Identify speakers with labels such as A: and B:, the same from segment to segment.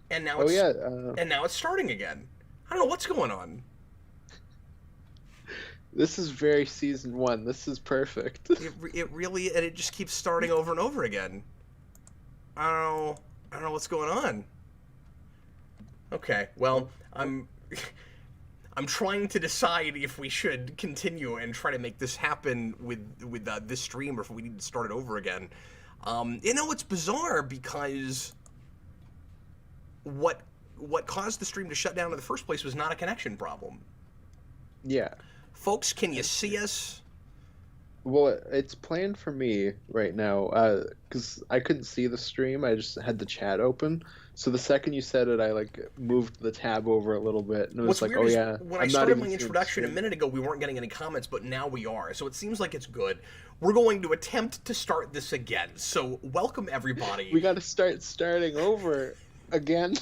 A: and now
B: Oh
A: it's
B: yeah,
A: starting again. I don't know what's going on.
B: this is very season one. This is perfect.
A: It really, and it just keeps starting over and over again. I don't know. I don't know what's going on. Okay, well,
B: Well,
A: I'm trying to decide if we should continue and try to make this happen with this stream, or if we need to start it over again. It's bizarre because what what caused the stream to shut down in the first place was not a connection problem.
B: yeah.
A: Folks, can you see us?
B: Well, it's planned for me right now, because I couldn't see the stream. I just had the chat open. So the second you said it, I like moved the tab over a little bit, and it was
A: What's
B: like,
A: weird
B: oh
A: is
B: yeah,
A: when I
B: I'm not
A: started
B: even
A: my
B: seeing the
A: introduction a
B: stream.
A: minute ago, we weren't getting any comments, but now we are. So it seems like it's good. We're going to attempt to start this again. So welcome everybody.
B: We got to starting over again.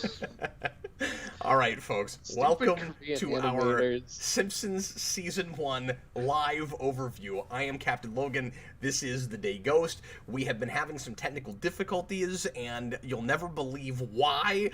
A: All right, folks.
B: Stupid
A: Welcome
B: Korean
A: to our
B: animators.
A: Simpsons Season 1 live overview. I am Captain Logan. This is The Day Ghost. We have been having some technical difficulties, and you'll never believe why.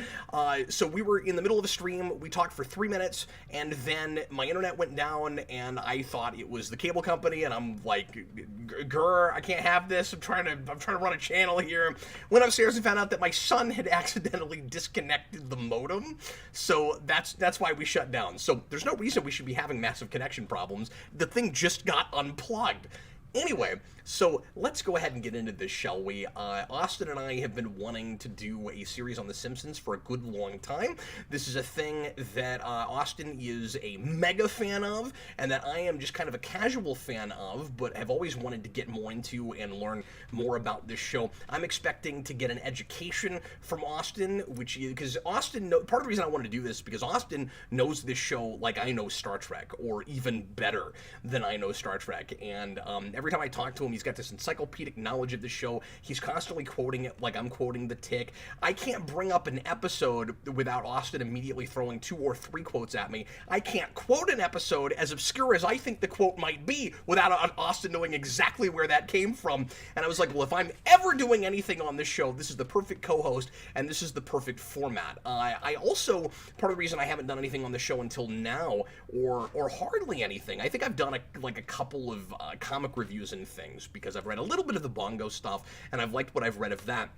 A: So we were in the middle of a stream. We talked for 3 minutes, and then my internet went down, and I thought it was the cable company, and I'm like, grr, I can't have this. I'm trying to run a channel here. Went upstairs and found out that my son had accidentally disconnected the modem. So that's why we shut down. So there's no reason we should be having massive connection problems. The thing just got unplugged. Anyway, so let's go ahead and get into this, shall we? Austin and I have been wanting to do a series on The Simpsons for a good long time. This is a thing that Austin is a mega fan of, and that I am just kind of a casual fan of, but have always wanted to get more into and learn more about this show. I'm expecting to get an education from Austin, which is because part of the reason I wanted to do this is because Austin knows this show like I know Star Trek, or even better than I know Star Trek, and every time I talk to him, he's got this encyclopedic knowledge of the show. He's constantly quoting it like I'm quoting The Tick. I can't bring up an episode without Austin immediately throwing 2 or 3 quotes at me. I can't quote an episode, as obscure as I think the quote might be, without Austin knowing exactly where that came from. And I was like, well, if I'm ever doing anything on this show, this is the perfect co-host, and this is the perfect format. I also, part of the reason I haven't done anything on the show until now, or hardly anything, I think I've done a couple of comic reviews and things, because I've read a little bit of the Bongo stuff, and I've liked what I've read of that.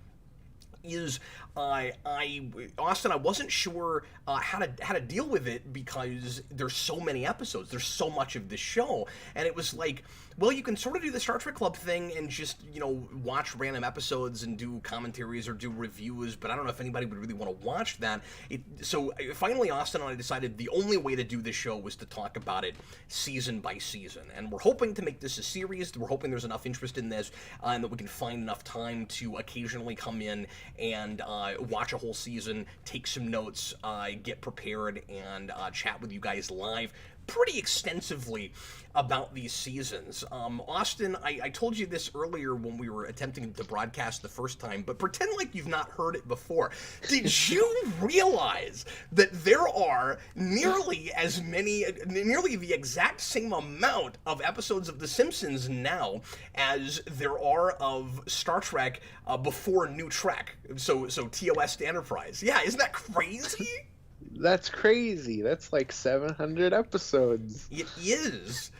A: Is Austin, I wasn't sure how to deal with it, because there's so many episodes, there's so much of this show, and it was like, well, you can sort of do the Star Trek Club thing and just, watch random episodes and do commentaries or do reviews, but I don't know if anybody would really want to watch that. So finally, Austin and I decided the only way to do this show was to talk about it season by season, and we're hoping to make this a series. We're hoping there's enough interest in this, and that we can find enough time to occasionally come in and watch a whole season, take some notes, get prepared, and chat with you guys live pretty extensively about these seasons. Austin, I told you this earlier when we were attempting to broadcast the first time, but pretend like you've not heard it before. Did you realize that there are nearly the exact same amount of episodes of The Simpsons now as there are of Star Trek before New Trek? So TOS to Enterprise. Yeah, isn't that crazy?
B: That's crazy. That's like 700 episodes.
A: It is.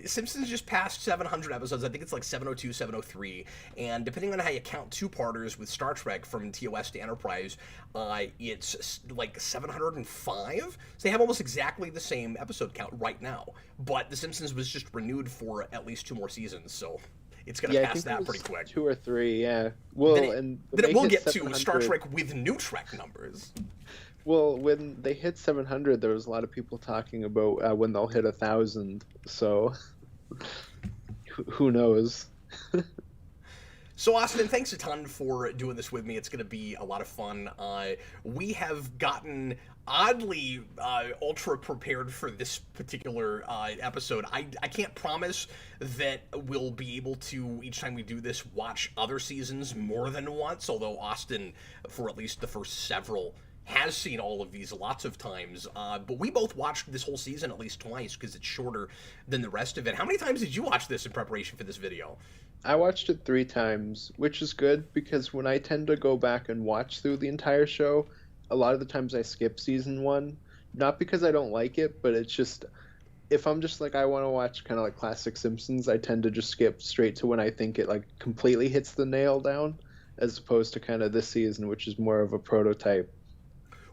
A: Simpsons just passed 700 episodes. I think it's like 702, 703. And depending on how you count two-parters with Star Trek from TOS to Enterprise, it's like 705. So they have almost exactly the same episode count right now. But The Simpsons was just renewed for at least 2 more seasons, so it's going to
B: Yeah, I
A: pass
B: think it
A: that
B: was
A: pretty quick.
B: 2 or 3. Yeah. Well,
A: Then
B: and when
A: it
B: they
A: will
B: hit
A: get to Star
B: 700
A: Trek with new Trek numbers.
B: Well, when they hit 700, there was a lot of people talking about when they'll hit 1,000. So, who knows?
A: So, Austin, thanks a ton for doing this with me. It's going to be a lot of fun. We have gotten oddly ultra prepared for this particular episode. I can't promise that we'll be able to, each time we do this, watch other seasons more than once, although Austin, for at least the first several, has seen all of these lots of times, but we both watched this whole season at least twice because it's shorter than the rest of it. How many times did you watch this in preparation for this video?
B: I watched it 3 times, which is good because when I tend to go back and watch through the entire show, a lot of the times I skip season one, not because I don't like it, but it's just if I'm just like I want to watch kind of like classic Simpsons, I tend to just skip straight to when I think it like completely hits the nail down, as opposed to kind of this season, which is more of a prototype.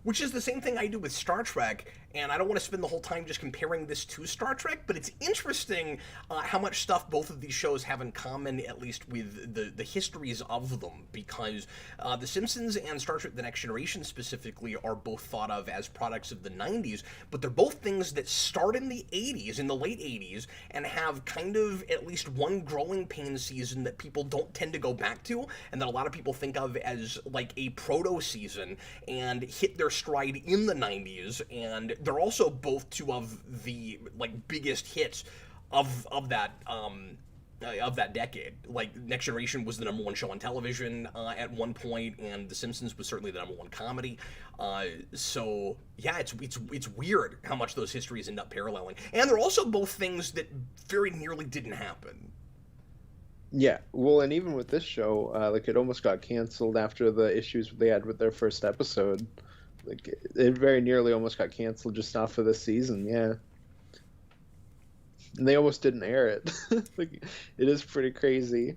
A: Which is the same thing I do with Star Trek, and I don't want to spend the whole time just comparing this to Star Trek, but it's interesting how much stuff both of these shows have in common, at least with the histories of them, because The Simpsons and Star Trek The Next Generation specifically are both thought of as products of the 90s, but they're both things that start in the 80s, in the late 80s, and have kind of at least one growing pain season that people don't tend to go back to, and that a lot of people think of as like a proto-season, and hit their stride in the 90s, and they're also both two of the like biggest hits of that decade. Like Next Generation was the number one show on television at one point, and The Simpsons was certainly the number one comedy. So yeah, it's weird how much those histories end up paralleling, and they're also both things that very nearly didn't happen.
B: Yeah, well, and even with this show, like it almost got canceled after the issues they had with their first episode. Like it very nearly almost got canceled just off of this season. Yeah, and they almost didn't air it. Like it is pretty crazy.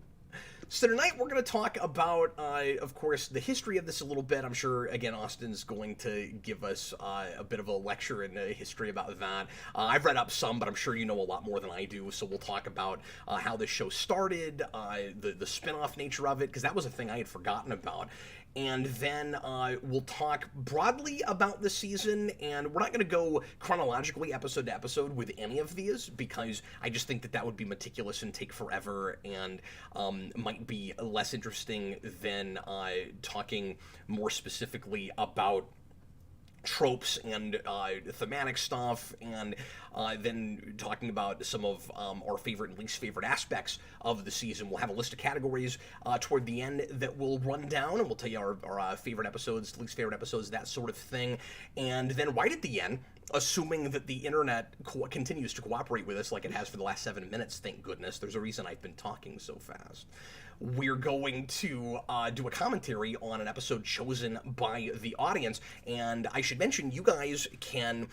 A: So tonight we're going to talk about, of course, the history of this a little bit. I'm sure, again, Austin's going to give us a bit of a lecture in history about that. I've read up some, but I'm sure you know a lot more than I do. So we'll talk about how this show started, the spin-off nature of it, because that was a thing I had forgotten about. And then we'll talk broadly about the season, and we're not going to go chronologically episode to episode with any of these, because I just think that would be meticulous and take forever, and might be less interesting than talking more specifically about tropes and thematic stuff, and then talking about some of our favorite and least favorite aspects of the season. We'll have a list of categories toward the end that we'll run down, and we'll tell you our favorite episodes, least favorite episodes, that sort of thing. And then right at the end, assuming that the internet continues to cooperate with us like it has for the last 7 minutes, thank goodness, there's a reason I've been talking so fast, we're going to do a commentary on an episode chosen by the audience. And I should mention, you guys can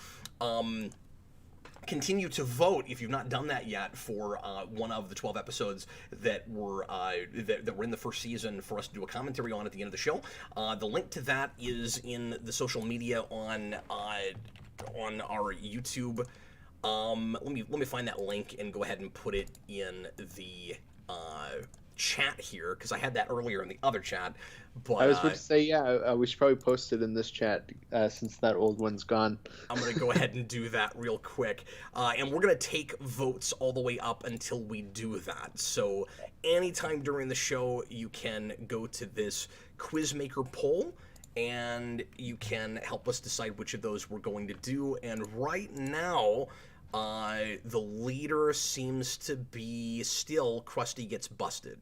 A: continue to vote if you've not done that yet for one of the 12 episodes that were in the first season for us to do a commentary on at the end of the show. The link to that is in the social media on our YouTube. Let me find that link and go ahead and put it in the chat here, because I had that earlier in the other chat. But
B: I was going to say, yeah, we should probably post it in this chat since that old one's gone.
A: I'm going to go ahead and do that real quick. And we're going to take votes all the way up until we do that. So anytime during the show, you can go to this Quizmaker poll, and you can help us decide which of those we're going to do. And right now, the leader seems to be still Krusty Gets Busted.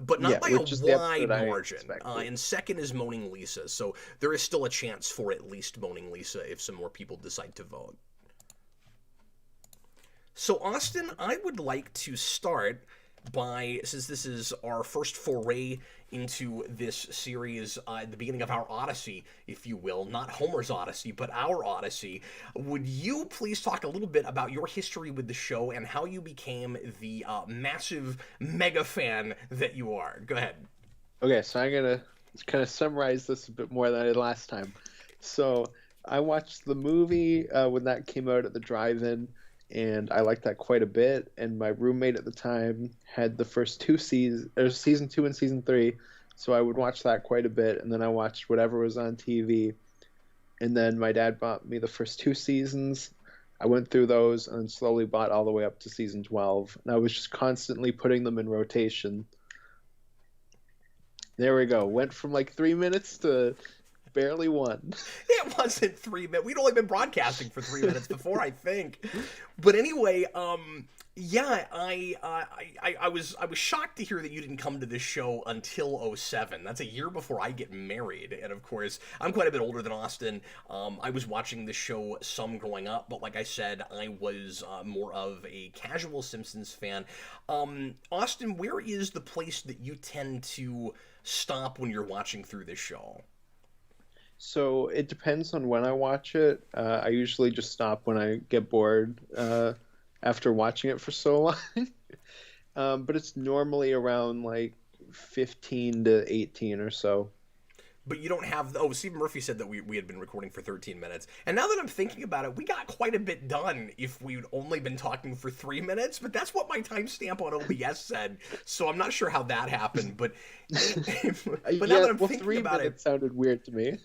A: But not by a wide margin. And second is Moaning Lisa. So there is still a chance for at least Moaning Lisa if some more people decide to vote. So Austin, I would like to start by, since this is our first foray into this series, the beginning of our Odyssey, if you will, not Homer's Odyssey, but our Odyssey, would you please talk a little bit about your history with the show and how you became the massive mega fan that you are? Go ahead.
B: Okay, so I'm going to kind of summarize this a bit more than I did last time. So I watched the movie when that came out at the drive-in, and I liked that quite a bit. And my roommate at the time had the first two seasons, or season 2 and season 3, so I would watch that quite a bit. And then I watched whatever was on TV. And then my dad bought me the first 2 seasons. I went through those and slowly bought all the way up to season 12. And I was just constantly putting them in rotation. There we go. Went from like 3 minutes to barely 1.
A: It wasn't 3 minutes. We'd only been broadcasting for 3 minutes before, I think. But anyway, yeah, I was shocked to hear that you didn't come to this show until 07. That's a year before I get married, and of course, I'm quite a bit older than Austin. I was watching this show some growing up, but like I said, I was more of a casual Simpsons fan. Austin, where is the place that you tend to stop when you're watching through this show?
B: So it depends on when I watch it. I usually just stop when I get bored after watching it for so long. But it's normally around like 15 to 18 or so.
A: But you don't have. Oh, Stephen Murphy said that we had been recording for 13 minutes. And now that I'm thinking about it, we got quite a bit done if we'd only been talking for 3 minutes. But that's what my timestamp on OBS said. So I'm not sure how that happened. But, but now that I'm thinking
B: three
A: about
B: minutes sounded weird to me.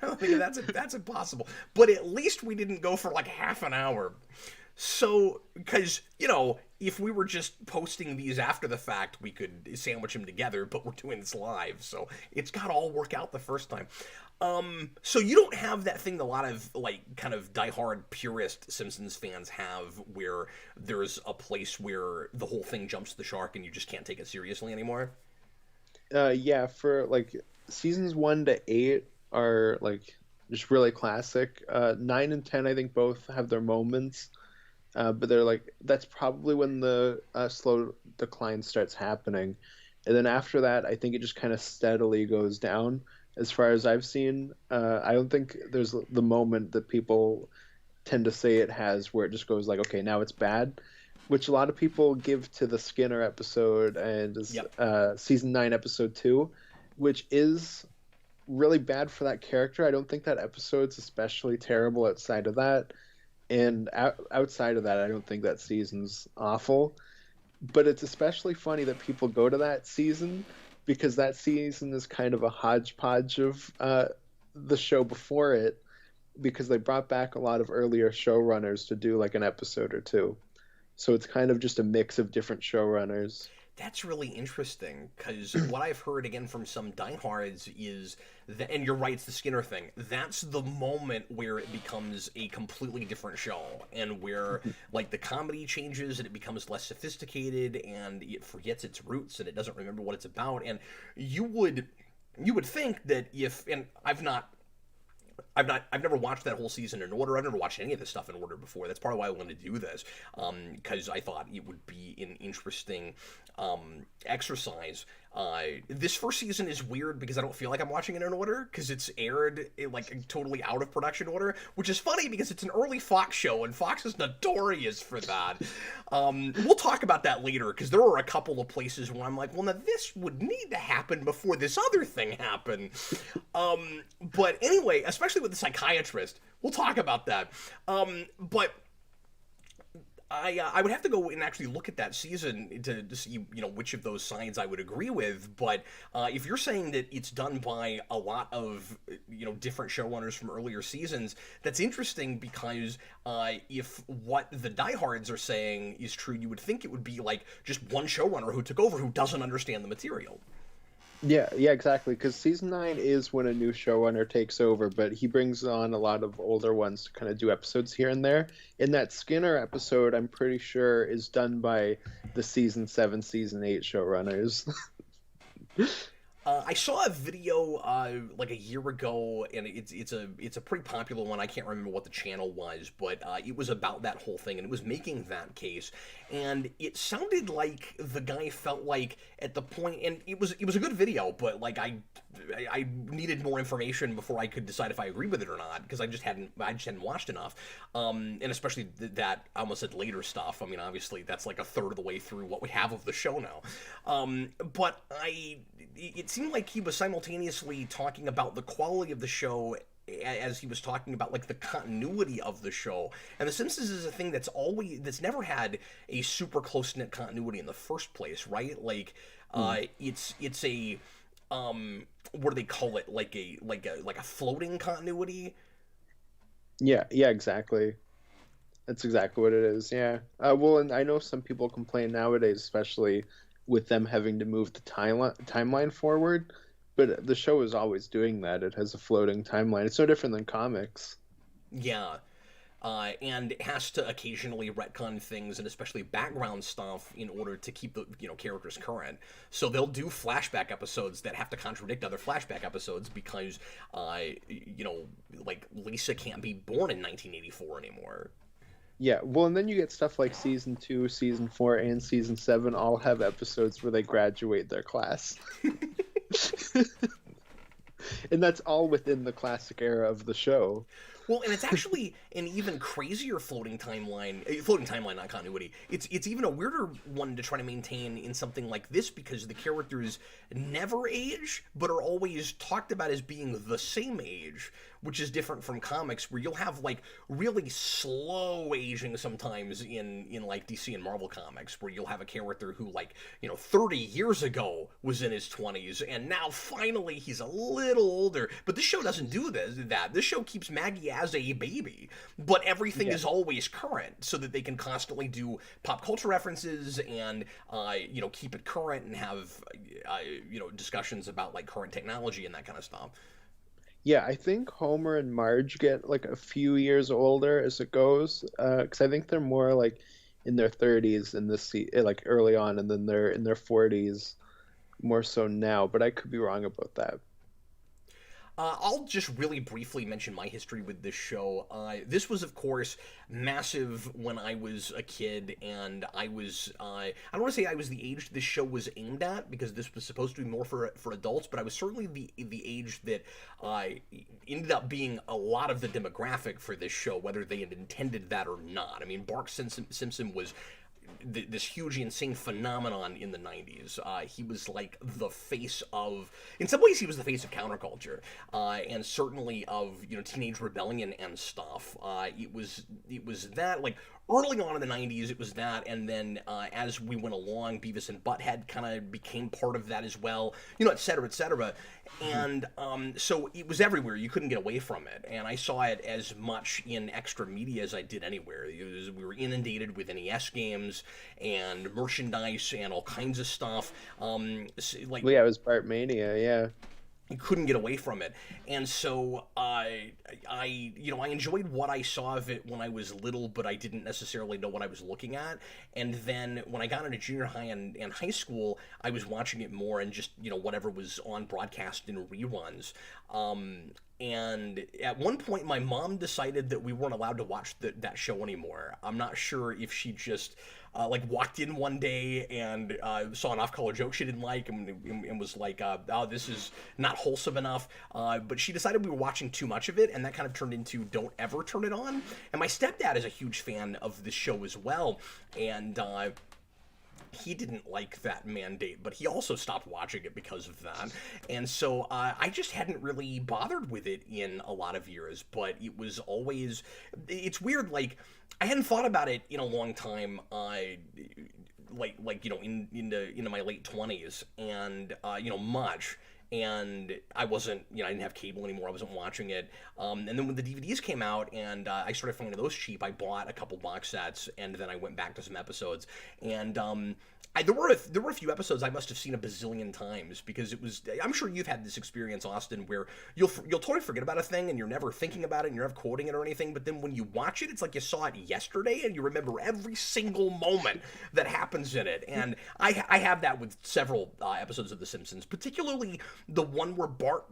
A: I think that's impossible. But at least we didn't go for like half an hour. So, because, if we were just posting these after the fact, we could sandwich them together, but we're doing this live, so it's got to all work out the first time. So you don't have that thing that a lot of, like, kind of diehard purist Simpsons fans have, where there's a place where the whole thing jumps the shark and you just can't take it seriously anymore?
B: Yeah, for like seasons 1 to 8 are like just really classic. 9 and 10, I think both have their moments. But they're like that's probably when the slow decline starts happening, and then after that, I think it just kind of steadily goes down. As far as I've seen, I don't think there's the moment that people tend to say it has where it just goes like, okay, now it's bad, which a lot of people give to the Skinner episode and
A: Yep.
B: season 9, episode 2, which is really bad for that character. I don't think that episode's especially terrible outside of that. And outside of that, I don't think that season's awful. But it's especially funny that people go to that season because that season is kind of a hodgepodge of the show before it because they brought back a lot of earlier showrunners to do like an episode or two. So it's kind of just a mix of different showrunners.
A: That's really interesting, because what I've heard again from some diehards is that, and you're right, it's the Skinner thing. That's the moment where it becomes a completely different show, and where like the comedy changes and it becomes less sophisticated, and it forgets its roots and it doesn't remember what it's about. And you would think that if, and I've never watched that whole season in order. I've never watched any of this stuff in order before. That's part of why I wanted to do this, because I thought it would be an interesting exercise. This first season is weird because I don't feel like I'm watching it in order, because it's aired like totally out of production order, which is funny because it's an early Fox show and Fox is notorious for that. We'll talk about that later, because there were a couple of places where I'm like, well, now this would need to happen before this other thing happened. But anyway, especially with the psychiatrist, we'll talk about that. But I would have to go and actually look at that season to see which of those sides I would agree with. But if you're saying that it's done by a lot of different showrunners from earlier seasons, that's interesting, because if what the diehards are saying is true, you would think it would be like just one showrunner who took over who doesn't understand the material.
B: Yeah, exactly. Because season 9 is when a new showrunner takes over, but he brings on a lot of older ones to kind of do episodes here and there. In that Skinner episode, I'm pretty sure is done by the season 7, season 8 showrunners.
A: I saw a video like a year ago, and it's a pretty popular one. I can't remember what the channel was, but it was about that whole thing, and it was making that case. And it sounded like the guy felt like at the point, and it was a good video, but like I needed more information before I could decide if I agreed with it or not, because I just hadn't watched enough, and especially that I almost said later stuff. I mean, obviously that's like a third of the way through what we have of the show now, but it seemed like he was simultaneously talking about the quality of the show as he was talking about like the continuity of the show. And The Simpsons is a thing that's never had a super close knit continuity in the first place, right? Like it's a what do they call it? Like a floating continuity.
B: Yeah, exactly. That's exactly what it is. Yeah. Well, and I know some people complain nowadays, especially with them having to move the timeline forward, but the show is always doing that. It has a floating timeline. It's no different than comics.
A: Yeah. And it has to occasionally retcon things, and especially background stuff, in order to keep the characters current. So they'll do flashback episodes that have to contradict other flashback episodes because like Lisa can't be born in 1984 anymore.
B: Yeah, well, and then you get stuff like season 2, season 4, and season 7 all have episodes where they graduate their class. And that's all within the classic era of the show.
A: Well, and it's actually an even crazier floating timeline, not continuity. It's even a weirder one to try to maintain in something like this because the characters never age, but are always talked about as being the same age, which is different from comics where you'll have like really slow aging sometimes in like DC and Marvel comics where you'll have a character who like, 30 years ago was in his 20s and now finally he's a little older. But this show doesn't do that. This show keeps Maggie as a baby, but everything is always current so that they can constantly do pop culture references and keep it current and have discussions about like current technology and that kind of stuff.
B: Yeah, I think Homer and Marge get like a few years older as it goes, because I think they're more like in their 30s in like early on, and then they're in their 40s more so now. But I could be wrong about that.
A: I'll just really briefly mention my history with this show. This was, of course, massive when I was a kid, and I don't want to say I was the age this show was aimed at, because this was supposed to be more for adults, but I was certainly the age that ended up being a lot of the demographic for this show, whether they had intended that or not. I mean, Bart Simpson was this huge, insane phenomenon in the 90s. He was like the face of, in some ways, he was the face of counterculture, and certainly of teenage rebellion and stuff. It was that like early on in the 90s, it was that, and then as we went along, Beavis and Butthead kind of became part of that as well, et cetera, et cetera. And so it was everywhere. You couldn't get away from it. And I saw it as much in extra media as I did anywhere. We were inundated with NES games and merchandise and all kinds of stuff. Like,
B: well, yeah, it was Bart Mania, yeah.
A: You couldn't get away from it, and so I enjoyed what I saw of it when I was little, but I didn't necessarily know what I was looking at. And then when I got into junior high and high school, I was watching it more and just whatever was on broadcast in reruns. And at one point, my mom decided that we weren't allowed to watch that show anymore. I'm not sure if she just walked in one day and saw an off-color joke she didn't like and was like, oh, this is not wholesome enough. But she decided we were watching too much of it, and that kind of turned into don't ever turn it on. And my stepdad is a huge fan of this show as well, and he didn't like that mandate, but he also stopped watching it because of that. And so I just hadn't really bothered with it in a lot of years, but it was always, it's weird, like, I hadn't thought about it in a long time, into my late 20s, and, much. And I wasn't, I didn't have cable anymore. I wasn't watching it. And then when the DVDs came out and I started finding those cheap, I bought a couple box sets and then I went back to some episodes. And there were a few episodes I must have seen a bazillion times because it was. I'm sure you've had this experience, Austin, where you'll totally forget about a thing and you're never thinking about it and you're never quoting it or anything. But then when you watch it, it's like you saw it yesterday and you remember every single moment that happens in it. And I have that with several episodes of The Simpsons, particularly the one where Bart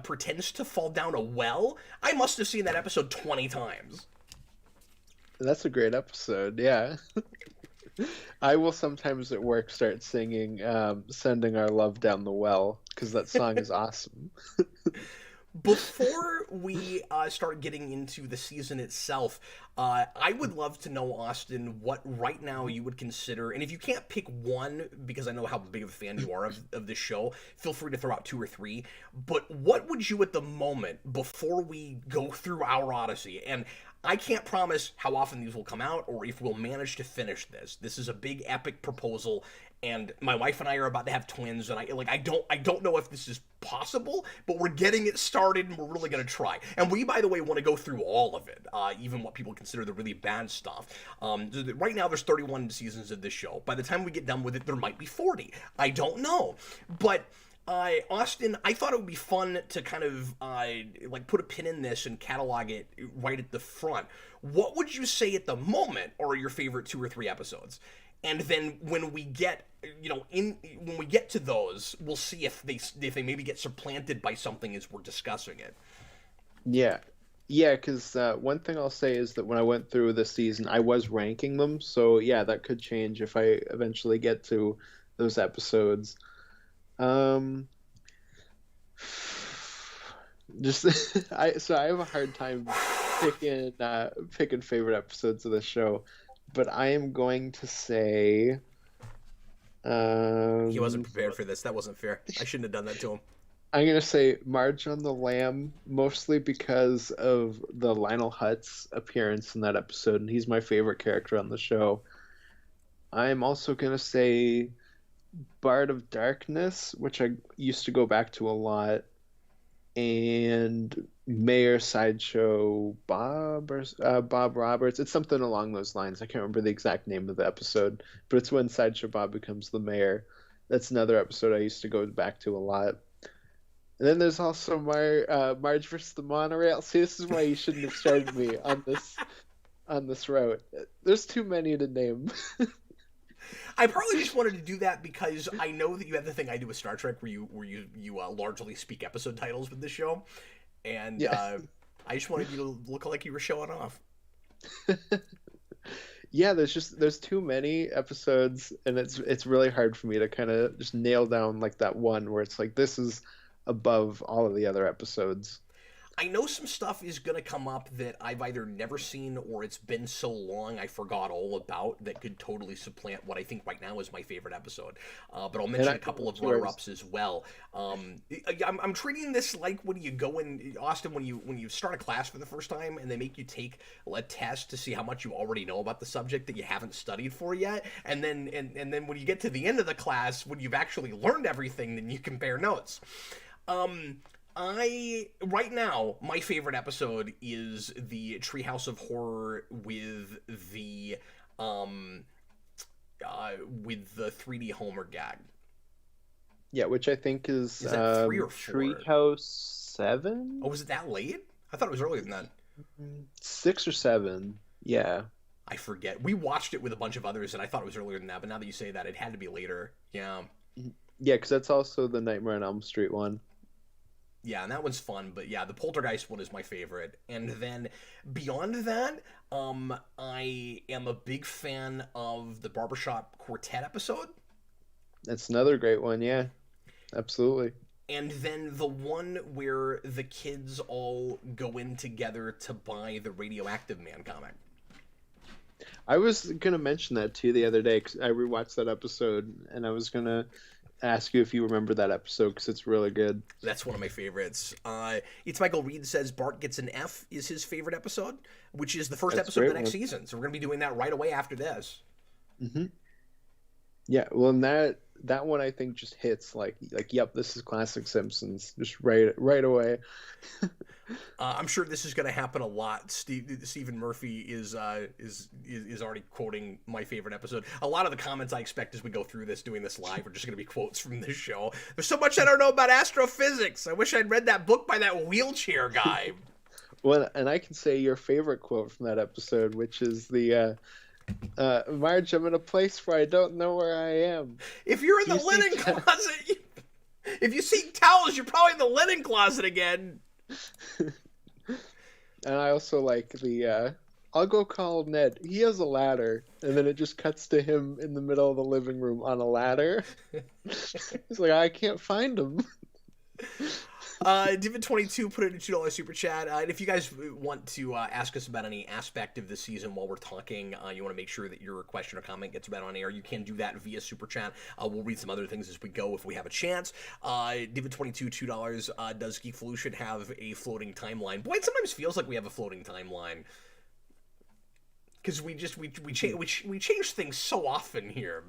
A: pretends to fall down a well. I must have seen that episode 20 times.
B: That's a great episode, yeah. I will sometimes at work start singing Sending Our Love Down the Well, because that song is awesome.
A: Before we start getting into the season itself, I would love to know, Austin, what right now you would consider, and if you can't pick one, because I know how big of a fan you are of this show, feel free to throw out 2 or 3, but what would you at the moment, before we go through our Odyssey, and I can't promise how often these will come out or if we'll manage to finish this. This is a big epic proposal, and my wife and I are about to have twins, and I don't know if this is possible, but we're getting it started and we're really going to try. And we, by the way, want to go through all of it, even what people consider the really bad stuff. Right now there's 31 seasons of this show. By the time we get done with it, there might be 40. I don't know. But Austin, I thought it would be fun to kind of put a pin in this and catalog it right at the front. What would you say at the moment are your favorite 2 or 3 episodes? And then when we get, when we get to those, we'll see if they maybe get supplanted by something as we're discussing it.
B: Yeah, because one thing I'll say is that when I went through this season, I was ranking them. So yeah, that could change if I eventually get to those episodes. Just I have a hard time picking favorite episodes of the show, but I am going to say
A: He wasn't prepared for this. That wasn't fair. I shouldn't have done that to him.
B: I'm gonna say Marge on the Lamb, mostly because of the Lionel Hutz appearance in that episode, and he's my favorite character on the show. I'm also gonna say Bard of Darkness, which I used to go back to a lot, and Mayor Sideshow Bob or Bob Roberts. It's something along those lines. I can't remember the exact name of the episode, but it's when Sideshow Bob becomes the mayor. That's another episode I used to go back to a lot. And then there's also Marge versus the Monorail. See, this is why you shouldn't have started me on this route. There's too many to name.
A: I probably just wanted to do that because I know that you have the thing I do with Star Trek where you largely speak episode titles with this show, and
B: Yeah.
A: I just wanted you to look like you were showing off.
B: Yeah, there's too many episodes, and it's really hard for me to kind of just nail down like that one where it's like this is above all of the other episodes.
A: I know some stuff is going to come up that I've either never seen or it's been so long I forgot all about that could totally supplant what I think right now is my favorite episode. But I'll mention a couple of runner-ups as well. I'm treating this like when you go in, Austin, when you start a class for the first time and they make you take a test to see how much you already know about the subject that you haven't studied for yet. And then when you get to the end of the class, when you've actually learned everything, then you compare notes. Right now, my favorite episode is the Treehouse of Horror with the 3D Homer gag.
B: Yeah, which I think is
A: that 3 or 4?
B: Treehouse 7?
A: Oh, was it that late? I thought it was earlier than that.
B: 6 or 7. Yeah.
A: I forget. We watched it with a bunch of others, and I thought it was earlier than that, but now that you say that, it had to be later. Yeah.
B: Yeah, because that's also the Nightmare on Elm Street one.
A: Yeah, and that one's fun, but yeah, the Poltergeist one is my favorite. And then beyond that, I am a big fan of the Barbershop Quartet episode.
B: That's another great one, yeah. Absolutely.
A: And then the one where the kids all go in together to buy the Radioactive Man comic.
B: I was going to mention that too the other day because I rewatched that episode, and I was going to ask you if you remember that episode because it's really good.
A: That's one of my favorites. It's Michael Reed says Bart Gets an F is his favorite episode, which is the first episode of the next season. So we're going to be doing that right away after this.
B: Mm-hmm. Yeah, well, and that one I think just hits like yep, this is classic Simpsons, just right away.
A: I'm sure this is going to happen a lot. Stephen Murphy is already quoting my favorite episode. A lot of the comments I expect as we go through this, doing this live, are just going to be quotes from this show. There's so much I don't know about astrophysics. I wish I'd read that book by that wheelchair guy.
B: Well, and I can say your favorite quote from that episode, which is the Marge, I'm in a place where I don't know where I am.
A: If you're in the linen closet, if you see towels, you're probably in the linen closet again.
B: And I also like the I'll go call Ned. He has a ladder, and then it just cuts to him in the middle of the living room on a ladder. He's like, I can't find him.
A: Divid22 put in a $2 super chat. And if you guys want to ask us about any aspect of this season while we're talking, you want to make sure that your question or comment gets read on air, you can do that via super chat. We'll read some other things as we go if we have a chance. Divid22, $2. Does Geekvolution have a floating timeline? Boy, it sometimes feels like we have a floating timeline. Because we change things so often here.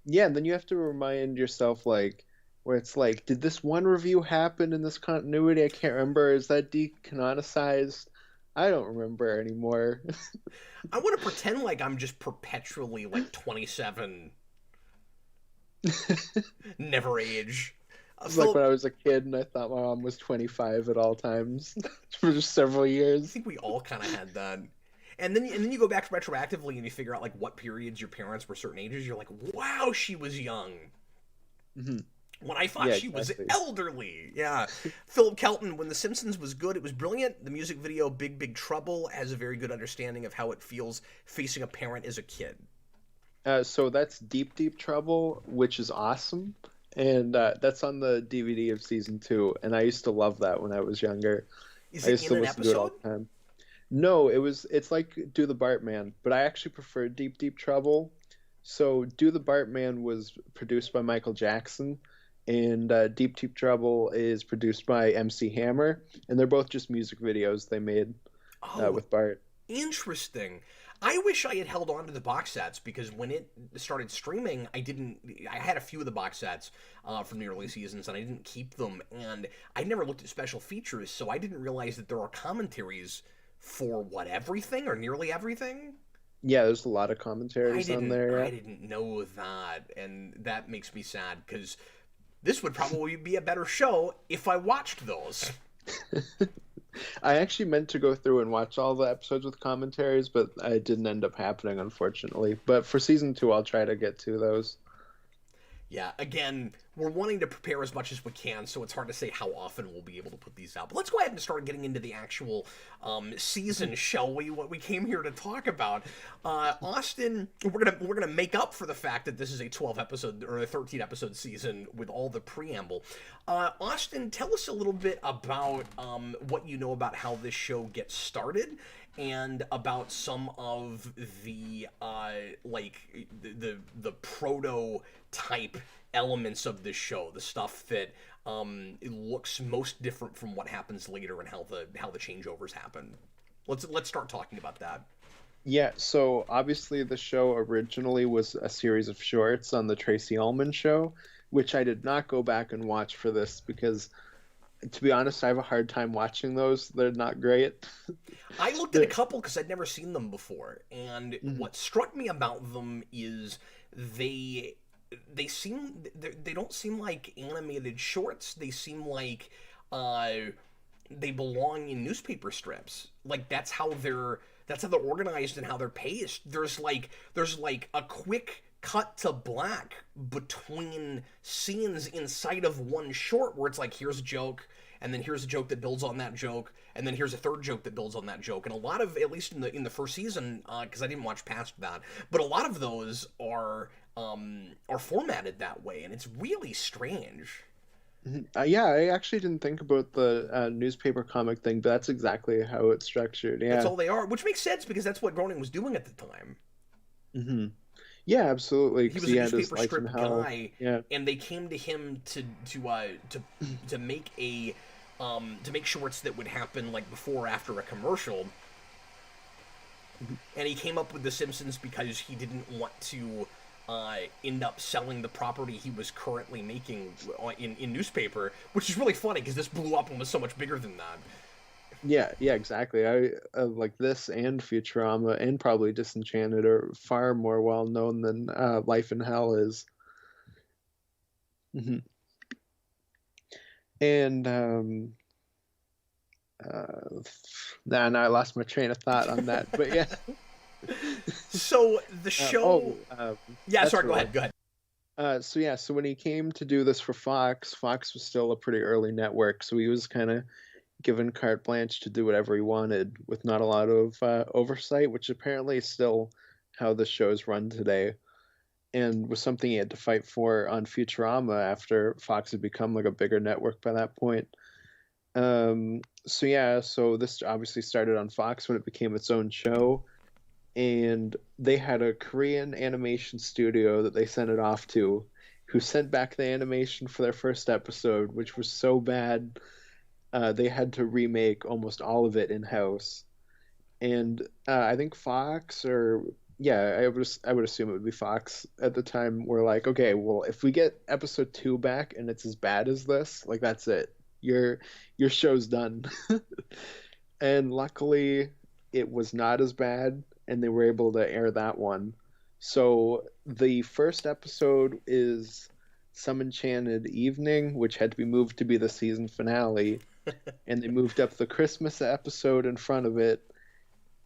B: Yeah, and then you have to remind yourself, like, where it's like, did this one review happen in this continuity? I can't remember. Is that decanonicized? I don't remember anymore.
A: I want to pretend like I'm just perpetually like 27. Never age.
B: It's like when I was a kid and I thought my mom was 25 at all times for just several years.
A: I think we all kind of had that. And then you go back retroactively and you figure out like what periods your parents were certain ages. You're like, wow, she was young.
B: Mm-hmm.
A: When I thought she was elderly. Yeah. Philip Kelton, when The Simpsons was good, it was brilliant. The music video Big Big Trouble has a very good understanding of how it feels facing a parent as a kid.
B: So that's Deep Deep Trouble, which is awesome. and that's on the DVD of season 2. And I used to love that when I was younger.
A: Is
B: I
A: it
B: used
A: in
B: to
A: an
B: listen to it all
A: episode?
B: the time. No, it's like Do the Bartman, but I actually prefer Deep Deep Trouble. So Do the Bartman was produced by Michael Jackson, and Deep Deep Trouble is produced by MC Hammer, and they're both just music videos they made
A: Oh,
B: with Bart.
A: interesting. I wish I had held on to the box sets because when it started streaming, I didn't. I had a few of the box sets from the early seasons, and I didn't keep them. And I never looked at special features, so I didn't realize that there are commentaries for what everything or nearly everything.
B: Yeah, there's a lot of
A: I
B: commentaries on
A: didn't.
B: there.
A: I didn't know that, and that makes me sad because this would probably be a better show if I watched those.
B: Yeah. I actually meant to go through and watch all the episodes with commentaries, but it didn't end up happening, unfortunately. But for season 2, I'll try to get to those.
A: Yeah, again, we're wanting to prepare as much as we can, so it's hard to say how often we'll be able to put these out. But let's go ahead and start getting into the actual season, shall we? What we came here to talk about. Austin, we're gonna make up for the fact that this is a 12 episode or a 13 episode season with all the preamble. Austin, tell us a little bit about what you know about how this show gets started and about some of the the prototype elements of this show, the stuff that it looks most different from what happens later and how the changeovers happen. Let's start talking about that.
B: Yeah, so obviously the show originally was a series of shorts on the Tracy Ullman show, which I did not go back and watch for this because, to be honest, I have a hard time watching those. They're not great.
A: I looked at a couple because I'd never seen them before, and what struck me about them is they they don't seem like animated shorts. They seem like they belong in newspaper strips. Like that's how they're organized and how they're paced. There's like a quick cut to black between scenes inside of one short where it's like here's a joke and then here's a joke that builds on that joke and then here's a third joke that builds on that joke. And a lot of, at least in the first season, because I didn't watch past that, but a lot of those are formatted that way, and it's really strange.
B: Yeah, I actually didn't think about the newspaper comic thing, but that's exactly how it's structured.
A: That's
B: Yeah.
A: all they are, which makes sense because that's what Groening was doing at the time.
B: hmm Yeah, absolutely.
A: He
B: Because
A: was a
B: he had his
A: newspaper
B: Life in
A: strip
B: Hell.
A: guy,
B: Yeah.
A: and they came to him to make to make shorts that would happen like before or after a commercial. And he came up with The Simpsons because he didn't want to end up selling the property he was currently making in newspaper, which is really funny because this blew up and was so much bigger than that.
B: Yeah, exactly. I like this and Futurama and probably Disenchanted are far more well known than Life in Hell is. hmm And uh, now I lost my train of thought on that, but yeah.
A: So the show, yeah,
B: That's
A: sorry, go
B: right.
A: ahead, go ahead.
B: So when he came to do this for Fox, Fox was still a pretty early network, so he was kind of given carte blanche to do whatever he wanted with not a lot of oversight, which apparently is still how the show's run today, and was something he had to fight for on Futurama after Fox had become like a bigger network by that point. So this obviously started on Fox when it became its own show, and they had a Korean animation studio that they sent it off to, who sent back the animation for their first episode, which was so bad they had to remake almost all of it in house. And I think Fox, or yeah, I would assume it would be Fox at the time, were like, okay, well, if we get episode 2 back and it's as bad as this, like that's it. Your show's done. And luckily, it was not as bad, and they were able to air that one. So the first episode is Some Enchanted Evening, which had to be moved to be the season finale, and they moved up the Christmas episode in front of it.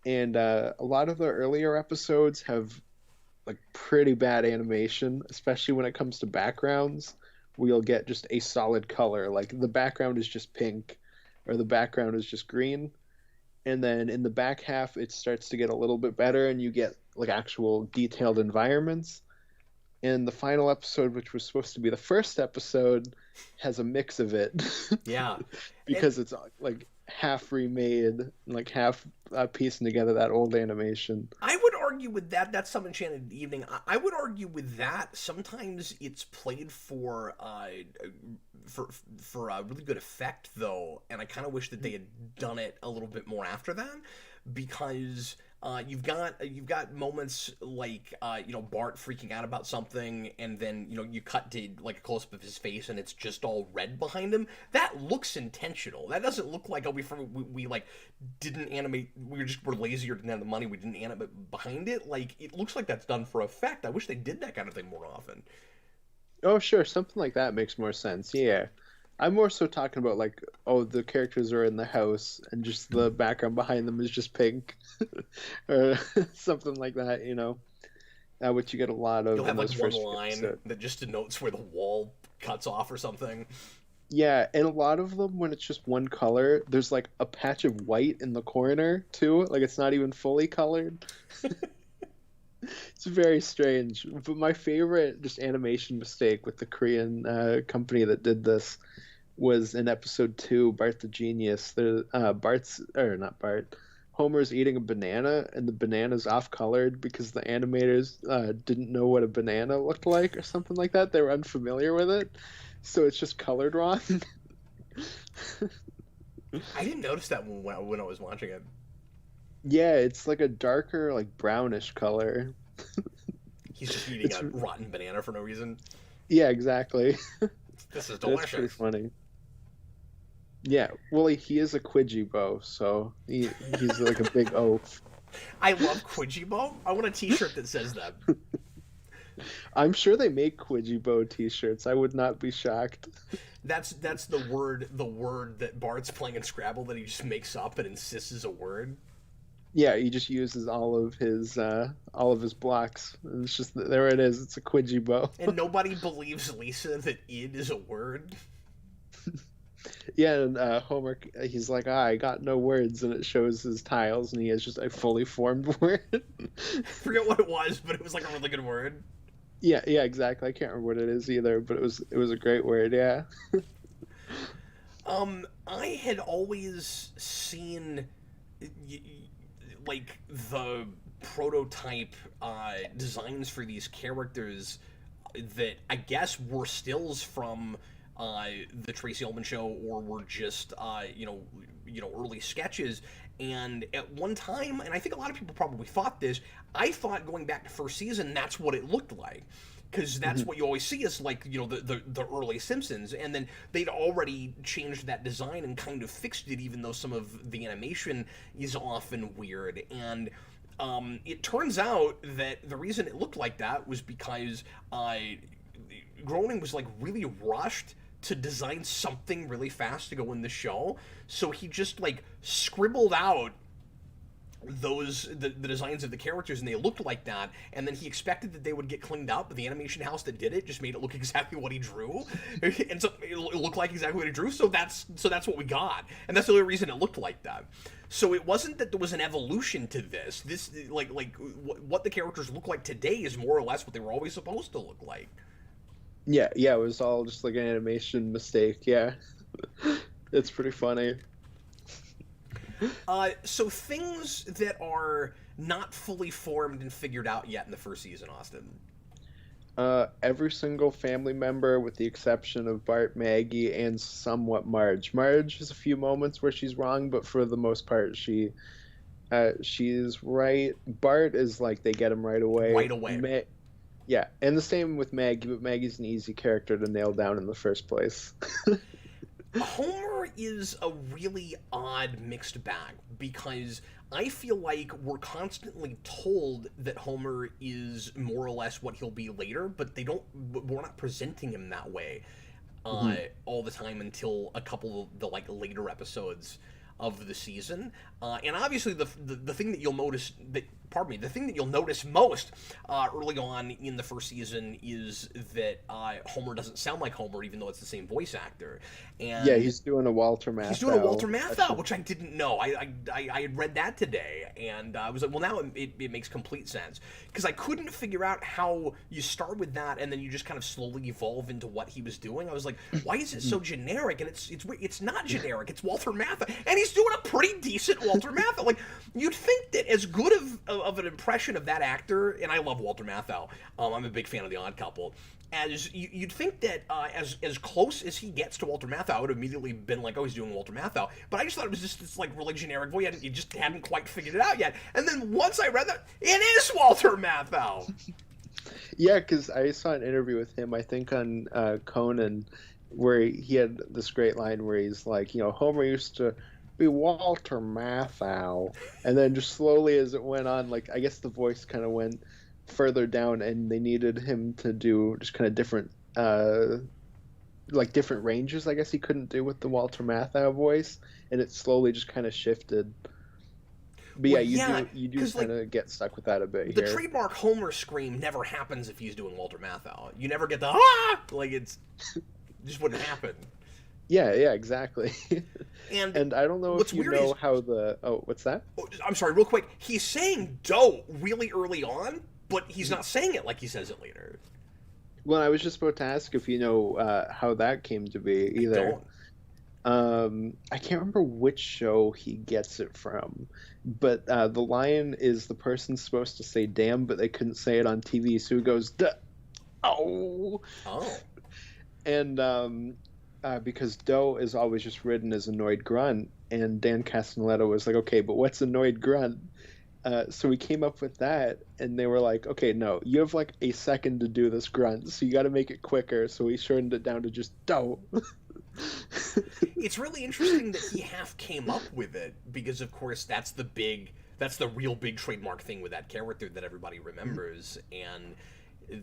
B: And a lot of the earlier episodes have like pretty bad animation, especially when it comes to backgrounds, where you'll get just a solid color, like the background is just pink or the background is just green. And then in the back half it starts to get a little bit better and you get like actual detailed environments. And the final episode, which was supposed to be the first episode, has a mix of it.
A: Yeah. And
B: Because it's like half remade, like half piecing together that old animation.
A: I would argue with that. That's Some Enchanted Evening. I would argue with that. Sometimes it's played for really good effect, though, and I kind of wish that they had done it a little bit more after that, because you've got moments like Bart freaking out about something, and then you cut to like a close up of his face, and it's just all red behind him. That looks intentional. That doesn't look like we like didn't animate. We're lazy or didn't have the money. We didn't animate behind it. Like, it looks like that's done for effect. I wish they did that kind of thing more often.
B: Oh, sure, something like that makes more sense. Yeah. I'm more so talking about like, oh, the characters are in the house and just the background behind them is just pink, or something like that. Which you get a lot of
A: You'll
B: in
A: have like
B: those
A: one
B: first few
A: line
B: episodes.
A: that just denotes where the wall cuts off or something.
B: Yeah, and a lot of them, when it's just one color, there's like a patch of white in the corner too. Like, it's not even fully colored. It's very strange. But my favorite just animation mistake with the Korean company that did this was in episode 2, Bart the Genius. Bart's, or not Bart, Homer's eating a banana, and the banana's off-colored because the animators didn't know what a banana looked like or something like that. They were unfamiliar with it, so it's just colored wrong.
A: I didn't notice that when I was watching it.
B: Yeah, it's like a darker, like brownish color.
A: He's just eating
B: It's
A: a rotten banana for no reason.
B: Yeah, exactly.
A: This is
B: That's pretty
A: delicious.
B: funny. Yeah, well, he is a Quidgy so he's like a big oaf.
A: I love Quijibo. I want a T-shirt that says that.
B: I'm sure they make Quidgy t-shirts. I would not be shocked.
A: That's the word that Bart's playing in Scrabble that he just makes up and insists is a word.
B: Yeah, he just uses all of his blocks. And it's just there it is. It's a Quidgy.
A: And nobody believes Lisa that id is a word.
B: Yeah, and Homer, he's like, I got no words, and it shows his tiles, and he has just a fully formed word.
A: I forget what it was, but it was like a really good word.
B: Yeah, exactly. I can't remember what it is either, but it was a great word. Yeah.
A: I had always seen like the prototype designs for these characters that I guess were stills from the Tracy Ullman show, or were just early sketches. And at one time, and I think a lot of people probably thought this, I thought going back to first season, that's what it looked like. Because that's what you always see is like, the early Simpsons. And then they'd already changed that design and kind of fixed it, even though some of the animation is often weird. And it turns out that the reason it looked like that was because Groening was like really rushed to design something really fast to go in the show, so he just like scribbled out the designs of the characters, and they looked like that, and then he expected that they would get cleaned up, but the animation house that did it just made it look exactly what he drew. And so it looked like exactly what he drew, so that's what we got, and that's the only reason it looked like that. So it wasn't that there was an evolution to this like what the characters look like today is more or less what they were always supposed to look like.
B: Yeah, it was all just like an animation mistake. Yeah. It's pretty funny.
A: So things that are not fully formed and figured out yet in the first season, Austin.
B: Every single family member, with the exception of Bart, Maggie, and somewhat Marge. Marge has a few moments where she's wrong, but for the most part, she's right. Bart is like they get him right away.
A: Right away.
B: Yeah, and the same with Maggie, but Maggie's an easy character to nail down in the first place.
A: Homer is a really odd mixed bag, because I feel like we're constantly told that Homer is more or less what he'll be later, but we're not presenting him that way all the time until a couple of the like later episodes of the season. And obviously the thing that you'll notice, that pardon me, the thing that you'll notice most early on in the first season is that Homer doesn't sound like Homer, even though it's the same voice actor. And
B: yeah, he's doing a Walter Matthau.
A: He's doing a Walter Matthau, which I didn't know. I had read that today, and I was like, well, now it makes complete sense. Because I couldn't figure out how you start with that, and then you just kind of slowly evolve into what he was doing. I was like, why is it so generic? And it's not generic. It's Walter Matthau, and he's doing a pretty decent Walter Matthau. Like, you'd think that as good of an impression of that actor, and I love Walter Matthau. I'm a big fan of The Odd Couple. As you'd think that as close as he gets to Walter Matthau, I would have immediately been like, oh, he's doing Walter Matthau. But I just thought it was just this like really generic voice. You just hadn't quite figured it out yet. And then once I read that, it is Walter Matthau.
B: Yeah, because I saw an interview with him, I think on Conan, where he had this great line where he's like, Homer used to be Walter Matthau. And then just slowly as it went on, like, I guess the voice kind of went further down, and they needed him to do just kind of different different ranges, I guess he couldn't do with the Walter Matthau voice, and it slowly just kind of shifted. But well, you do kind of get stuck with that a bit.
A: The trademark Homer scream never happens if he's doing Walter Matthau. You never get the like it just wouldn't happen.
B: Yeah, exactly. And I don't know if you know how the what's that?
A: Oh, I'm sorry, real quick. He's saying dough really early on, but he's not saying it like he says it later.
B: Well, I was just about to ask if you know how that came to be either. I can't remember which show he gets it from, but the line is the person's supposed to say damn, but they couldn't say it on TV, so he goes, duh. Oh. And because dough is always just written as annoyed grunt, and Dan Castellaneta was like, okay, but what's annoyed grunt? So we came up with that, and they were like, okay, no, you have like a second to do this grunt, so you got to make it quicker. So we shortened it down to just dough.
A: It's really interesting that he half came up with it, because of course that's the real big trademark thing with that character that everybody remembers, and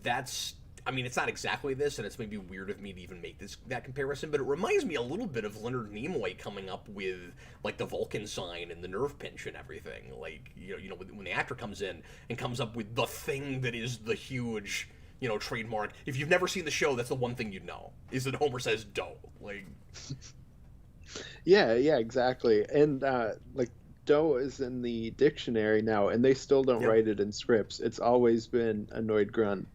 A: that's, I mean, it's not exactly this, and it's maybe weird of me to even make that comparison, but it reminds me a little bit of Leonard Nimoy coming up with, like, the Vulcan sign and the nerve pinch and everything. Like, when the actor comes in and comes up with the thing that is the huge, trademark. If you've never seen the show, that's the one thing you'd know, is that Homer says dough. Like...
B: Yeah, exactly. And, dough is in the dictionary now, and they still don't write it in scripts. It's always been annoyed grunt.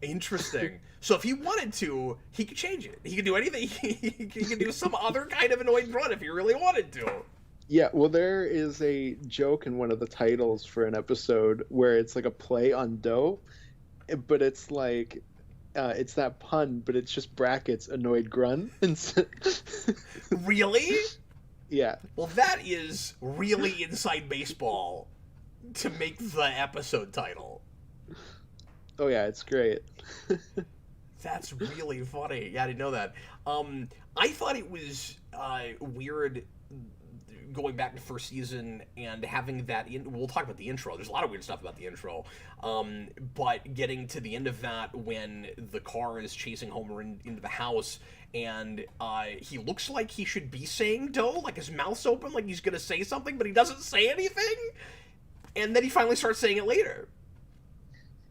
A: Interesting. So if he wanted to, he could change it. He could do anything. He could do some other kind of annoyed grunt if he really wanted to.
B: Yeah, well, there is a joke in one of the titles for an episode where it's like a play on dough, but it's like, it's that pun, but it's just brackets annoyed grunt.
A: Really?
B: Yeah.
A: Well, that is really inside baseball to make the episode title.
B: Oh yeah, it's great.
A: That's really funny. Yeah, I didn't know that. I thought it was weird going back to first season and having that we'll talk about the intro. There's a lot of weird stuff about the intro. But getting to the end of that when the car is chasing Homer into the house and he looks like he should be saying dough, like his mouth's open, like he's gonna say something, but he doesn't say anything. And then he finally starts saying it later.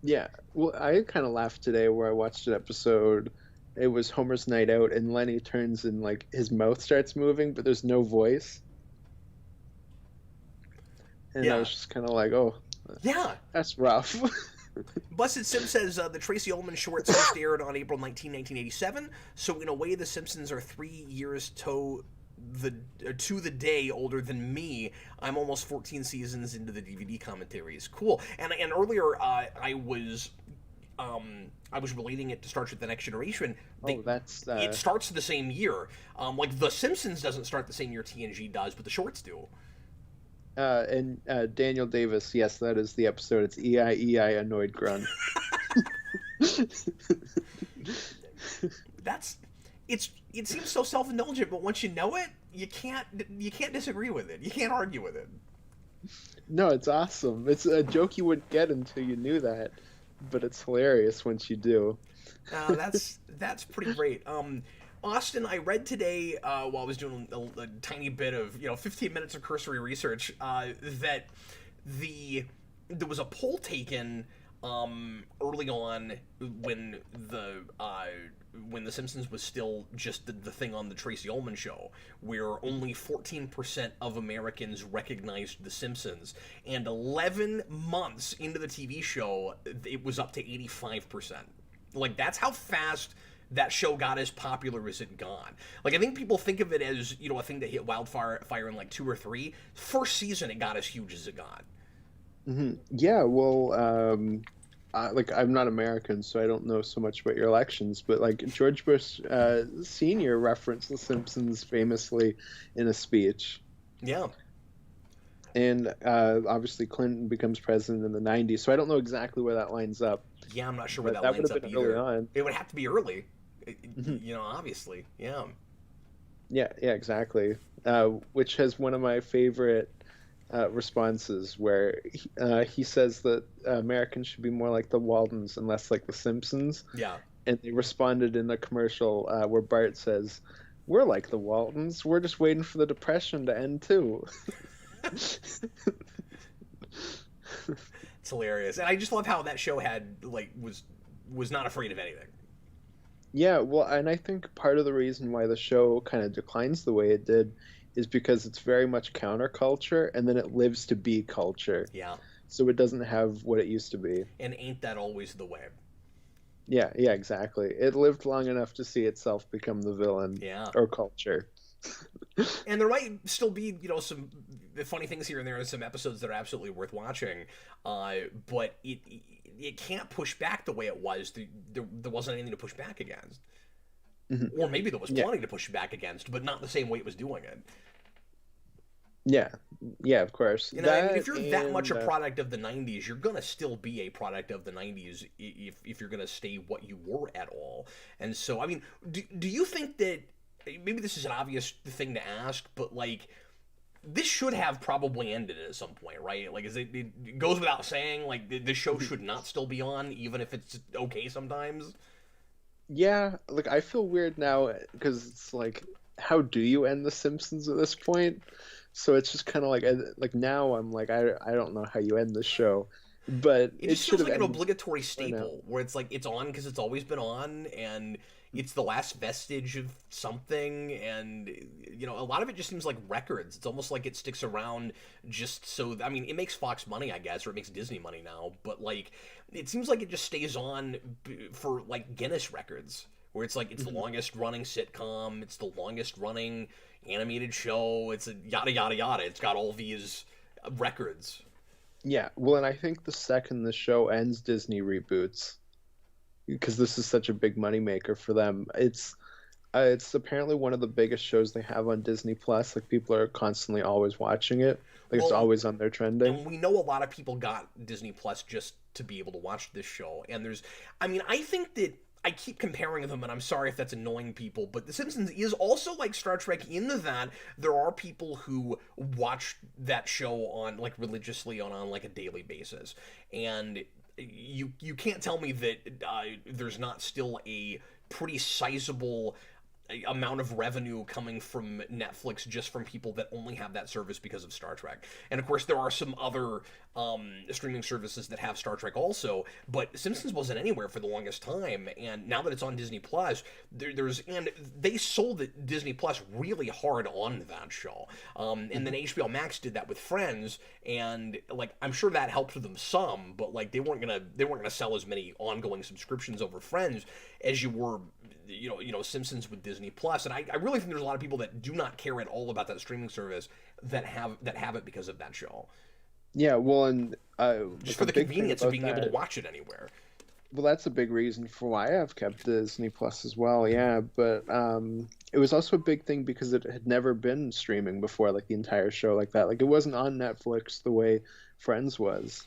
B: Yeah, well, I kind of laughed today where I watched an episode. It was Homer's Night Out, and Lenny turns and like his mouth starts moving, but there's no voice. And I was just kind of like, oh,
A: yeah,
B: that's rough.
A: Busted Sim says the Tracy Ullman shorts first aired on April 19, 1987. So in a way, the Simpsons are 3 years to the day older than me. I'm almost 14 seasons into the DVD commentaries. Cool. And earlier I was relating it to Star Trek: The Next Generation. It starts the same year. Like The Simpsons doesn't start the same year TNG does, but the shorts do.
B: And Daniel Davis, yes, that is the episode. It's E-I-E-I Annoyed Grunt.
A: It seems so self-indulgent, but once you know it, you can't disagree with it. You can't argue with it.
B: No, it's awesome. It's a joke you wouldn't get until you knew that, but it's hilarious once you do.
A: That's pretty great. Austin, I read today while I was doing a tiny bit of 15 minutes of cursory research that the there was a poll taken early on when the Simpsons was still just the thing on the Tracy Ullman show, where only 14% of Americans recognized the Simpsons, and 11 months into the TV show, it was up to 85%. Like, that's how fast that show got as popular as it got. Like, I think people think of it as, a thing that hit wildfire in like 2 or 3. First season, it got as huge as it got.
B: Yeah, well, like I'm not American, so I don't know so much about your elections, but like George Bush Sr. referenced The Simpsons famously in a speech.
A: Yeah.
B: And obviously Clinton becomes president in the 90s, so I don't know exactly where that lines up.
A: Yeah, I'm not sure where that
B: would
A: lines
B: have
A: up
B: been
A: either.
B: early on.
A: It would have to be early, obviously. Yeah.
B: Yeah, exactly. Which has one of my favorite responses where he says that Americans should be more like the Waldens and less like the Simpsons.
A: Yeah.
B: And they responded in a commercial where Bart says, "We're like the Waltons. We're just waiting for the Depression to end too."
A: It's hilarious, and I just love how that show was not afraid of anything.
B: Yeah, well, and I think part of the reason why the show kind of declines the way it did is because it's very much counterculture, and then it lives to be culture.
A: Yeah.
B: So it doesn't have what it used to be.
A: And ain't that always the way?
B: Yeah, exactly. It lived long enough to see itself become the villain.
A: Yeah.
B: Or culture.
A: And there might still be, some funny things here and there, and some episodes that are absolutely worth watching. But it can't push back the way it was. There wasn't anything to push back against.
B: Mm-hmm.
A: Or maybe there was plenty to push back against, but not the same way it was doing it.
B: Yeah, of course.
A: If you're that much a product of the 90s, you're going to still be a product of the 90s if you're going to stay what you were at all. And so, I mean, do you think that, maybe this is an obvious thing to ask, but, like, this should have probably ended at some point, right? Like, it goes without saying, like, this show should not still be on, even if it's okay sometimes.
B: Yeah, like, I feel weird now, because it's like, how do you end The Simpsons at this point? So it's just kind of like now I'm like, I don't know how you end the show, but
A: it just feels like an obligatory staple where it's like it's on because it's always been on, and it's the last vestige of something, and a lot of it just seems like records. It's almost like it sticks around just so. I mean, it makes Fox money, I guess, or it makes Disney money now, but like it seems like it just stays on for like Guinness records, where it's like it's the longest running sitcom, it's the longest running animated show, it's a yada yada yada. It's got all these records.
B: Yeah, well, and I think the second the show ends, Disney reboots, because this is such a big moneymaker for them. It's apparently one of the biggest shows they have on Disney Plus. Like, people are constantly always watching it. Like, it's always on their trending.
A: And we know a lot of people got Disney Plus just to be able to watch this show. And I think that I keep comparing them, and I'm sorry if that's annoying people, but The Simpsons is also like Star Trek in that there are people who watch that show on, like, religiously on like a daily basis. And you can't tell me that there's not still a pretty sizable amount of revenue coming from Netflix just from people that only have that service because of Star Trek. And of course there are some other streaming services that have Star Trek also, but Simpsons wasn't anywhere for the longest time, and now that it's on Disney Plus, and they sold it, Disney Plus, really hard on that show. And then HBO Max did that with Friends, and like I'm sure that helped them some, but like they weren't gonna sell as many ongoing subscriptions over Friends as you were Simpsons with Disney Plus. And I really think there's a lot of people that do not care at all about that streaming service that have it because of that show.
B: Yeah, well, and
A: just for the convenience of being able to watch it anywhere.
B: Well, that's a big reason for why I've kept Disney Plus as well. Yeah, but it was also a big thing because it had never been streaming before, like the entire show like that. Like, it wasn't on Netflix the way Friends was.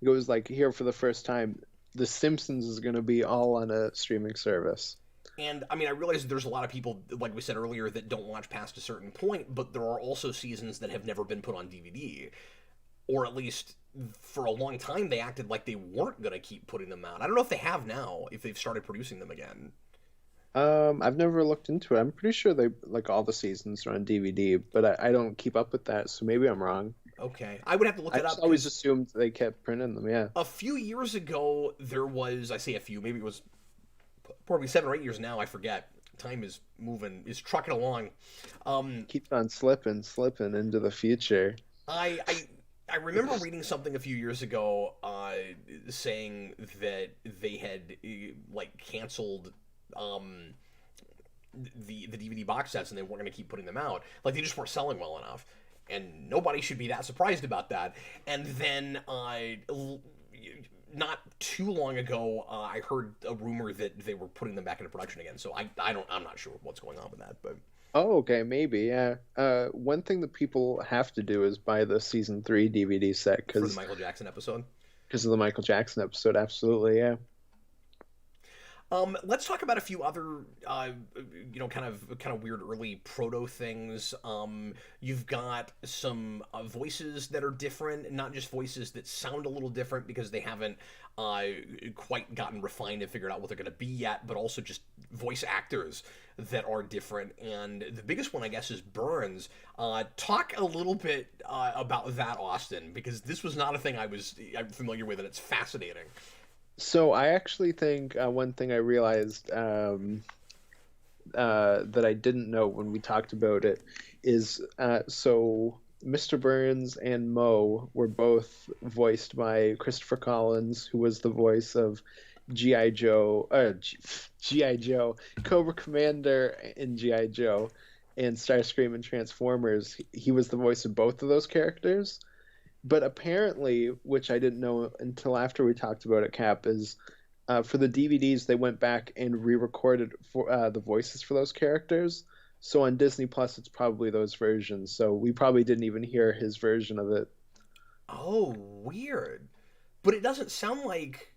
B: It was like, here for the first time, The Simpsons is going to be all on a streaming service.
A: And, I mean, I realize there's a lot of people, like we said earlier, that don't watch past a certain point, but there are also seasons that have never been put on DVD. Or at least, for a long time, they acted like they weren't going to keep putting them out. I don't know if they have now, if they've started producing them again.
B: I've never looked into it. I'm pretty sure all the seasons are on DVD, but I don't keep up with that, so maybe I'm wrong.
A: Okay. I would have to look
B: I
A: that
B: just
A: up
B: always
A: 'cause
B: assumed they kept printing them. Yeah,
A: a few years ago there was, I say a few, maybe it was probably 7 or 8 years now, I forget. Time is trucking along. Um,
B: keeps on slipping into the future.
A: I I I remember reading something a few years ago, saying that they had like canceled um, the DVD box sets and they weren't going to keep putting them out. Like they just weren't selling well enough, and nobody should be that surprised about that. And then not too long ago, I heard a rumor that they were putting them back into production again. So I'm not sure what's going on with that, but
B: Oh, okay, maybe, yeah. One thing that people have to do is buy the season 3 DVD set
A: for the Michael Jackson episode.
B: because of the Michael Jackson episode. Absolutely, yeah.
A: Let's talk about a few other, kind of weird early proto things. You've got some voices that are different, not just voices that sound a little different because they haven't quite gotten refined and figured out what they're going to be yet, but also just voice actors that are different. And the biggest one, I guess, is Burns. Talk a little bit about that, Austin, because this was not a thing I'm familiar with, and it's fascinating.
B: So I actually think one thing I realized that I didn't know when we talked about it is so Mr. Burns and Mo were both voiced by Christopher Collins, who was the voice of G.I. Joe, G.I. Joe, Cobra Commander in G.I. Joe, and Starscream and Transformers. He was the voice of both of those characters. But apparently, which I didn't know until after we talked about it, Cap, is for the DVDs they went back and re-recorded for the voices for those characters. So on Disney Plus, it's probably those versions. So we probably didn't even hear his version of it.
A: Oh, weird. But it doesn't sound like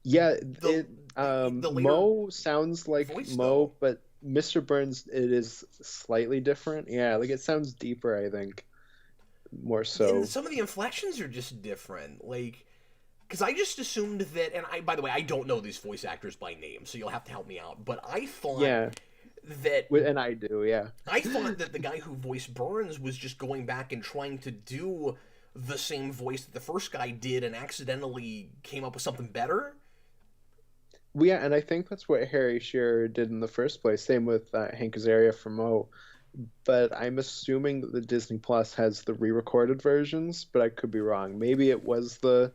B: Yeah,
A: the later
B: Mo sounds like
A: voice
B: Mo,
A: though.
B: but Mr. Burns, it is slightly different. Yeah, like it sounds deeper, I think, more
A: And
B: so.
A: some of the inflections are just different. Like, because I just assumed that, and by the way, I don't know these voice actors by name, so you'll have to help me out. But
B: Yeah,
A: that
B: and I do, yeah.
A: I thought that the guy who voiced Burns was just going back and trying to do the same voice that the first guy did, and accidentally came up with something better.
B: Well, yeah, and I think that's what Harry Shearer did in the first place. Same with Hank Azaria from Mo. But I'm assuming that the Disney Plus has the re-recorded versions, but I could be wrong. Maybe it was the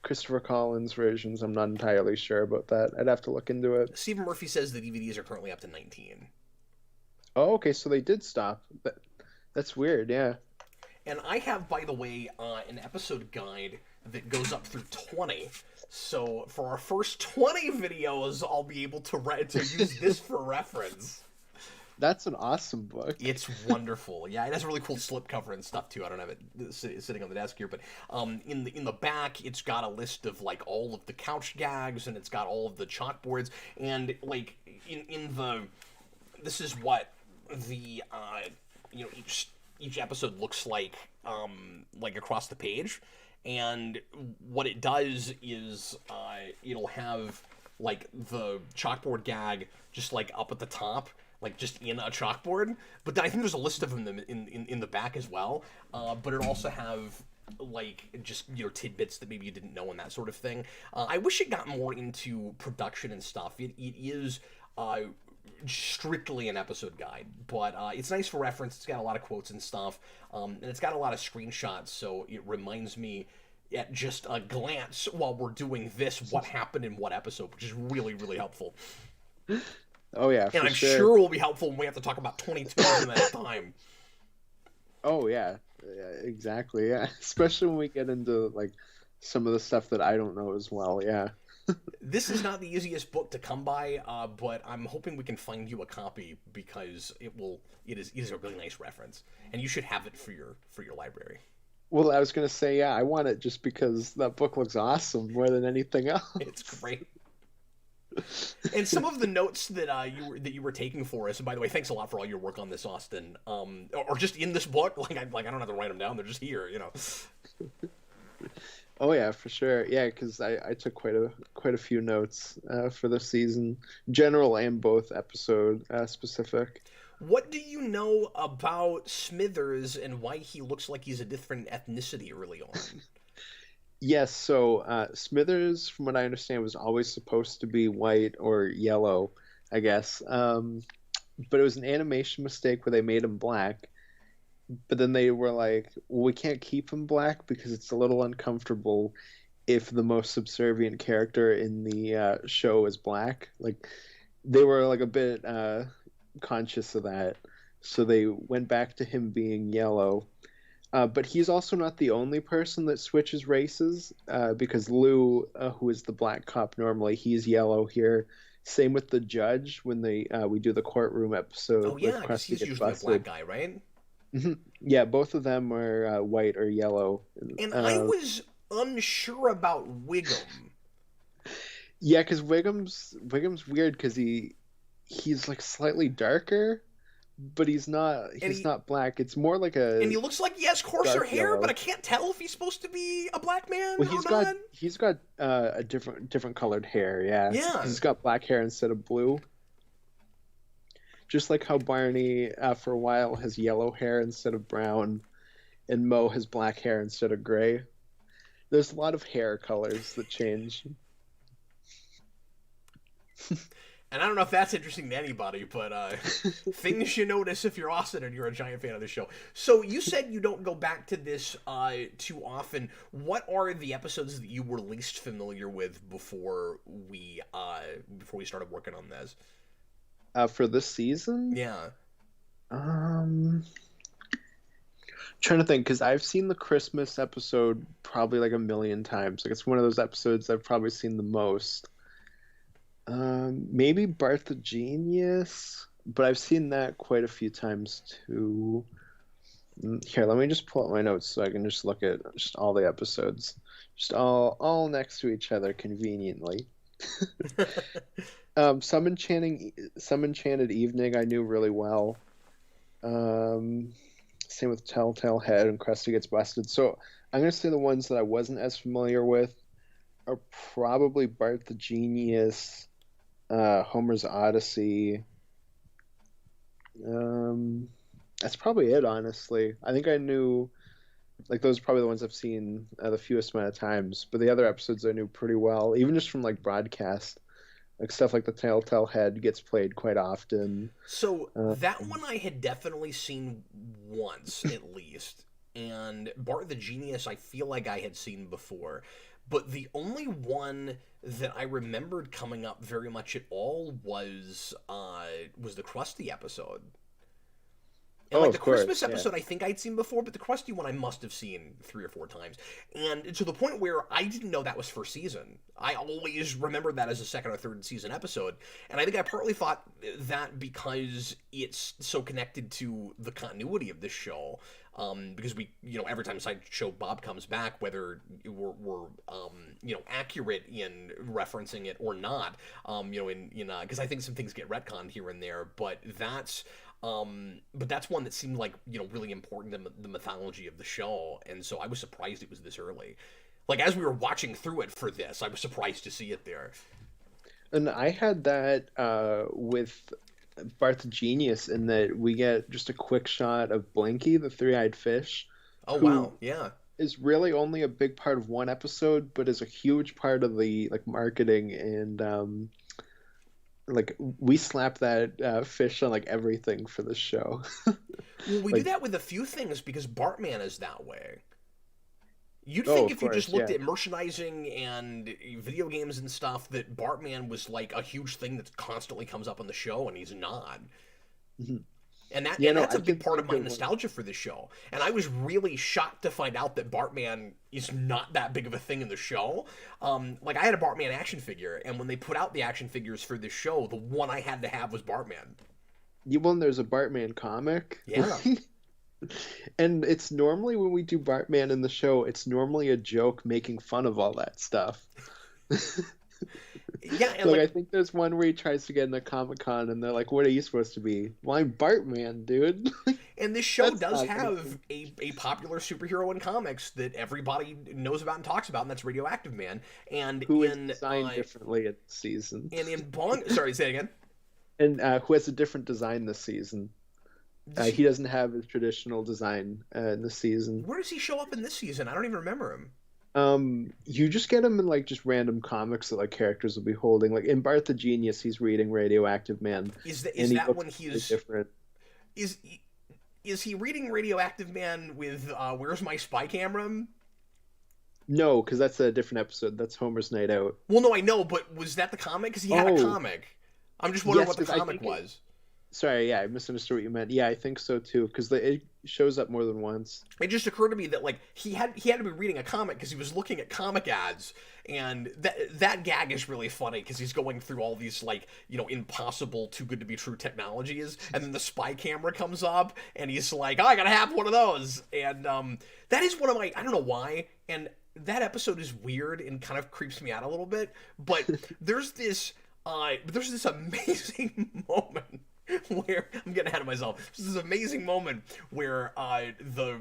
B: Christopher Collins versions. I'm not entirely sure about that. I'd have to look into it.
A: Stephen Murphy says the DVDs are currently up to 19.
B: Oh, okay, so they did stop. That's weird, yeah.
A: And I have, by the way, an episode guide that goes up through 20. So for our first 20 videos, I'll be able to use this for reference.
B: That's an awesome book.
A: It's wonderful. Yeah, it has a really cool slipcover and stuff too. I don't have it sitting on the desk here, but in the back, it's got a list of like all of the couch gags, and it's got all of the chalkboards, and like in the this is what the each episode looks like across the page, and what it does is it'll have like the chalkboard gag just like up at the top, like just in a chalkboard. But then I think there's a list of them in the back as well. But it also have like just tidbits that maybe you didn't know and that sort of thing. I wish it got more into production and stuff. It is strictly an episode guide, but it's nice for reference. It's got a lot of quotes and stuff, and it's got a lot of screenshots, so it reminds me at just a glance while we're doing this what happened in what episode, which is really, really helpful.
B: Oh yeah,
A: And I'm sure will be helpful when we have to talk about 22 of them at a time.
B: Oh yeah, exactly. Yeah, especially when we get into like some of the stuff that I don't know as well. Yeah.
A: This is not the easiest book to come by, but I'm hoping we can find you a copy because it is a really nice reference, and you should have it for your library.
B: Well, I was gonna say, yeah, I want it just because that book looks awesome more than anything else.
A: It's great. And some of the notes that you were taking for us, and by the way, thanks a lot for all your work on this, Austin. Or just in this book, I don't have to write them down; they're just here,
B: Oh yeah, for sure. Yeah, because I took quite a few notes for the season, general and both episode specific.
A: What do you know about Smithers and why he looks like he's a different ethnicity early on?
B: Yes, so Smithers, from what I understand, was always supposed to be white or yellow, I guess. But it was an animation mistake where they made him black. But then they were like, well, we can't keep him black because it's a little uncomfortable if the most subservient character in the show is black. Like, they were like a bit conscious of that. So they went back to him being yellow. But he's also not the only person that switches races, because Lou, who is the black cop normally, he's yellow here. Same with the judge when we do the courtroom episode
A: Oh
B: with
A: yeah, because
B: Krusty
A: he's
B: gets
A: usually
B: busted.
A: a black guy, right?
B: Yeah, both of them are white or yellow.
A: And I was unsure about Wiggum.
B: Yeah, because Wiggum's weird because he's like slightly darker, but he's not black. It's more like a
A: And he looks like he has coarser
B: dark
A: hair,
B: yellow.
A: but I can't tell if he's supposed to be a black man
B: Well,
A: or not.
B: he's got a different colored hair. Yeah,
A: Yeah.
B: he's got black hair instead of blue. Just like how Barney, for a while, has yellow hair instead of brown, and Mo has black hair instead of gray. There's a lot of hair colors that change.
A: And I don't know if that's interesting to anybody, but things you notice if you're Austin and you're a giant fan of the show. So you said you don't go back to this too often. What are the episodes that you were least familiar with before we started working on this?
B: For this season?
A: Yeah.
B: Trying to think, because I've seen the Christmas episode probably like a million times. Like, it's one of those episodes I've probably seen the most. Maybe Bart the Genius, but I've seen that quite a few times too. Here, let me just pull up my notes so I can just look at just all the episodes, just all next to each other conveniently. Some Enchanted Evening I knew really well. Same with Telltale Head and Krusty Gets Busted. So I'm gonna say the ones that I wasn't as familiar with are probably Bart the Genius, Homer's Odyssey. That's probably it, honestly. I think I knew, like, those are probably the ones I've seen the fewest amount of times. But the other episodes I knew pretty well, even just from like broadcast. Like stuff like the Telltale Head gets played quite often.
A: So that one I had definitely seen once at least, and Bart the Genius I feel like I had seen before, but the only one that I remembered coming up very much at all was the Krusty episode. And like the Christmas episode, I think I'd seen before, but the Krusty one I must have seen 3 or 4 times. And to the point where I didn't know that was first season. I always remembered that as a second or third season episode. And I think I partly thought that because it's so connected to the continuity of this show. Because we, every time Sideshow Bob comes back, whether we're accurate in referencing it or not, because I think some things get retconned here and there, but that's one that seemed like, really important to the mythology of the show, and so I was surprised it was this early. Like, as we were watching through it for this, I was surprised to see it there.
B: And I had that with Bart the Genius, in that we get just a quick shot of Blinky, the three-eyed fish.
A: Oh, wow, yeah.
B: Is really only a big part of one episode, but is a huge part of the marketing, and we slap that fish on everything for the show.
A: Well, we do that with a few things because Bartman is that way. You'd think if you just looked at merchandising and video games and stuff that Bartman was like a huge thing that constantly comes up on the show, and he's not. Mm-hmm. And that's a big part of my nostalgia for this show. And I was really shocked to find out that Bartman is not that big of a thing in the show. I had a Bartman action figure, and when they put out the action figures for this show, the one I had to have was Bartman.
B: There's a Bartman comic.
A: Yeah.
B: And it's normally, when we do Bartman in the show, it's normally a joke making fun of all that stuff.
A: Yeah, and
B: I think there's one where he tries to get in a Comic-Con, and they're like, "What are you supposed to be?" "Well, I'm Bartman, dude."
A: And this show does have a popular superhero in comics that everybody knows about and talks about, and that's Radioactive Man. And
B: who is designed differently this season.
A: And in Bong... Sorry, say it again.
B: And who has a different design this season. He doesn't have his traditional design in the season.
A: Where does he show up in this season? I don't even remember him.
B: You just get him in like just random comics that like characters will be holding. Like in Bart the Genius, he's reading Radioactive Man.
A: Is that when he's
B: different?
A: Is he reading Radioactive Man with Where's My Spy Camera?
B: No, because that's a different episode. That's Homer's Night Out.
A: Well, no, I know, but was that the comic? Because he had a comic. I'm just wondering what the comic was.
B: Sorry, yeah, I misunderstood what you meant. Yeah, I think so too, because it shows up more than once.
A: It just occurred to me that like he had to be reading a comic because he was looking at comic ads, and that gag is really funny because he's going through all these like impossible, too good to be true technologies, and then the spy camera comes up, and he's like, "Oh, I gotta have one of those," and that is one of my I don't know why, and that episode is weird and kind of creeps me out a little bit, but there's this amazing moment. Where I'm getting ahead of myself. There's this amazing moment where the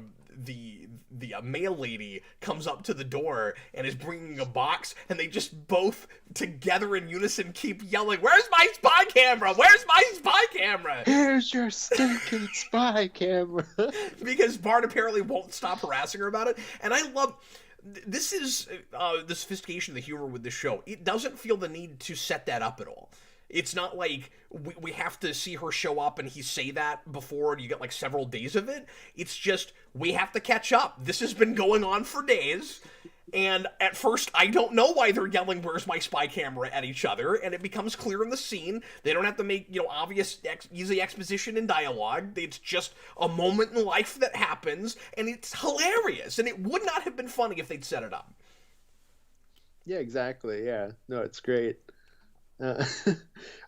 A: mail lady comes up to the door and is bringing a box, and they just both together in unison keep yelling, "Where's my spy camera? Where's my spy camera?
B: Here's your stinking spy camera!"
A: Because Bart apparently won't stop harassing her about it, and I love. This is the sophistication of the humor with the show. It doesn't feel the need to set that up at all. It's not like we have to see her show up and he say that before you get like several days of it. It's just we have to catch up. This has been going on for days. And at first, I don't know why they're yelling, "Where's my spy camera?" at each other. And it becomes clear in the scene. They don't have to make, obvious, easy exposition and dialogue. It's just a moment in life that happens. And it's hilarious. And it would not have been funny if they'd set it up.
B: Yeah, exactly. Yeah. No, it's great.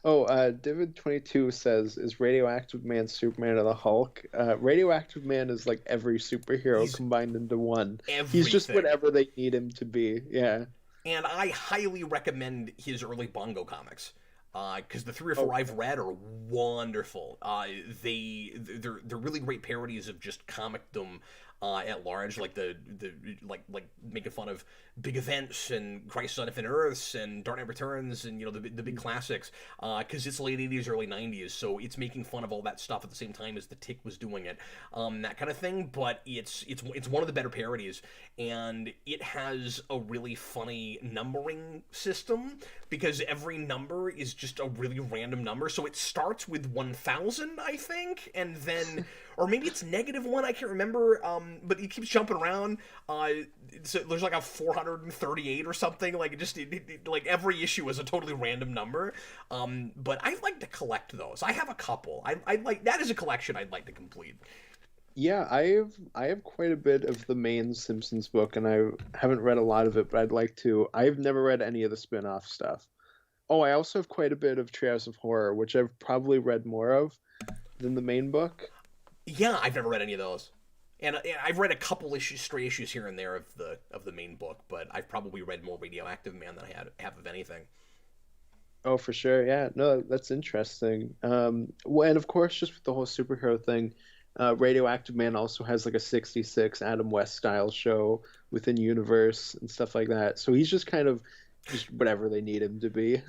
B: David22 says, "Is Radioactive Man Superman or the Hulk?" Radioactive Man is like every superhero combined into one.
A: Everything.
B: He's just whatever they need him to be. Yeah.
A: And I highly recommend his early Bongo comics. Because the 3 or 4 I've read are wonderful. They're really great parodies of just comicdom at large, like the like making fun of big events and Crisis on Infinite Earths and Dark Knight Returns and the big classics. Because it's late 80s, early 90s, so it's making fun of all that stuff at the same time as the Tick was doing it, that kind of thing. But it's one of the better parodies, and it has a really funny numbering system because every number is just a really random number. So it starts with 1,000, I think, and then or maybe it's -1, I can't remember, but it keeps jumping around. So there's like a 438 or something, like like every issue is a totally random number. But I like to collect those. I have a couple. I like that is a collection I'd like to complete.
B: Yeah, I have quite a bit of the main Simpsons book, and I haven't read a lot of it, but I'd like to. I've never read any of the spin-off stuff. Oh, I also have quite a bit of Treehouse of Horror, which I've probably read more of than the main book.
A: Yeah, I've never read any of those, and I've read a couple stray issues here and there of the main book, but I've probably read more Radioactive Man than I have of anything.
B: Oh, for sure, yeah. No, that's interesting. Well, and of course, just with the whole superhero thing, Radioactive Man also has like a 66 Adam West style show within universe and stuff like that. So he's just kind of just whatever they need him to be.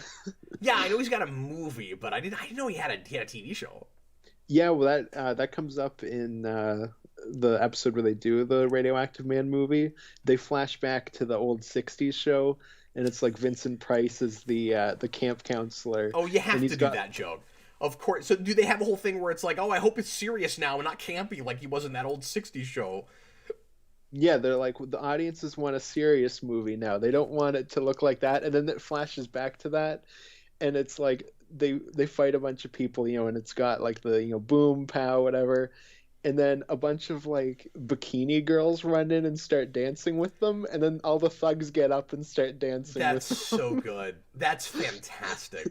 A: Yeah, I know he's got a movie, but I didn't know he had a TV show.
B: Yeah, well, that comes up in the episode where they do the Radioactive Man movie. They flash back to the old 60s show, and it's like Vincent Price is the camp counselor.
A: Oh, you have to do that joke. Of course. So do they have a whole thing where it's like, oh, I hope it's serious now and not campy like he was in that old 60s show?
B: Yeah, they're like, the audiences want a serious movie now. They don't want it to look like that. And then it flashes back to that, and it's like they fight a bunch of people, and it's got like the boom, pow, whatever. And then a bunch of like bikini girls run in and start dancing with them, and then all the thugs get up and start dancing.
A: That's
B: with them.
A: So good. That's fantastic.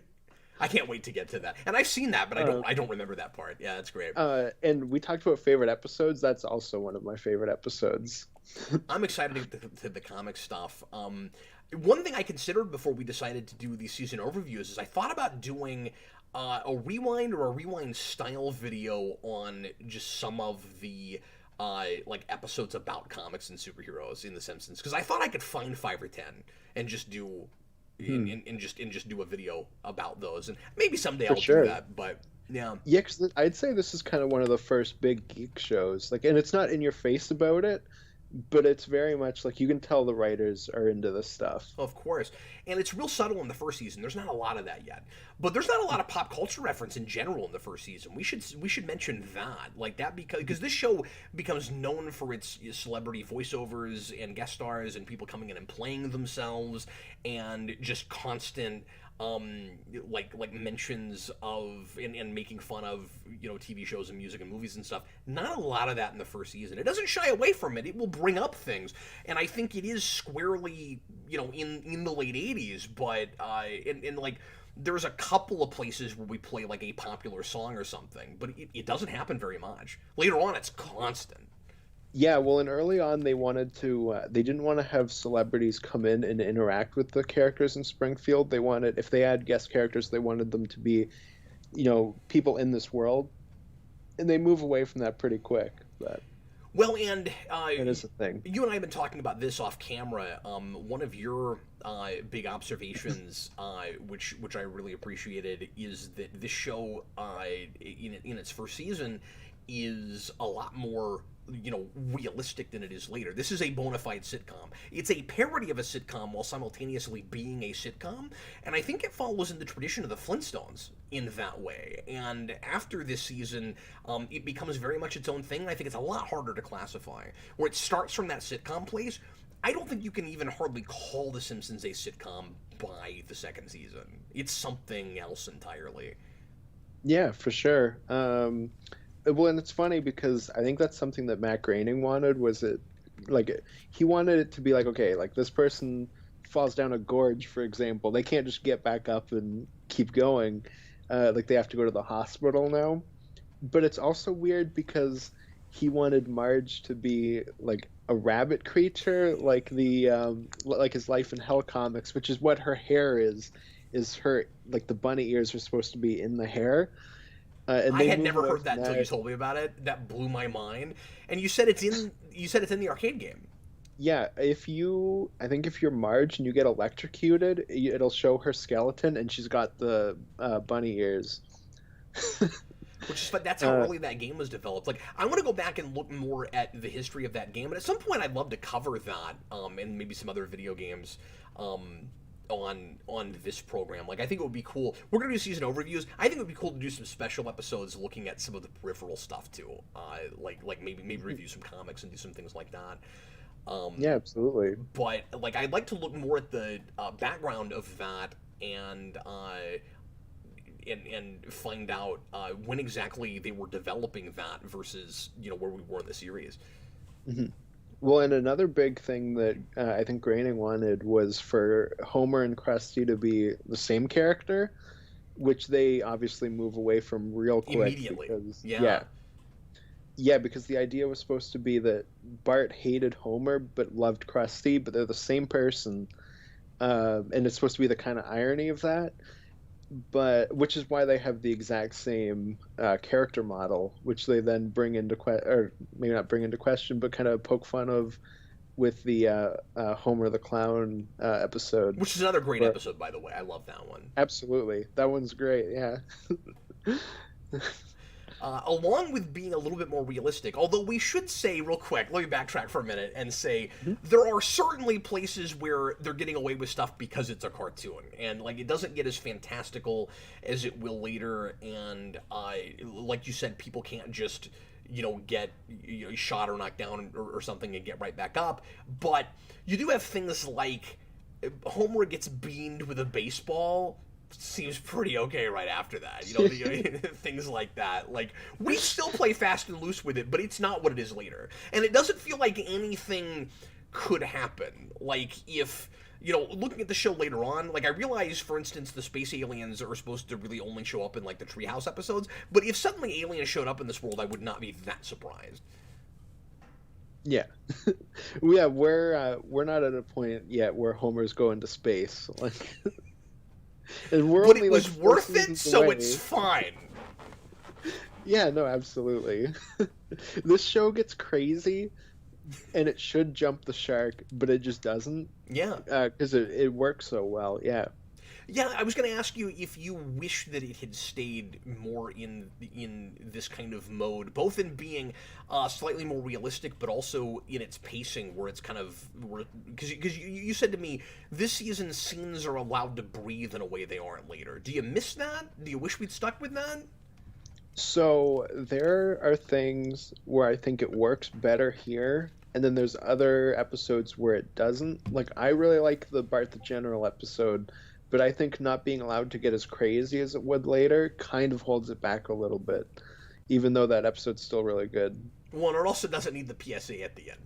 A: I can't wait to get to that. And I've seen that, but I don't remember that part. Yeah, that's great.
B: And we talked about favorite episodes. That's also one of my favorite episodes.
A: I'm excited to the comic stuff. One thing I considered before we decided to do these season overviews is I thought about doing a rewind or a rewind style video on just some of the like episodes about comics and superheroes in The Simpsons, because I thought I could find 5 or 10 and just do and just do a video about those, and maybe someday I'll do that. But Yeah.
B: Yeah, because I'd say this is kind of one of the first big geek shows. Like, and it's not in your face about it, but it's very much like you can tell the writers are into this stuff.
A: Of course. And it's real subtle in the first season. There's not a lot of that yet. But there's not a lot of pop culture reference in general in the first season. We should mention that. Like that because this show becomes known for its celebrity voiceovers and guest stars and people coming in and playing themselves and just constant like mentions of and making fun of TV shows and music and movies and stuff. Not a lot of that in the first season. It doesn't shy away from it. It will bring up things, and I think it is squarely in the late '80s. But in like there's a couple of places where we play like a popular song or something, but it doesn't happen very much. Later on, it's constant.
B: Yeah, well, and early on they didn't want to have celebrities come in and interact with the characters in Springfield. They wanted, if they had guest characters, they wanted them to be, people in this world, and they move away from that pretty quick. But
A: well, and
B: it is a thing.
A: You and I have been talking about this off camera. One of your big observations, which I really appreciated, is that this show, in its first season, is a lot more realistic than it is later. This is a bona fide sitcom. It's a parody of a sitcom while simultaneously being a sitcom, and I think it follows in the tradition of the Flintstones in that way. And after this season, it becomes very much its own thing, and I think it's a lot harder to classify. Where it starts from that sitcom place, I don't think you can even hardly call The Simpsons a sitcom by the second season. It's something else entirely.
B: Yeah, for sure. Well, and it's funny because I think that's something that Matt Groening wanted. He wanted it to be like, okay, like this person falls down a gorge, for example, they can't just get back up and keep going. Like they have to go to the hospital now. But it's also weird because he wanted Marge to be like a rabbit creature, like like his Life in Hell comics, which is what her hair is her, like the bunny ears are supposed to be in the hair. And
A: I had never heard that until you told me about it. That blew my mind. And you said it's in the arcade game.
B: Yeah, I think if you're Marge and you get electrocuted, it'll show her skeleton, and she's got the bunny ears.
A: But that's how early that game was developed. Like, I want to go back and look more at the history of that game, and at some point I'd love to cover that, and maybe some other video games, on this program. Like, I think it would be cool. We're gonna do season overviews. I think it would be cool to do some special episodes looking at some of the peripheral stuff too. Like maybe review some comics and do some things like that.
B: Yeah, absolutely.
A: But like, I'd like to look more at the background of that and find out when exactly they were developing that versus where we were in the series.
B: Mm-hmm. Well, and another big thing that I think Groening wanted was for Homer and Krusty to be the same character, which they obviously move away from real quick.
A: Immediately.
B: Yeah, because the idea was supposed to be that Bart hated Homer but loved Krusty, but they're the same person. And it's supposed to be the kind of irony of that. But which is why they have the exact same character model, which they then bring into or maybe not bring into question, but kind of poke fun of with the Homer the Clown episode,
A: which is another great episode, by the way. I love that one.
B: Absolutely, that one's great. Yeah.
A: Along with being a little bit more realistic, although we should say real quick, let me backtrack for a minute and say there are certainly places where they're getting away with stuff because it's a cartoon, and like it doesn't get as fantastical as it will later, and like you said, people can't just get shot or knocked down or something and get right back up, but you do have things like Homer gets beamed with a baseball. Seems pretty okay right after that, things like that. Like, we still play fast and loose with it, but it's not what it is later, and it doesn't feel like anything could happen. Like, if looking at the show later on, like I realize, for instance, the space aliens are supposed to really only show up in like the Treehouse episodes, but if suddenly aliens showed up in this world, I would not be that surprised.
B: Yeah. Yeah, we're not at a point yet where Homer's going to space, like.
A: But it was worth it, so it's fine.
B: Yeah, no, absolutely. This show gets crazy, and it should jump the shark, but it just doesn't.
A: Yeah.
B: Because it works so well, yeah.
A: Yeah, I was going to ask you if you wish that it had stayed more in this kind of mode, both in being slightly more realistic, but also in its pacing, where it's kind of because you said to me this season scenes are allowed to breathe in a way they aren't later. Do you miss that? Do you wish we'd stuck with that?
B: So there are things where I think it works better here, and then there's other episodes where it doesn't. Like, I really like the Bart the General episode, but I think not being allowed to get as crazy as it would later kind of holds it back a little bit, even though that episode's still really good.
A: Well, it also doesn't need the PSA at the end.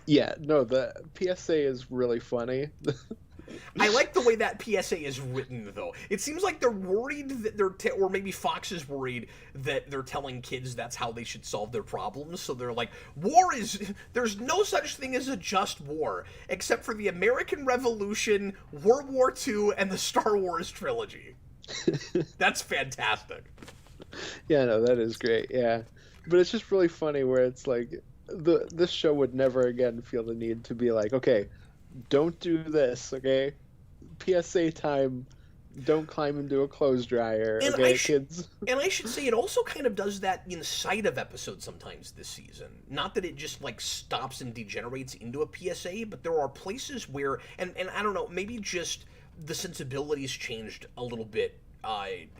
B: Yeah, no, the PSA is really funny.
A: I like the way that PSA is written, though. It seems like they're worried that or maybe Fox is worried that they're telling kids that's how they should solve their problems. So they're like, there's no such thing as a just war, except for the American Revolution, World War II, and the Star Wars trilogy. That's fantastic.
B: Yeah, no, that is great, yeah. But it's just really funny where it's like, this show would never again feel the need to be like, okay, don't do this, okay? PSA time, don't climb into a clothes dryer,
A: and
B: okay, kids?
A: And I should say, it also kind of does that inside of episodes sometimes this season. Not that it just, like, stops and degenerates into a PSA, but there are places where, and I don't know, maybe just the sensibilities changed a little bit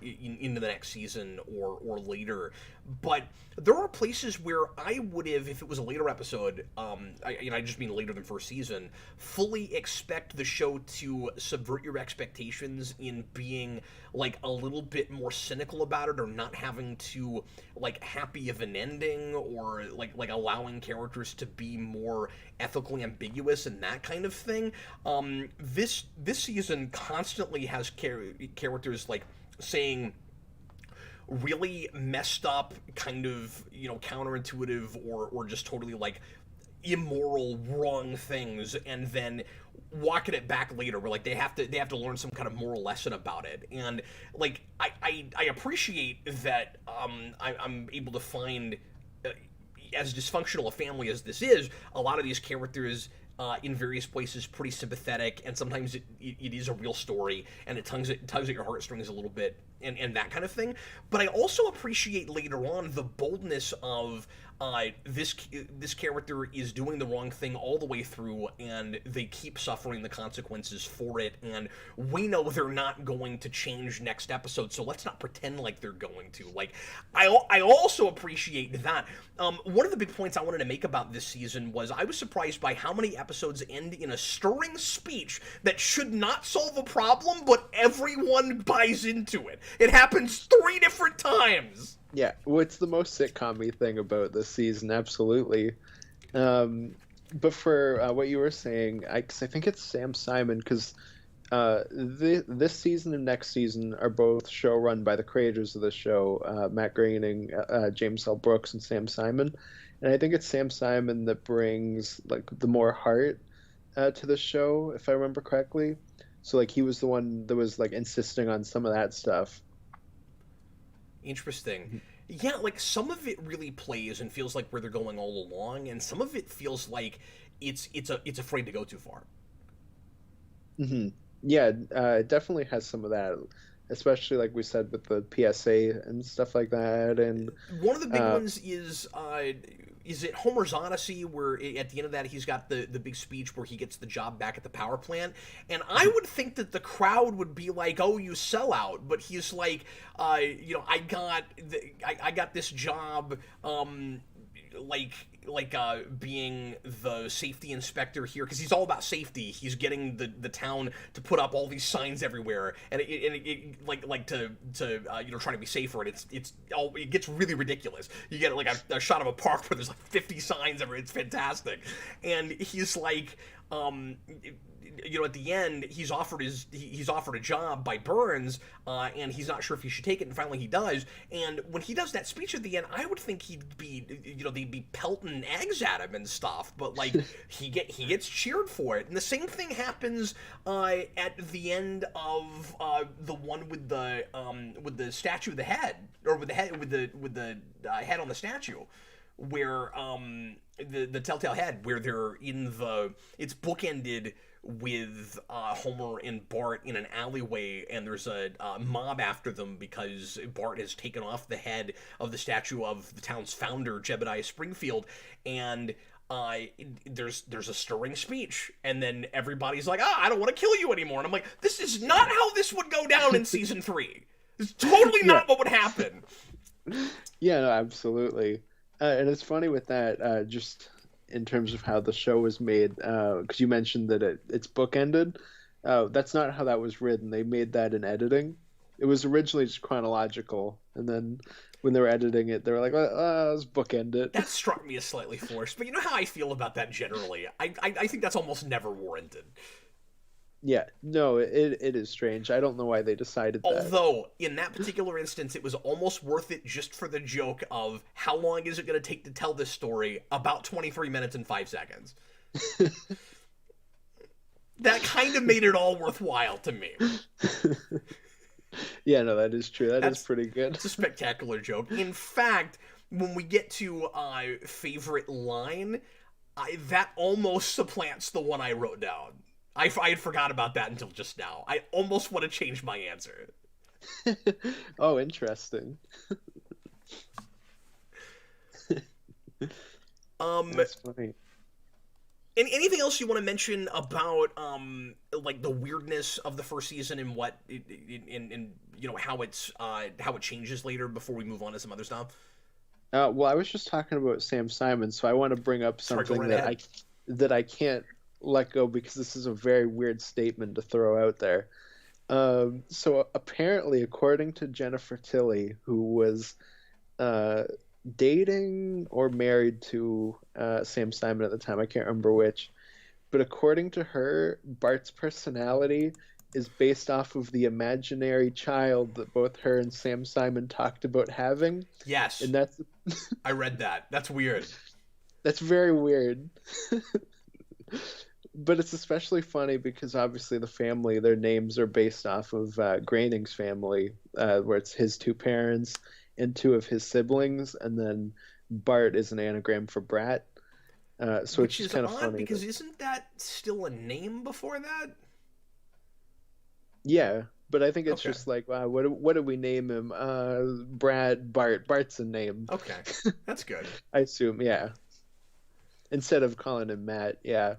A: into the next season or later, but there are places where I would have, if it was a later episode, I just mean later than first season, fully expect the show to subvert your expectations in being like a little bit more cynical about it, or not having to like happy of an ending, or like allowing characters to be more ethically ambiguous and that kind of thing. This season constantly has characters like saying really messed up, kind of, counterintuitive or just totally like immoral, wrong things, and then walking it back later where like they have to learn some kind of moral lesson about it. And like I appreciate that I'm able to find, as dysfunctional a family as this is, a lot of these characters in various places pretty sympathetic, and sometimes it is a real story, and it tugs at your heartstrings a little bit, and that kind of thing. But I also appreciate later on the boldness of this character is doing the wrong thing all the way through, and they keep suffering the consequences for it, and we know they're not going to change next episode, so let's not pretend like they're going to. Like, I also appreciate that. One of the big points I wanted to make about this season was I was surprised by how many episodes end in a stirring speech that should not solve a problem, but everyone buys into it. It happens 3 different times.
B: Yeah, what's the most sitcom-y thing about this season? Absolutely. But for what you were saying, I think it's Sam Simon, because this season and next season are both show run by the creators of the show, Matt Groening, James L. Brooks, and Sam Simon. And I think it's Sam Simon that brings like the more heart to the show, if I remember correctly. So like he was the one that was like insisting on some of that stuff.
A: Interesting. Yeah, like some of it really plays and feels like where they're going all along, and some of it feels like it's afraid to go too far.
B: Mm-hmm. Yeah, it definitely has some of that, especially like we said with the PSA and stuff like that. And
A: one of the big ones is it Homer's Odyssey, where at the end of that he's got the big speech where he gets the job back at the power plant, and I would think that the crowd would be like, "Oh, you sellout," but he's like, I got this job, being the safety inspector here, because he's all about safety. He's getting the town to put up all these signs everywhere, and trying to be safer, and it gets really ridiculous. You get like a shot of a park where there's like 50 signs everywhere. It's fantastic, and he's like, at the end, he's offered a job by Burns, and he's not sure if he should take it, and finally he does. And when he does that speech at the end, I would think he'd be, they'd be pelting eggs at him and stuff, but like he gets cheered for it. And the same thing happens at the end of the one with the statue of the head, or with the head on the statue, where the telltale head, where they're in it's bookended with Homer and Bart in an alleyway, and there's a mob after them because Bart has taken off the head of the statue of the town's founder, Jebediah Springfield, and there's a stirring speech, and then everybody's like, I don't want to kill you anymore, and I'm like, this is not how this would go down in season 3. It's totally not what would happen.
B: Yeah, no, absolutely. And it's funny with that, just in terms of how the show was made, because you mentioned that it's bookended. That's not how that was written. They made that in editing. It was originally just chronological, and then when they were editing it, they were like, let's bookend it.
A: That struck me as slightly forced, but you know how I feel about that generally. I think that's almost never warranted.
B: Yeah, no, it is strange. I don't know why they decided that.
A: Although, in that particular instance, it was almost worth it just for the joke of how long is it going to take to tell this story? About 23 minutes and 5 seconds. That kind of made it all worthwhile to me.
B: Yeah, no, that is true. That's pretty good.
A: It's a spectacular joke. In fact, when we get to favorite line, that almost supplants the one I wrote down. I had forgot about that until just now. I almost want to change my answer.
B: Oh, interesting. That's funny.
A: Anything else you want to mention about like the weirdness of the first season and what and you know how it changes later before we move on to some other stuff?
B: Well, I was just talking about Sam Simon, so I want to bring up something that I can't let go because this is a very weird statement to throw out there. So apparently, according to Jennifer Tilly, who was dating or married to Sam Simon at the time, I can't remember which, but according to her, Bart's personality is based off of the imaginary child that both her and Sam Simon talked about having.
A: Yes.
B: And that's
A: I read that. That's weird.
B: That's very weird. But it's especially funny because obviously the family, their names are based off of Groening's family, where it's his 2 parents and 2 of his siblings, and then Bart is an anagram for Brat. So
A: Which
B: it's
A: is
B: kind of
A: odd
B: funny.
A: Because isn't that still a name before that?
B: Yeah, but I think it's just like, wow, what did we name him? Brad, Bart. Bart's a name.
A: Okay, that's good.
B: I assume, yeah. Instead of calling him Matt, yeah.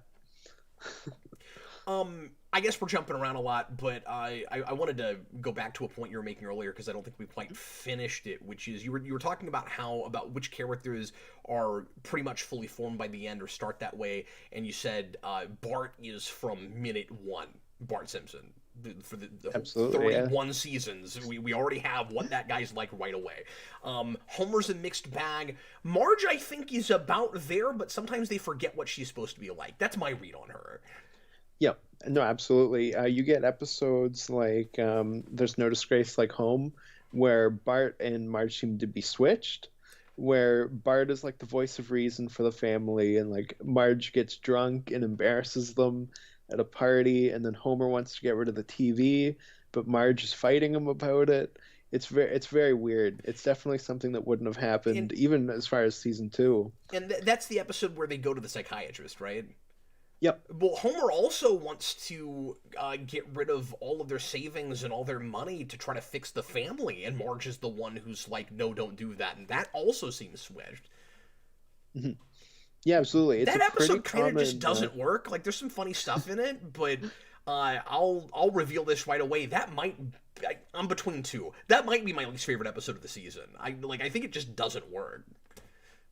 A: I guess we're jumping around a lot, but I wanted to go back to a point you were making earlier because I don't think we quite finished it, which is you were talking about about which characters are pretty much fully formed by the end or start that way, and you said Bart is from minute 1, Bart Simpson. For the
B: Absolutely,
A: 31 seasons, we already have what that guy's like right away. Homer's a mixed bag. Marge, I think, is about there, but sometimes they forget what she's supposed to be like. That's my read on her.
B: Yeah, no, absolutely. You get episodes like There's No Disgrace Like Home, where Bart and Marge seem to be switched, where Bart is like the voice of reason for the family, and like Marge gets drunk and embarrasses them at a party, and then Homer wants to get rid of the TV, but Marge is fighting him about it. It's very weird. It's definitely something that wouldn't have happened even as far as season 2.
A: And that's the episode where they go to the psychiatrist, right?
B: Yep.
A: Well, Homer also wants to get rid of all of their savings and all their money to try to fix the family, and Marge is the one who's like, no, don't do that, and that also seems switched.
B: Mm-hmm. Yeah, absolutely. It's
A: that episode kind of just doesn't work. Like, there's some funny stuff in it, but I'll reveal this right away. I'm between 2. That might be my least favorite episode of the season. I think it just doesn't work.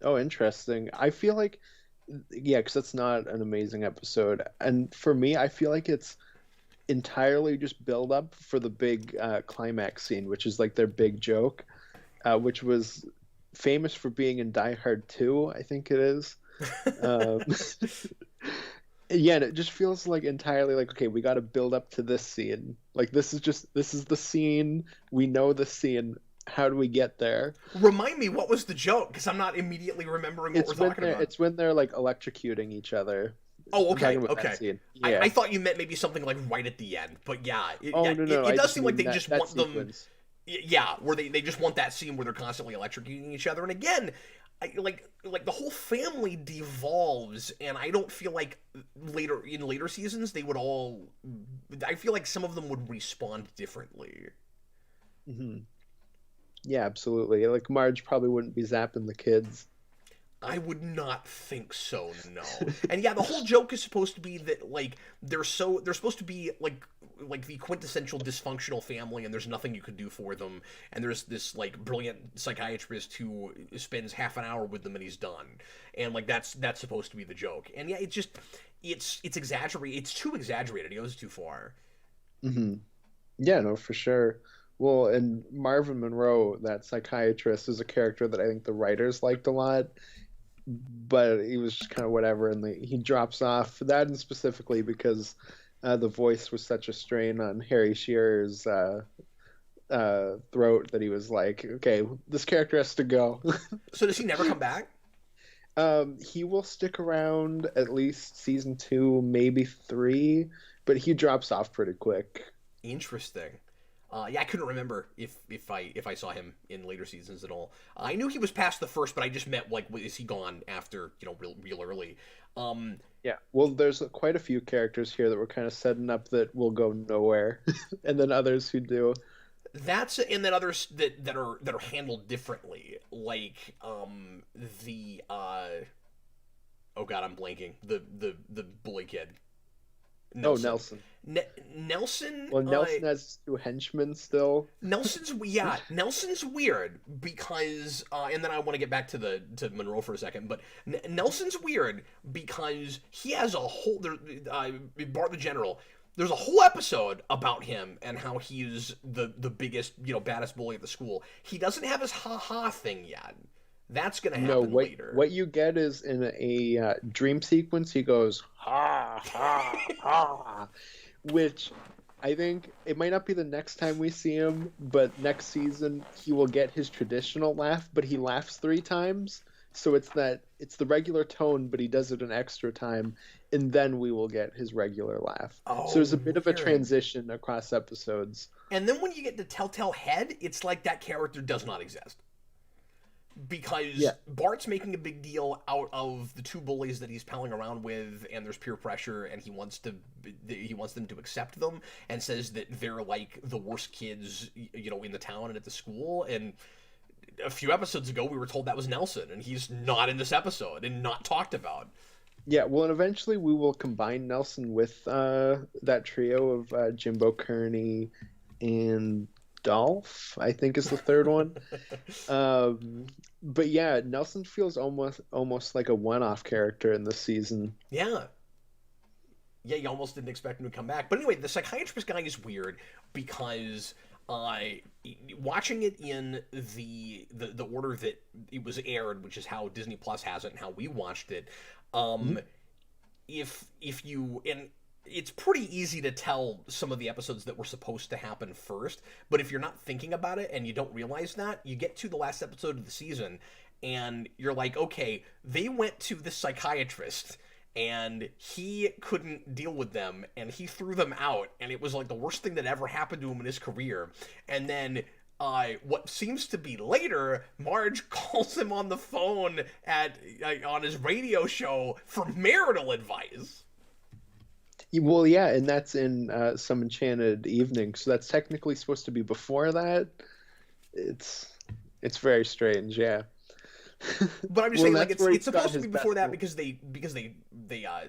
B: Oh, interesting. I feel like, yeah, because that's not an amazing episode. And for me, I feel like it's entirely just build up for the big climax scene, which is like their big joke, which was famous for being in Die Hard 2, I think it is. Yeah, and it just feels like entirely like, okay, we got to build up to this scene. Like, this is the scene. We know the scene. How do we get there?
A: Remind me, what was the joke? Because I'm not immediately remembering what we're talking about.
B: It's when they're like electrocuting each other.
A: Oh, okay, okay.
B: Yeah.
A: I thought you meant maybe something like right at the end, but yeah.
B: No.
A: It does seem like they just want
B: sequence.
A: them. Yeah, where they just want that scene where they're constantly electrocuting each other, and again, like the whole family devolves, and I don't feel like later seasons they would all. I feel like some of them would respond differently.
B: Hmm. Yeah, absolutely. Like Marge probably wouldn't be zapping the kids.
A: I would not think so, no. And yeah, the whole joke is supposed to be that like they're supposed to be like the quintessential dysfunctional family, and there's nothing you could do for them. And there's this like brilliant psychiatrist who spends half an hour with them and he's done. And like that's supposed to be the joke. And yeah, it's exaggerated. It's too exaggerated. It goes too far.
B: Hmm. Yeah, no, for sure. Well, and Marvin Monroe, that psychiatrist, is a character that I think the writers liked a lot, but he was just kind of whatever, and he drops off. That, and specifically because the voice was such a strain on Harry Shearer's throat that he was like, okay, this character has to go.
A: So does he never come back?
B: He will stick around at least season 2, maybe 3, but he drops off pretty quick.
A: Interesting. Yeah, I couldn't remember if I saw him in later seasons at all. I knew he was past the first, but I just meant like, is he gone after real early?
B: Yeah, well, there's quite a few characters here that were kind of setting up that will go nowhere, and then others who do.
A: And then others that are handled differently, like the oh god, I'm blanking, the bully kid.
B: Nelson. Oh, Nelson.
A: Nelson.
B: Well, Nelson has 2 henchmen still.
A: Nelson's weird because, and then I want to get back to Monroe for a second, but Nelson's weird because he has a whole Bart the General. There's a whole episode about him and how he's the biggest, baddest bully at the school. He doesn't have his ha-ha thing yet. That's going to happen later.
B: What you get is in a dream sequence, he goes, ha, ha, ha, which I think it might not be the next time we see him, but next season he will get his traditional laugh, but he laughs 3 times. So it's the regular tone, but he does it an extra time, and then we will get his regular laugh.
A: Oh,
B: so there's a bit of a transition across episodes.
A: And then when you get to Telltale Head, it's like that character does not exist. Because Bart's making a big deal out of the 2 bullies that he's palling around with, and there's peer pressure, and he wants them to accept them, and says that they're like the worst kids, in the town and at the school. And a few episodes ago, we were told that was Nelson, and he's not in this episode and not talked about.
B: Yeah, well, and eventually we will combine Nelson with that trio of Jimbo Kearney and Dolph, I think is the third one. But yeah, Nelson feels almost like a one-off character in this season.
A: Yeah, you almost didn't expect him to come back. But anyway, the psychiatrist guy is weird because watching it in the order that it was aired, which is how Disney Plus has it and how we watched it. If you, and it's pretty easy to tell some of the episodes that were supposed to happen first, but if you're not thinking about it and you don't realize that, you get to the last episode of the season and you're like, okay, they went to the psychiatrist and he couldn't deal with them and he threw them out, and it was like the worst thing that ever happened to him in his career. And then what seems to be later, Marge calls him on the phone on his radio show for marital advice.
B: Well, yeah, and that's in Some Enchanted Evening, so that's technically supposed to be before that. It's very strange, yeah.
A: But I'm just saying, like, it's supposed to be before that because they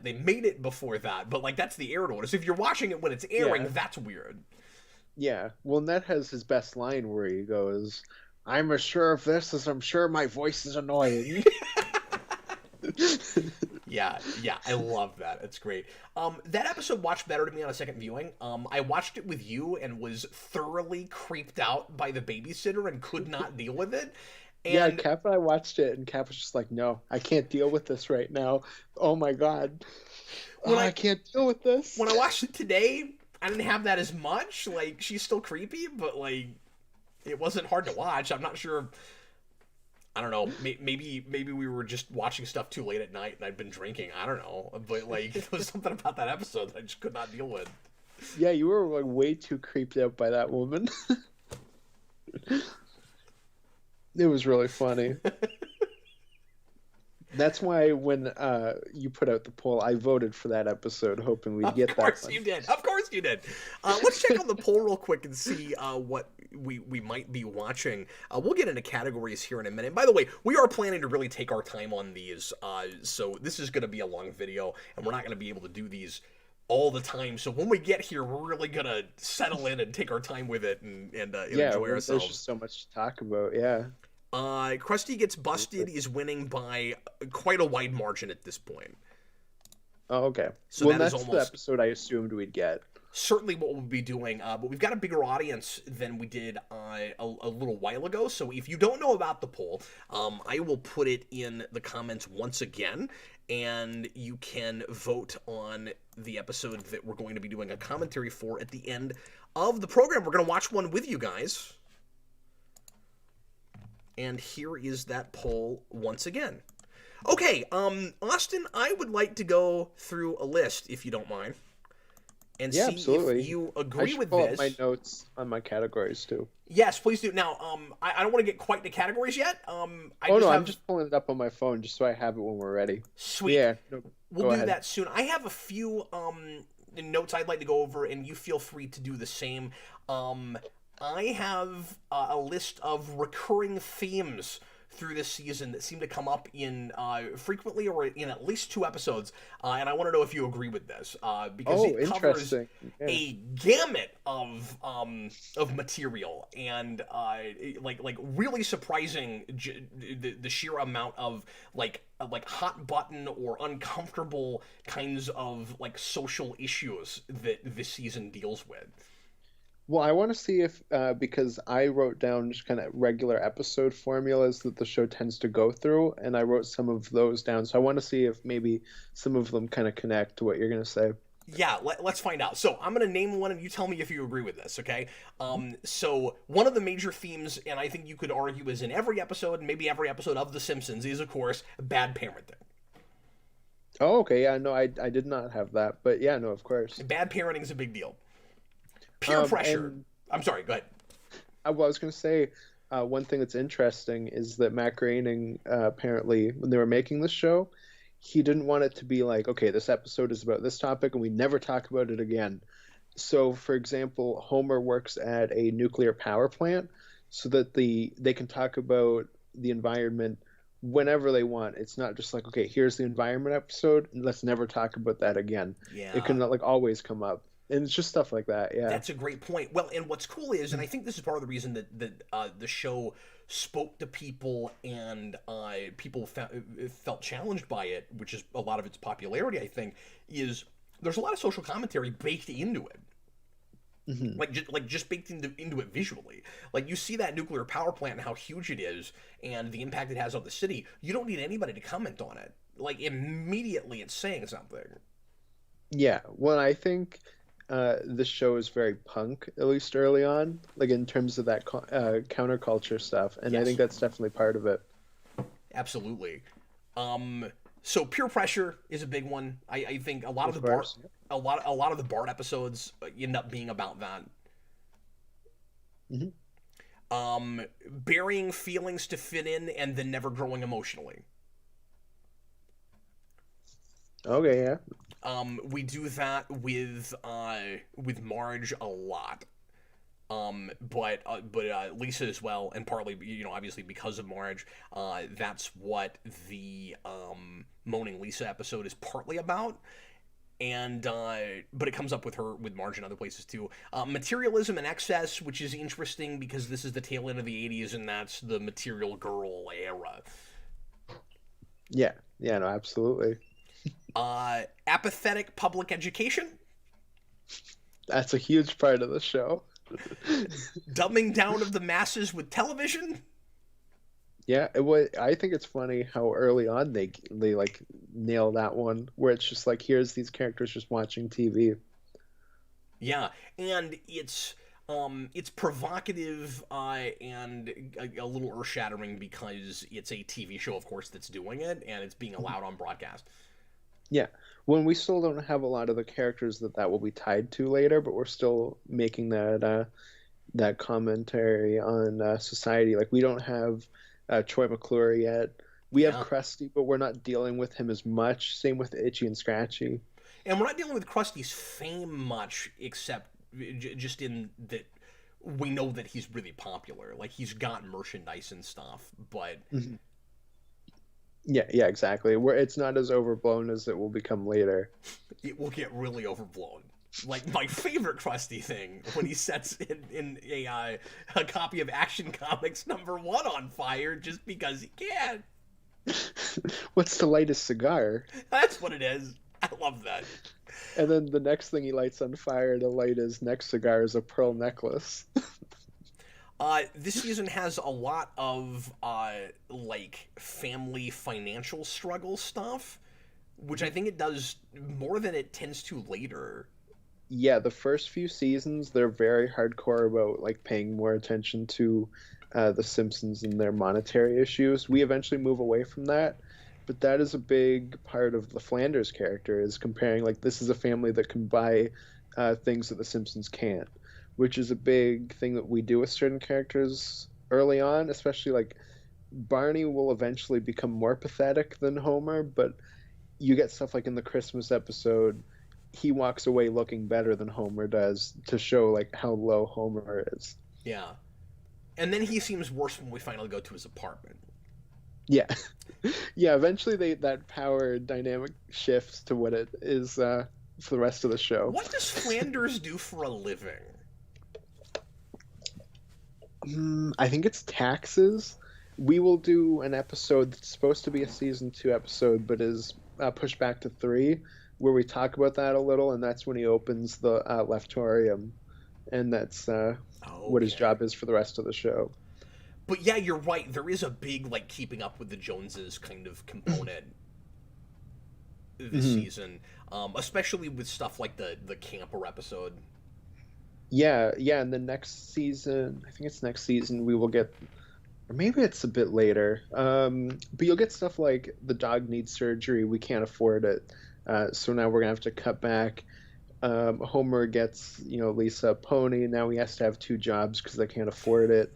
A: made it before that. But like, that's the air order. So if you're watching it when it's airing, that's weird. Yeah,
B: well, Ned has his best line where he goes, "I'm as sure of this as I'm sure my voice is annoying."
A: Yeah, I love that. It's great. That episode watched better to me on a second viewing. I watched it with you and was thoroughly creeped out by the babysitter and could not deal with it. And
B: yeah, Cap and I watched it, and Cap was just like, "No, I can't deal with this right now. Oh my god, I can't deal with this."
A: When I watched it today, I didn't have that as much. Like, she's still creepy, but like, it wasn't hard to watch. I'm not sure. I don't know. Maybe we were just watching stuff too late at night, and I'd been drinking. I don't know. But like, there was something about that episode that I just could not deal with.
B: Yeah, you were like way too creeped out by that woman. It was really funny. That's why when you put out the poll, I voted for that episode, hoping we'd get that one.
A: Of course you did. Of course you did. Let's check on the poll real quick and see what we might be watching. We'll get into categories here in a minute. By the way, we are planning to really take our time on these, so this is going to be a long video, and we're not going to be able to do these all the time. So when we get here, we're really going to settle in and take our time with it and enjoy ourselves.
B: There's just so much to talk about, yeah.
A: Krusty Gets Busted is winning by quite a wide margin at this point.
B: Oh, okay.
A: So
B: well,
A: that
B: that's
A: is almost
B: the episode I assumed we'd get.
A: Certainly what we'll be doing, but we've got a bigger audience than we did a little while ago. So if you don't know about the poll, I will put it in the comments once again, and you can vote on the episode that we're going to be doing a commentary for at the end of the program. We're going to watch one with you guys. And here is that poll once again. Okay, Austin, I would like to go through a list, if you don't mind, and see
B: absolutely.
A: if you agree with
B: pull
A: this.
B: Up my notes on my categories too.
A: Yes, please do. Now, I don't want to get quite to categories yet. I'm
B: just pulling it up on my phone just so I have it when we're ready.
A: Sweet.
B: Yeah,
A: we'll do that soon. I have a few notes I'd like to go over, and you feel free to do the same. I have a list of recurring themes through this season that seem to come up in frequently or in at least 2 episodes, and I want to know if you agree with this, because it covers a gamut of material, and like really surprising the sheer amount of like hot button or uncomfortable kinds of like social issues that this season deals with.
B: Well, I want to see if, because I wrote down just kind of regular episode formulas that the show tends to go through, and I wrote some of those down. So I want to see if maybe some of them kind of connect to what you're going to say.
A: Yeah, let's find out. So I'm going to name one, and you tell me if you agree with this, okay? So one of the major themes, and I think you could argue is in every episode, maybe every episode of The Simpsons, is, of course, bad parenting.
B: Oh, okay. Yeah, no, I did not have that. But yeah, no, of course.
A: Bad parenting is a big deal. Peer pressure. I'm sorry, go ahead.
B: I was going to say, one thing that's interesting is that Matt Groening, apparently, when they were making this show, he didn't want it to be like, okay, this episode is about this topic and we never talk about it again. So, for example, Homer works at a nuclear power plant so that they can talk about the environment whenever they want. It's not just like, okay, here's the environment episode and let's never talk about that again.
A: Yeah.
B: It can like always come up. And it's just stuff like that, yeah.
A: That's a great point. Well, and what's cool is, and I think this is part of the reason that the show spoke to people and people felt challenged by it, which is a lot of its popularity, I think, is there's a lot of social commentary baked into it. Mm-hmm. Like just baked into it visually. Like you see that nuclear power plant and how huge it is and the impact it has on the city. You don't need anybody to comment on it. Like immediately it's saying something.
B: Yeah, well, I think this show is very punk, at least early on, like in terms of that counterculture stuff, and yes. I think that's definitely part of it.
A: Absolutely. So peer pressure is a big one. I think a lot of the Bart, a lot of the Bart episodes end up being about that. Mm-hmm. Burying feelings to fit in and then never growing emotionally.
B: Okay, yeah.
A: We do that with Marge a lot, but Lisa as well, and partly, obviously because of Marge, that's what the Moaning Lisa episode is partly about, and but it comes up with Marge in other places too. Materialism and excess, which is interesting because this is the tail end of the 80s, and that's the material girl era.
B: Yeah, no, absolutely.
A: Apathetic public education.
B: That's a huge part of the show.
A: Dumbing down of the masses with television.
B: Yeah, I think it's funny how early on they like nail that one, where it's just like, here's these characters just watching TV.
A: Yeah, and it's provocative and a little earth-shattering because it's a TV show, of course, that's doing it, and it's being allowed on broadcast.
B: Yeah, when we still don't have a lot of the characters that will be tied to later, but we're still making that commentary on society. Like we don't have Troy McClure yet. We have
A: Yeah.
B: Krusty, but we're not dealing with him as much. Same with Itchy and Scratchy.
A: And we're not dealing with Krusty's fame much, except just in that we know that he's really popular. Like, he's got merchandise and stuff, but
B: Mhm. Yeah, exactly. Where it's not as overblown as it will become later.
A: it will get really overblown. Like, my favorite Krusty thing, when he sets in a copy of Action Comics #1 on fire just because he can.
B: What's to light his cigar?
A: That's what it is. I love that.
B: And then the next thing he lights on fire to light his next cigar is a pearl necklace.
A: This season has a lot of like family financial struggle stuff, which I think it does more than it tends to later.
B: Yeah, the first few seasons they're very hardcore about like paying more attention to the Simpsons and their monetary issues. We eventually move away from that, but that is a big part of the Flanders character, is comparing like this is a family that can buy things that the Simpsons can't, which is a big thing that we do with certain characters early on, especially like Barney will eventually become more pathetic than Homer, but you get stuff like in the Christmas episode, he walks away looking better than Homer does to show like how low Homer is.
A: Yeah. And then he seems worse when we finally go to his apartment.
B: Yeah. Yeah, eventually that power dynamic shifts to what it is for the rest of the show.
A: What does Flanders do for a living?
B: I think it's taxes. We will do an episode that's supposed to be a season 2 episode, but is pushed back to 3, where we talk about that a little, and that's when he opens the leftorium, and that's what his job is for the rest of the show.
A: But yeah, you're right. There is a big like keeping up with the Joneses kind of component this season, especially with stuff like the camper episode.
B: Yeah, and the next season, I think it's next season, we will get, or maybe it's a bit later, but you'll get stuff like the dog needs surgery, we can't afford it, so now we're gonna have to cut back. Homer gets, Lisa a pony, now he has to have 2 jobs because they can't afford it.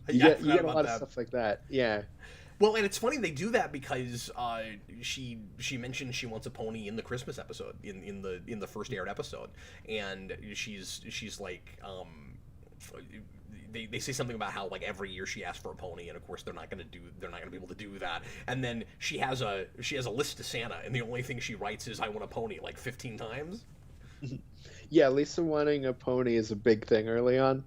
B: You get a lot of stuff like that. Yeah.
A: Well, and it's funny they do that because she mentioned she wants a pony in the Christmas episode, in the first aired episode, and she's like they say something about how like every year she asks for a pony, and of course they're not gonna be able to do that. And then she has a list to Santa, and the only thing she writes is "I want a pony" like 15 times.
B: Yeah, Lisa wanting a pony is a big thing early on.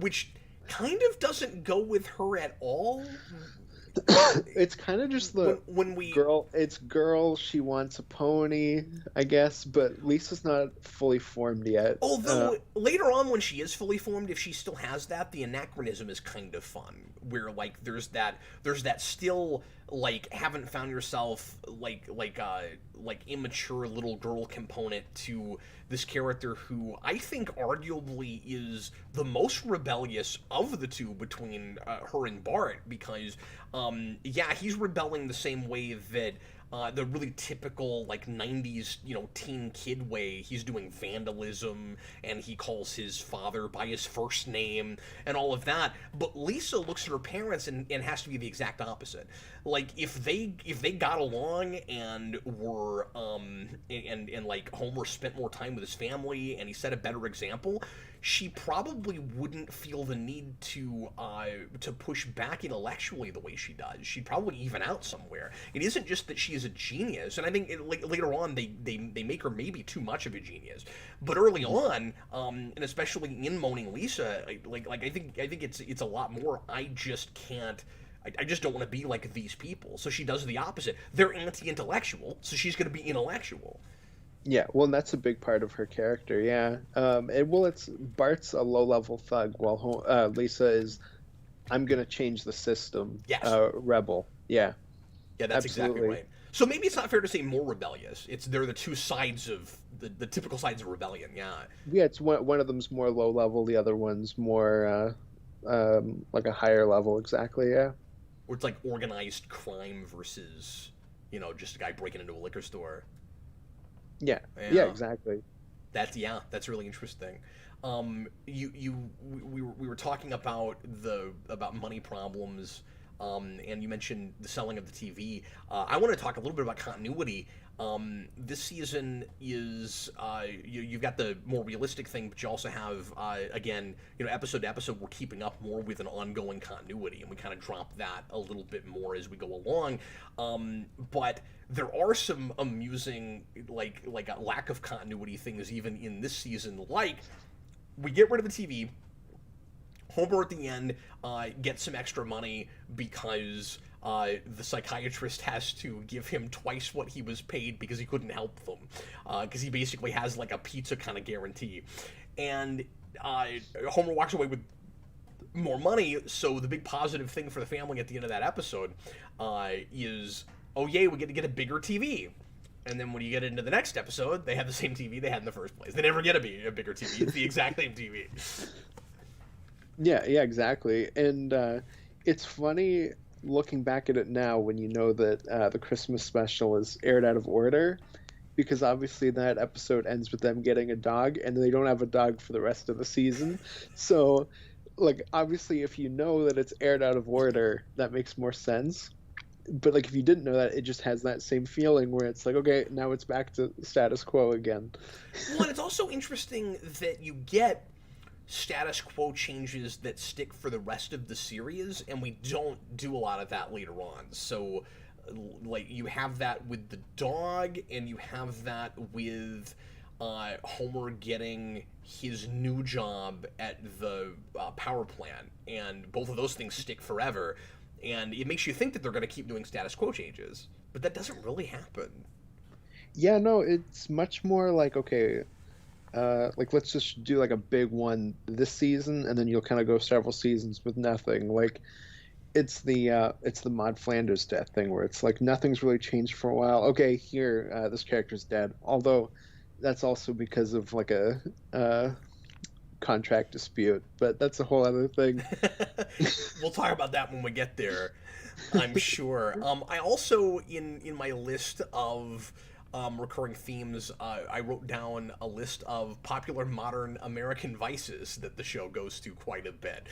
A: Which kind of doesn't go with her at all.
B: It's kind of just the girl, she wants a pony, I guess, but Lisa's not fully formed yet.
A: Although later on when she is fully formed, if she still has that, the anachronism is kind of fun, where like there's that still like haven't found yourself like immature little girl component to this character who I think arguably is the most rebellious of the two between her and Bart, because he's rebelling the same way that the really typical like 90s teen kid way. He's doing vandalism, and he calls his father by his first name and all of that. But Lisa looks at her parents and has to be the exact opposite. Like if they got along and were and like Homer spent more time with his family and he set a better example, she probably wouldn't feel the need to push back intellectually the way she does. She'd probably even out somewhere. It isn't just that she is a genius, and I think later on they make her maybe too much of a genius. But early on, and especially in Moaning Lisa, I think it's a lot more. I just don't want to be like these people. So she does the opposite. They're anti-intellectual, so she's going to be intellectual.
B: Yeah, well, that's a big part of her character, yeah. It's Bart's a low-level thug, while Lisa is, I'm going to change the system,
A: yes.
B: Rebel. Yeah.
A: Yeah, that's absolutely. Exactly right. So maybe it's not fair to say more rebellious. They're the two sides of, the typical sides of rebellion, yeah.
B: Yeah, it's one of them's more low-level, the other one's more, like a higher level, exactly, yeah.
A: Or it's like organized crime versus, just a guy breaking into a liquor store.
B: Yeah, exactly.
A: That's really interesting. We were talking about money problems and you mentioned the selling of the TV. I want to talk a little bit about continuity. This season is you've got the more realistic thing, but you also have again, episode to episode, we're keeping up more with an ongoing continuity, and we kind of drop that a little bit more as we go along. But there are some amusing like a lack of continuity things even in this season. Like, we get rid of the TV. Homer at the end gets some extra money because the psychiatrist has to give him twice what he was paid because he couldn't help them. Because he basically has like a pizza kind of guarantee. And Homer walks away with more money, so the big positive thing for the family at the end of that episode is, oh yay, we get to get a bigger TV. And then when you get into the next episode, they have the same TV they had in the first place. They never get a bigger TV. It's the exact same TV.
B: Yeah, exactly. And it's funny looking back at it now when you know that the Christmas special is aired out of order, because obviously that episode ends with them getting a dog, and they don't have a dog for the rest of the season. So, like, obviously if you know that it's aired out of order, that makes more sense. But, like, if you didn't know that, it just has that same feeling where it's like, okay, now it's back to status quo again.
A: Well, and it's also interesting that you get status quo changes that stick for the rest of the series, and we don't do a lot of that later on. So, like, you have that with the dog, and you have that with Homer getting his new job at the power plant, and both of those things stick forever. And it makes you think that they're going to keep doing status quo changes, but that doesn't really happen.
B: Yeah, no, it's much more like, okay, like, let's just do like a big one this season, and then you'll kind of go several seasons with nothing. Like, it's the Maud Flanders death thing where it's like nothing's really changed for a while. Okay, here, this character's dead. Although that's also because of like a contract dispute, but that's a whole other thing.
A: We'll talk about that when we get there, I'm sure. I also, in my list of recurring themes, I wrote down a list of popular modern American vices that the show goes to quite a bit,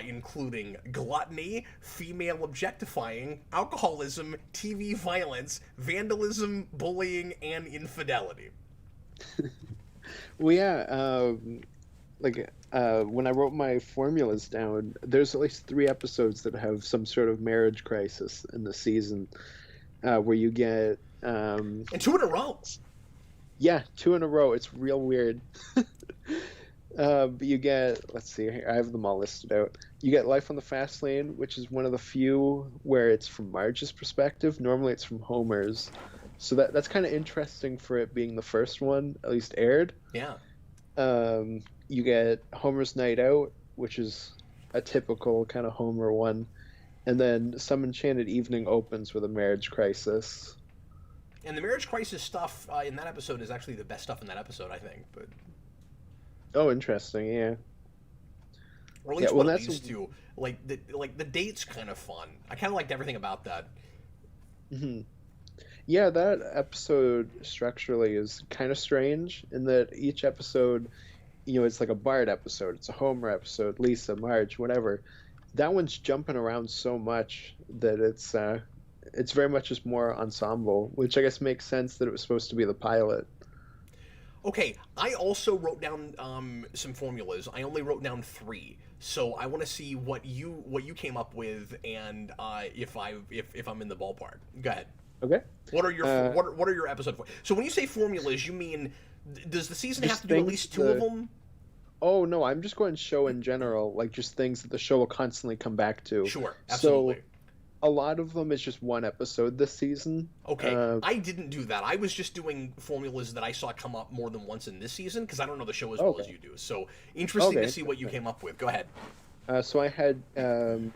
A: including gluttony, female objectifying, alcoholism, TV violence, vandalism, bullying, and infidelity.
B: Well, yeah, when I wrote my formulas down, there's at least 3 episodes that have some sort of marriage crisis in the season, where you get
A: and 2 in a row.
B: Yeah, 2 in a row. It's real weird. But you get, let's see, I have them all listed out. You get Life on the Fast Lane, which is one of the few where it's from Marge's perspective. Normally it's from Homer's. So that's kind of interesting for it being the first one, at least aired.
A: Yeah.
B: You get Homer's Night Out, which is a typical kind of Homer one. And then Some Enchanted Evening opens with a marriage crisis.
A: And the marriage crisis stuff in that episode is actually the best stuff in that episode, I think. But
B: oh, interesting, yeah.
A: Or at least one of these two. Like the date's kind of fun. I kind of liked everything about that.
B: Mm-hmm. Yeah, that episode structurally is kind of strange in that each episode, it's like a Bart episode, it's a Homer episode, Lisa, Marge, whatever. That one's jumping around so much that it's very much just more ensemble, which I guess makes sense that it was supposed to be the pilot.
A: Okay, I also wrote down some formulas. I only wrote down 3, so I want to see what you came up with, and if I'm in the ballpark. Go ahead.
B: Okay.
A: What are your what are your episode for? So when you say formulas, you mean does the season have to do at least 2 of them?
B: Oh no, I'm just going show in general, like just things that the show will constantly come back to.
A: Sure, absolutely.
B: So a lot of them is just one episode this season.
A: Okay, I didn't do that. I was just doing formulas that I saw come up more than once in this season because I don't know the show as well as you do. So interesting to see what you came up with. Go ahead.
B: So I had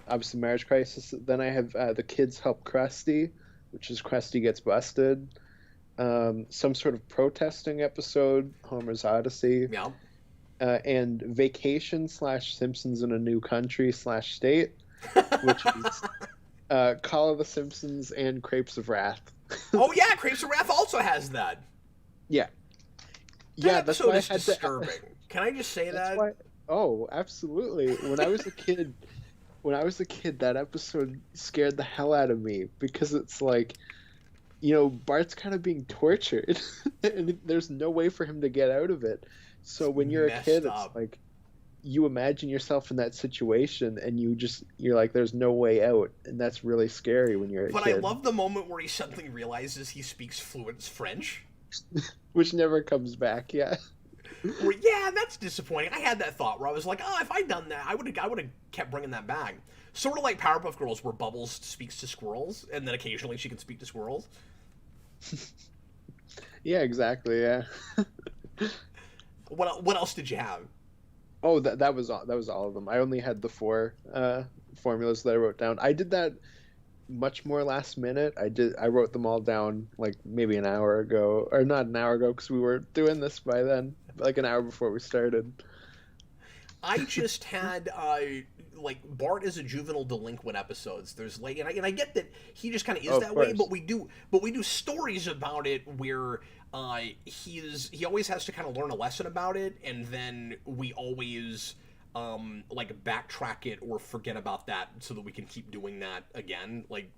B: obviously Marriage Crisis. Then I have The Kids Help Krusty, which is Krusty Gets Busted. Some sort of protesting episode, Homer's Odyssey.
A: Yeah.
B: And Vacation / Simpsons in a New Country / State, which is Call of the Simpsons and Crepes of Wrath.
A: Oh yeah, Crepes of Wrath also has that.
B: Yeah.
A: That episode is disturbing. Can I just say that?
B: Oh, absolutely. When I was a kid, when I was a kid, that episode scared the hell out of me because it's like, Bart's kind of being tortured, and there's no way for him to get out of it. So when you're a
A: Messed
B: kid, it's
A: up.
B: like you imagine yourself in that situation, and you're like, there's no way out, and that's really scary when you're a
A: But I
B: kid.
A: love the moment where he suddenly realizes he speaks fluent French.
B: Which never comes back. Yeah.
A: Where, yeah, that's disappointing. I had that thought where I was like, oh, if I'd done that, I would have kept bringing that back. Sort of like Powerpuff Girls, where Bubbles speaks to squirrels, and then occasionally she can speak to squirrels.
B: Yeah, exactly. Yeah.
A: What else did you have?
B: Oh, that was all. That was all of them. I only had the four formulas that I wrote down. I did that much more last minute. I wrote them all down like maybe an hour ago, or not an hour ago because we were doing this by then, like an hour before we started.
A: I just had like Bart is a juvenile delinquent episodes. There's like, and I get that he just kind of is
B: Oh, of
A: that way,
B: course.
A: but we do stories about it where he always has to kind of learn a lesson about it, and then we always like backtrack it or forget about that so that we can keep doing that again, like,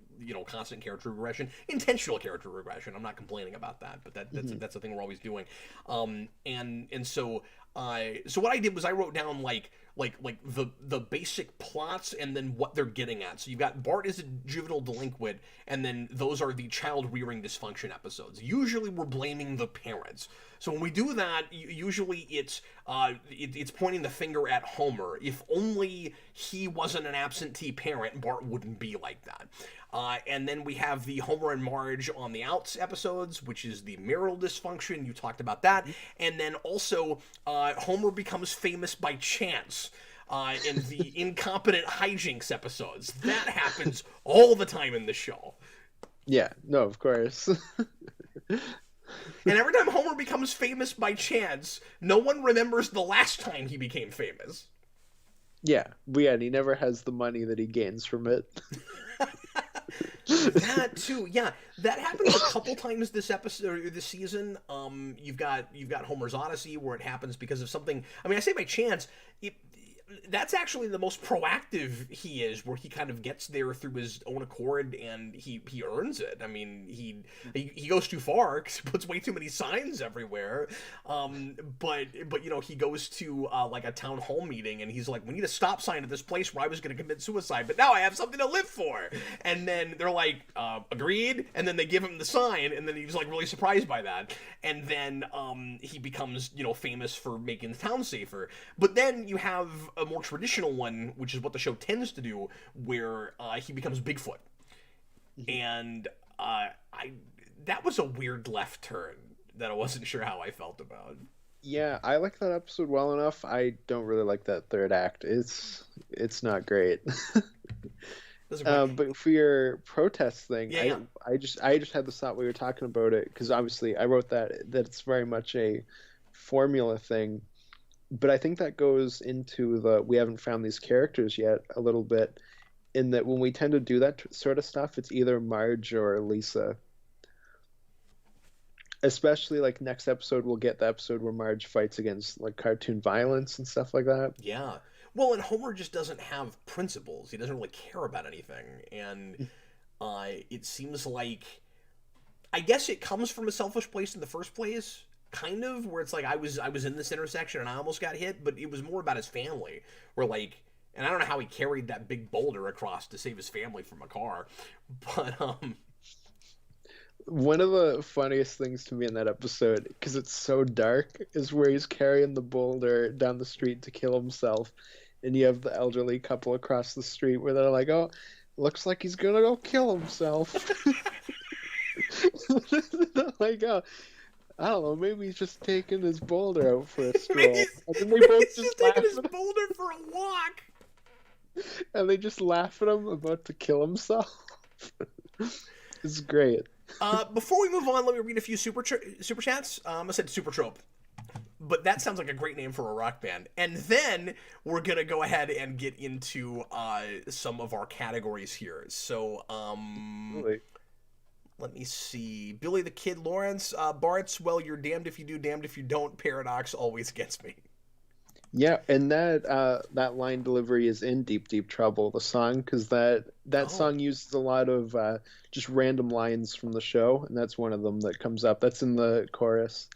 A: constant character regression, intentional character regression. I'm not complaining about that, but that's the thing we're always doing. And so so what I did was I wrote down like the basic plots and then what they're getting at. So you've got Bart is a juvenile delinquent, and then those are the child rearing dysfunction episodes. Usually we're blaming the parents. So when we do that, usually it's pointing the finger at Homer. If only he wasn't an absentee parent, Bart wouldn't be like that. And then we have the Homer and Marge on the Outs episodes, which is the marital dysfunction. You talked about that. And then also Homer becomes famous by chance. In the incompetent hijinks episodes. That happens all the time in the show.
B: Yeah, no, of course.
A: And every time Homer becomes famous by chance, no one remembers the last time he became famous.
B: Yeah, but yeah, and he never has the money that he gains from it.
A: That too, yeah, that happens a couple times this episode or this season. You've got Homer's Odyssey where it happens because of something. I mean, I say by chance. That's actually the most proactive he is, where he kind of gets there through his own accord and he earns it. I mean, he goes too far because he puts way too many signs everywhere. But he goes to like a town hall meeting and he's like, we need a stop sign at this place where I was going to commit suicide, but now I have something to live for. And then they're like, agreed. And then they give him the sign, and then he's like really surprised by that. And then he becomes famous for making the town safer. But then you have a more traditional one, which is what the show tends to do, where he becomes Bigfoot. And that was a weird left turn that I wasn't sure how I felt about.
B: Yeah, I like that episode well enough. I don't really like that third act. It's not great. But for your protest thing,
A: yeah.
B: I just had the thought we were talking about it because obviously I wrote that it's very much a formula thing. But I think that goes into we haven't found these characters yet a little bit, in that when we tend to do that sort of stuff, it's either Marge or Lisa. Especially like next episode, we'll get the episode where Marge fights against like cartoon violence and stuff like that.
A: Yeah. Well, and Homer just doesn't have principles. He doesn't really care about anything. And it seems like, I guess it comes from a selfish place in the first place. Kind of, where it's like I was in this intersection and I almost got hit, but it was more about his family. Where like, and I don't know how he carried that big boulder across to save his family from a car, but
B: one of the funniest things to me in that episode, because it's so dark, is where he's carrying the boulder down the street to kill himself, and you have the elderly couple across the street where they're like, "Oh, looks like he's gonna go kill himself." Like, oh, I don't know, maybe he's just taking his boulder out for a stroll. And then they both
A: he's just taking his boulder for a walk.
B: And they just laugh at him about to kill himself. It's great.
A: Before we move on, let me read a few super chats. I said super trope, but that sounds like a great name for a rock band. And then we're gonna go ahead and get into some of our categories here. So
B: Really?
A: let me see. Billy the Kid Lawrence, Bart's, well, you're damned if you do, damned if you don't. Paradox always gets me.
B: Yeah, and that line delivery is in Deep Deep Trouble, the song, because that
A: Oh,
B: song uses a lot of just random lines from the show, and that's one of them that comes up. That's in the chorus.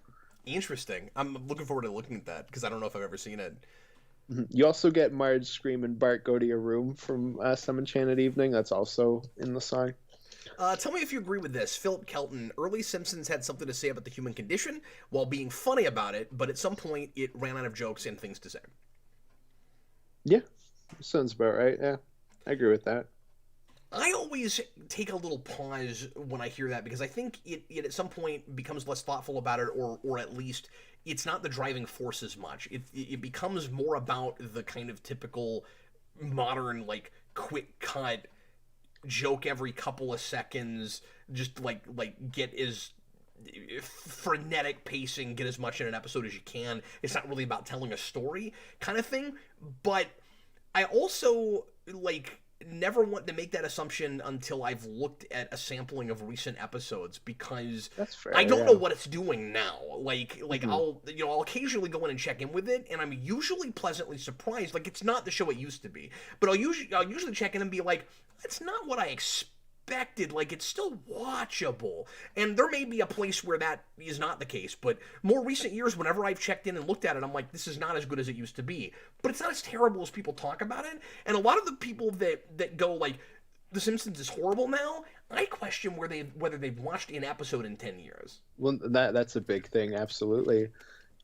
A: interesting. I'm looking forward to looking at that because I don't know if I've ever seen it.
B: Mhm. You also get Marge screaming, "Bart, go to your room" from Some Enchanted Evening. That's also in the song.
A: Tell me if you agree with this. Philip Kelton, early Simpsons had something to say about the human condition while being funny about it, but at some point it ran out of jokes and things to say.
B: Yeah, sounds about right. Yeah, I agree with that.
A: I always take a little pause when I hear that because I think it at some point becomes less thoughtful about it, or at least it's not the driving force as much. It becomes more about the kind of typical modern like quick cut joke every couple of seconds, just like get as frenetic pacing, get as much in an episode as you can. It's not really about telling a story kind of thing, but I also like never want to make that assumption until I've looked at a sampling of recent episodes because
B: That's
A: I
B: fair.
A: don't know
B: Yeah.
A: what it's doing now. Like
B: hmm
A: I'll occasionally go in and check in with it, and I'm usually pleasantly surprised. Like it's not the show it used to be, but I'll usually check in and be like, that's not what I expected. Like it's still watchable, and there may be a place where that is not the case. But more recent years, whenever I've checked in and looked at it, I'm like, this is not as good as it used to be. But it's not as terrible as people talk about it. And a lot of the people that go like, The Simpsons is horrible now, I question whether they've watched an episode in 10 years.
B: Well, that's a big thing. Absolutely.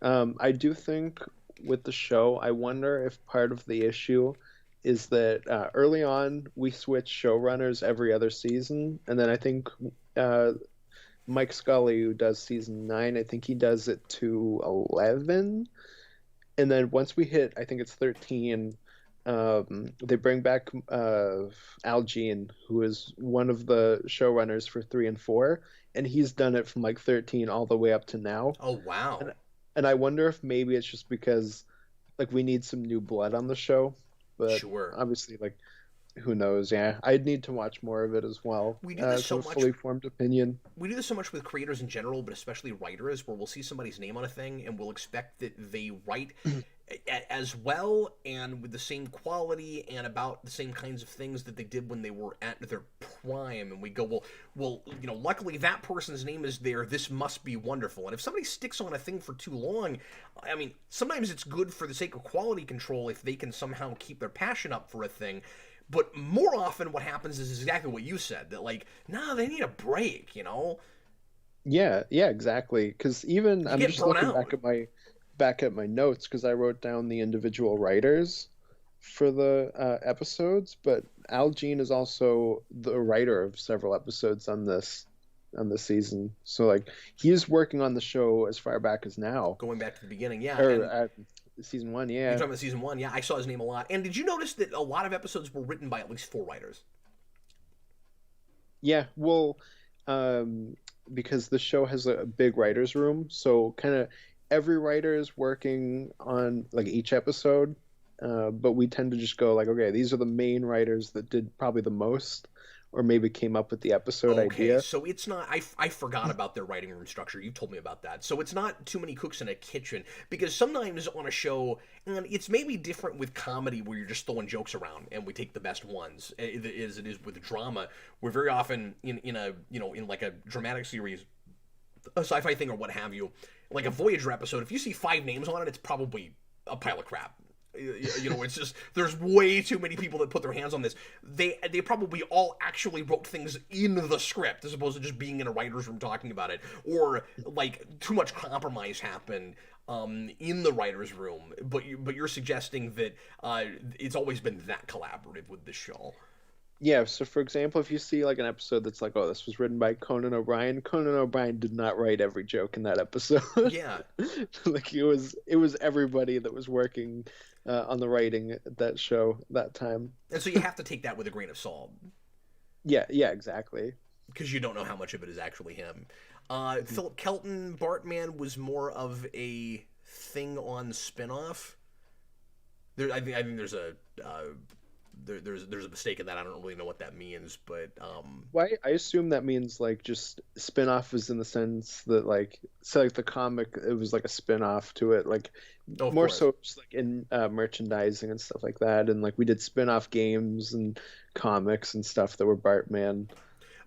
B: I do think with the show, I wonder if part of the issue is that early on we switch showrunners every other season, and then I think uh, Mike Scully, who does season 9, I think he does it to 11, and then once we hit, I think it's 13, they bring back Al Jean, who is one of the showrunners for 3 and 4, and he's done it from like 13 all the way up to now.
A: Oh wow.
B: And I wonder if maybe it's just because like we need some new blood on the show, but
A: Sure.
B: obviously like who knows? Yeah, I'd need to watch more of it as well
A: We do this
B: to
A: so
B: have a
A: much
B: fully formed opinion.
A: we do this so much with creators in general, but especially writers, where we'll see somebody's name on a thing and we'll expect that they write as well and with the same quality and about the same kinds of things that they did when they were at their prime. And we go, well, luckily that person's name is there. This must be wonderful. And if somebody sticks on a thing for too long, I mean, sometimes it's good for the sake of quality control if they can somehow keep their passion up for a thing. But more often, what happens is exactly what you said. That like, nah, they need a break.
B: Yeah, yeah, exactly. Because even
A: You
B: I'm
A: get
B: just
A: burnt
B: looking
A: out.
B: back at my notes because I wrote down the individual writers for the episodes, but Al Jean is also the writer of several episodes on this season. So like he's working on the show as far back as now,
A: Going back to the beginning, yeah.
B: or
A: And
B: season 1.
A: you're
B: Yeah,
A: talking about season one, yeah. I saw his name a lot. And did you notice that a lot of episodes were written by at least four writers?
B: yeah. Well, um, because the show has a big writers' room, so kind of every writer is working on like each episode. But we tend to just go like, okay, these are the main writers that did probably the most, or maybe came up with the episode
A: Okay,
B: idea.
A: so it's not. I forgot about their writing room structure. You told me about that. So it's not too many cooks in a kitchen because sometimes on a show, and it's maybe different with comedy where you're just throwing jokes around and we take the best ones, as it is with drama. We're very often in a in like a dramatic series, a sci-fi thing or what have you, like a Voyager episode. If you see five names on it, it's probably a pile of crap. It's just there's way too many people that put their hands on this. They probably all actually wrote things in the script as opposed to just being in a writer's room talking about it, or like too much compromise happened in the writer's room. But you're suggesting that it's always been that collaborative with this show.
B: Yeah, so for example, if you see like an episode that's like, oh, this was written by Conan O'Brien did not write every joke in that episode.
A: Yeah.
B: Like it was everybody that was working on the writing at that show that time.
A: And so you have to take that with a grain of salt
B: Yeah, yeah, exactly.
A: because you don't know how much of it is actually him. Philip Kelton, Bartman was more of a thing on spinoff. I think there's a there's a mistake in that. I don't really know what that means, but
B: Why? I assume that means like just spin-off is in the sense that like so like the comic it was like a spin-off to it like
A: oh, of
B: more
A: course.
B: so just like in merchandising and stuff like that and like we did spin-off games and comics and stuff that were Bartman.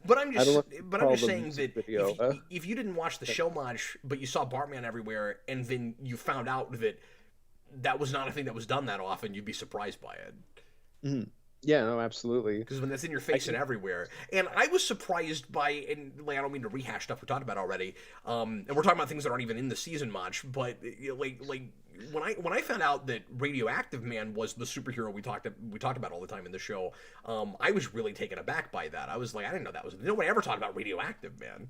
B: I don't know if you
A: But I'm
B: call
A: just
B: the
A: saying
B: music
A: that
B: video.
A: if you didn't watch the show much, but you saw Bartman everywhere, and then you found out that that was not a thing that was done that often, you'd be surprised by it.
B: Mhm. Yeah, no, absolutely.
A: Because when that's in your
B: I
A: face and
B: can,
A: everywhere, and I was surprised by, and like I don't mean to rehash stuff we talked about already, and we're talking about things that aren't even in the season much, but like when I found out that Radioactive Man was the superhero we talked about all the time in the show, I was really taken aback by that. I was like, I didn't know that was nobody ever talked about Radioactive Man.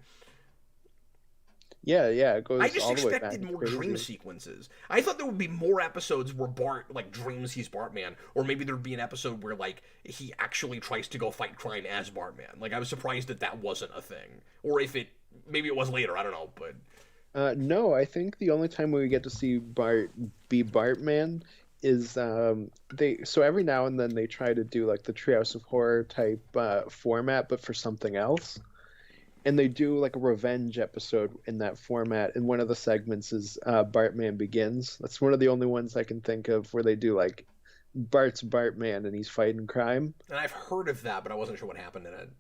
B: yeah, it
A: I
B: goes
A: just
B: all the way back.
A: expected
B: It's
A: more dream
B: crazy.
A: sequences. I thought there would be more episodes where Bart like dreams he's Bartman, or maybe there'd be an episode where like he actually tries to go fight crime as Bartman. Like I was surprised that that wasn't a thing, or if it maybe it was later. I don't know, but
B: No, I think the only time we get to see Bart be Bartman is they so every now and then they try to do like the Treehouse of Horror type format, but for something else. And they do like a revenge episode in that format. And one of the segments is Bartman Begins. That's one of the only ones I can think of where they do like Bart's Bartman and he's fighting crime.
A: and I've heard of that, but I wasn't sure what happened in it.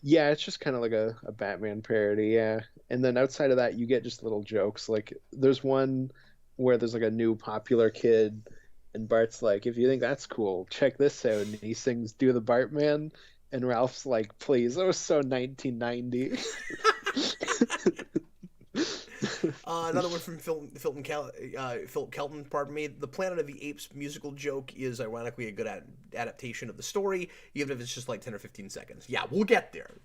B: Yeah, it's just kind of like a Batman parody, yeah. And then outside of that, you get just little jokes. Like there's one where there's like a new popular kid, and Bart's like, "If you think that's cool, check this out." And he sings "Do the Bartman," and Ralph's like, "Please." That was so 1990.
A: Another one from Philip Kelton, pardon me. The Planet of the Apes musical joke is ironically a good adaptation of the story, even if it's just like 10 or 15 seconds. Yeah, we'll get there.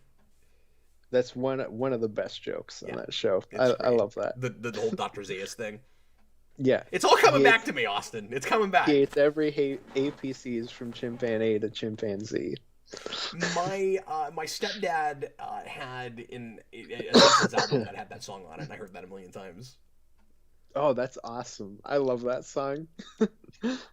B: That's one of the best jokes on
A: Yeah,
B: that show.
A: it's
B: I
A: great.
B: love that.
A: The whole Dr. Zaius thing.
B: Yeah,
A: It's all coming
B: he
A: back
B: hates,
A: to me, Austin. It's coming
B: he
A: back.
B: hates every APCs from chimpanzee to chimpanzee.
A: My stepdad had a Simpsons album that had that song on it, and I heard that a million times.
B: Oh, that's awesome. I love that song.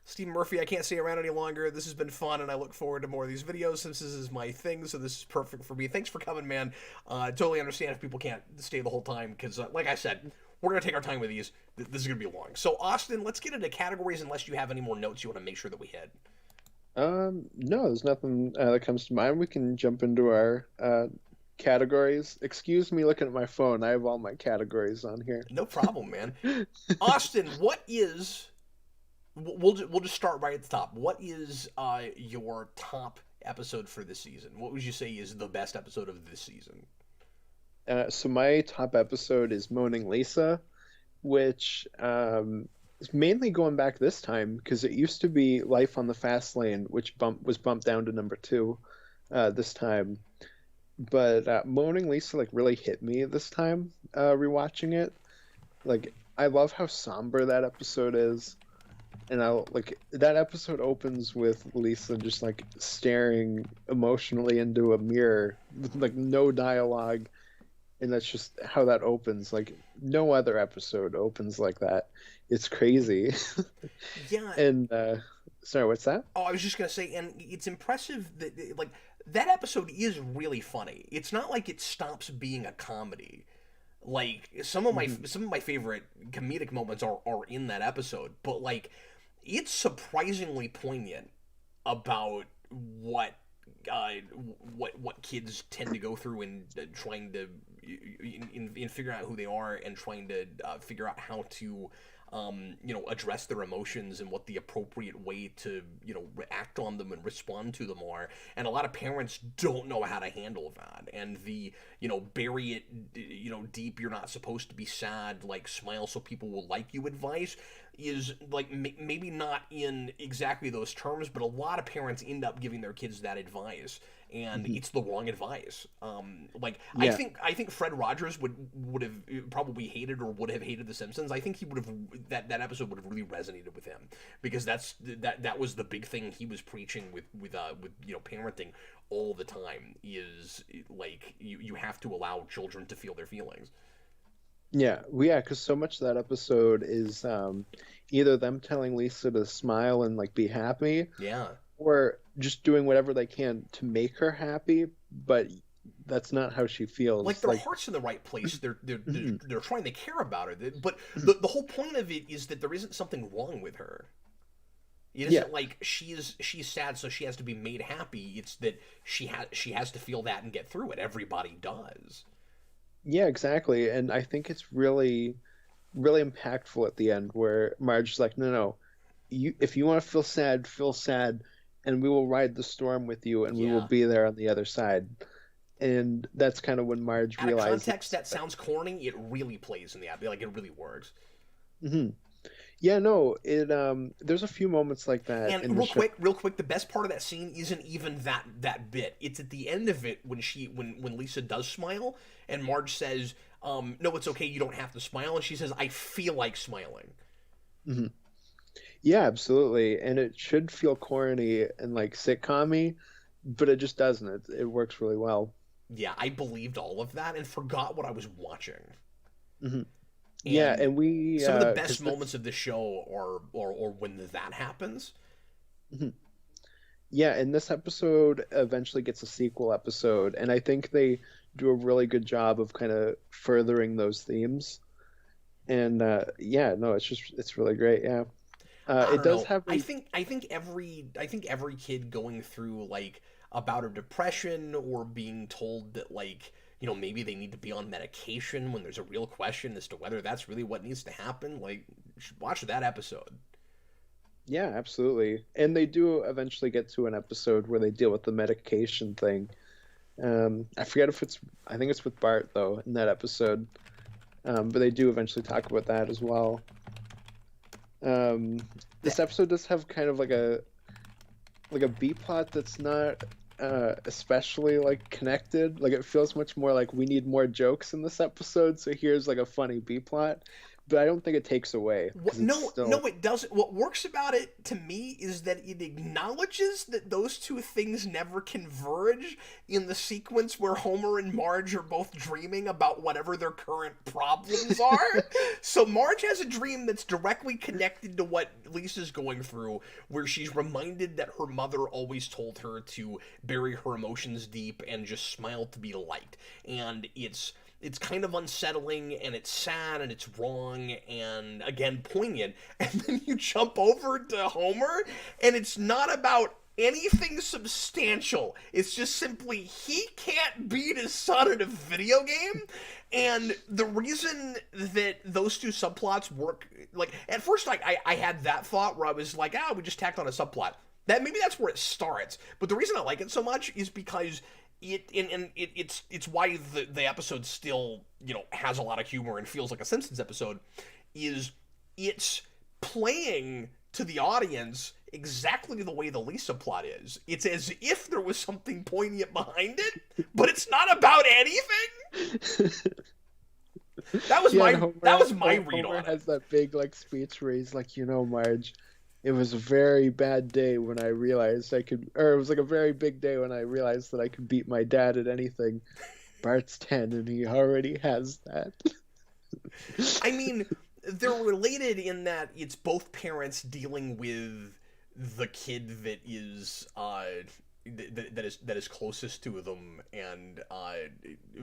A: Steve Murphy, I can't stay around any longer. This has been fun, and I look forward to more of these videos since this is my thing, so this is perfect for me. Thanks for coming, man. Totally understand if people can't stay the whole time, because, like I said, we're going to take our time with these. This is going to be long. So, Austin, let's get into categories unless you have any more notes you want to make sure that we hit.
B: No, there's nothing that comes to mind. We can jump into our categories. Excuse me looking at my phone. I have all my categories on here.
A: No problem, man. Austin, what is... We'll just start right at the top. What is your top episode for this season? What would you say is the best episode of this season?
B: So my top episode is Moaning Lisa, which is mainly going back this time because it used to be Life on the Fast Lane, which was bumped down to number 2 this time. But Moaning Lisa like really hit me this time rewatching it. Like I love how somber that episode is. And I like that episode opens with Lisa just like staring emotionally into a mirror with like no dialogue, and that's just how that opens. Like no other episode opens like that. It's crazy.
A: Yeah.
B: And sorry, what's that?
A: Oh, I was just gonna say, and it's impressive that like that episode is really funny. It's not like it stops being a comedy. Like some of my favorite comedic moments are in that episode, but like it's surprisingly poignant about what what kids tend to go through in trying to in figuring out who they are and trying to figure out how to address their emotions and what the appropriate way to act on them and respond to them are. And a lot of parents don't know how to handle that. And the bury it deep, you're not supposed to be sad, like smile so people will like you advice is like maybe not in exactly those terms, but a lot of parents end up giving their kids that advice, and it's the wrong advice.
B: Yeah.
A: I think Fred Rogers would have probably hated or would have hated The Simpsons. I think he would have that episode would have really resonated with him because that was the big thing he was preaching with parenting all the time is like you have to allow children to feel their feelings.
B: Yeah, well, yeah, because so much of that episode is either them telling Lisa to smile and like be happy,
A: Yeah.
B: or just doing whatever they can to make her happy, but that's not how she
A: Like
B: feels.
A: their
B: Like,
A: heart's in the right place.
B: mhm.
A: They're trying to care about her. But the whole point of it is that there isn't something wrong with her. It
B: Yeah,
A: isn't like she's sad, so she has to be made happy. It's that she has to feel that and get through it. Everybody does.
B: yeah, exactly. And I think it's really impactful at the end where Marge's like, no, no, if you want to feel sad, and we will ride the storm with you, and we will
A: Yeah.
B: be there on the other side. And that's kind of when Marge
A: Out of context,
B: realizes
A: that sounds corny. It really plays in the app. Like it really works.
B: hmm Yeah, no, it there's a few moments like that
A: And
B: in the show.
A: real quick, the best part of that scene isn't even that bit. It's at the end of it when when Lisa does smile and Marge says, "No, it's okay. You don't have to smile." And she says, "I feel like smiling."
B: hmm Yeah, absolutely. And it should feel corny and like sitcom-y, but it just doesn't. It works really well.
A: Yeah, I believed all of that and forgot what I was watching.
B: hmm Yeah,
A: And
B: and we
A: some of the best
B: because
A: moments
B: this
A: of the show are when that happens.
B: mhm. Yeah, and this episode eventually gets a sequel episode, and I think they do a really good job of kind of furthering those themes. And yeah, no, it's really great. Yeah,
A: I
B: it
A: don't
B: does
A: know.
B: have a
A: I think every kid going through like a bout of depression or being told that like maybe they need to be on medication when there's a real question as to whether that's really what needs to happen. Like you should watch that episode.
B: yeah, absolutely. And they do eventually get to an episode where they deal with the medication thing. I forget if I think it's with Bart though in that episode. But they do eventually talk about that as well. Um, this episode does have kind of like a B plot that's not especially like connected. Like it feels much more like we need more jokes in this episode, so here's like a funny B plot. But I don't think it takes away because it's
A: No,
B: still
A: no, it doesn't. What works about it to me is that it acknowledges that those two things never converge in the sequence where Homer and Marge are both dreaming about whatever their current problems are. So Marge has a dream that's directly connected to what Lisa's going through, where she's reminded that her mother always told her to bury her emotions deep and just smile to be liked. And it's kind of unsettling and it's sad and it's wrong and again poignant. And then you jump over to Homer and it's not about anything substantial. It's just simply he can't beat his son in a video game. And the reason that those two subplots work, like at first I had that thought where I was like, we just tacked on a subplot. That maybe that's where it starts. But the reason I like it so much is because it's why the episode still has a lot of humor and feels like a Simpsons episode. Is it's playing to the audience exactly the way the Lisa plot is. It's as if there was something poignant behind it, but it's not about anything. That was
B: yeah.
A: my
B: And
A: that was my read
B: Homer
A: on it.
B: has that big like speech where he's like, Marge, it was a very bad day when I realized I could, or it was like a very big day when I realized that I could beat my dad at anything. Bart's 10 and he already has that.
A: I mean, they're related in that it's both parents dealing with the kid that is that is closest to them, and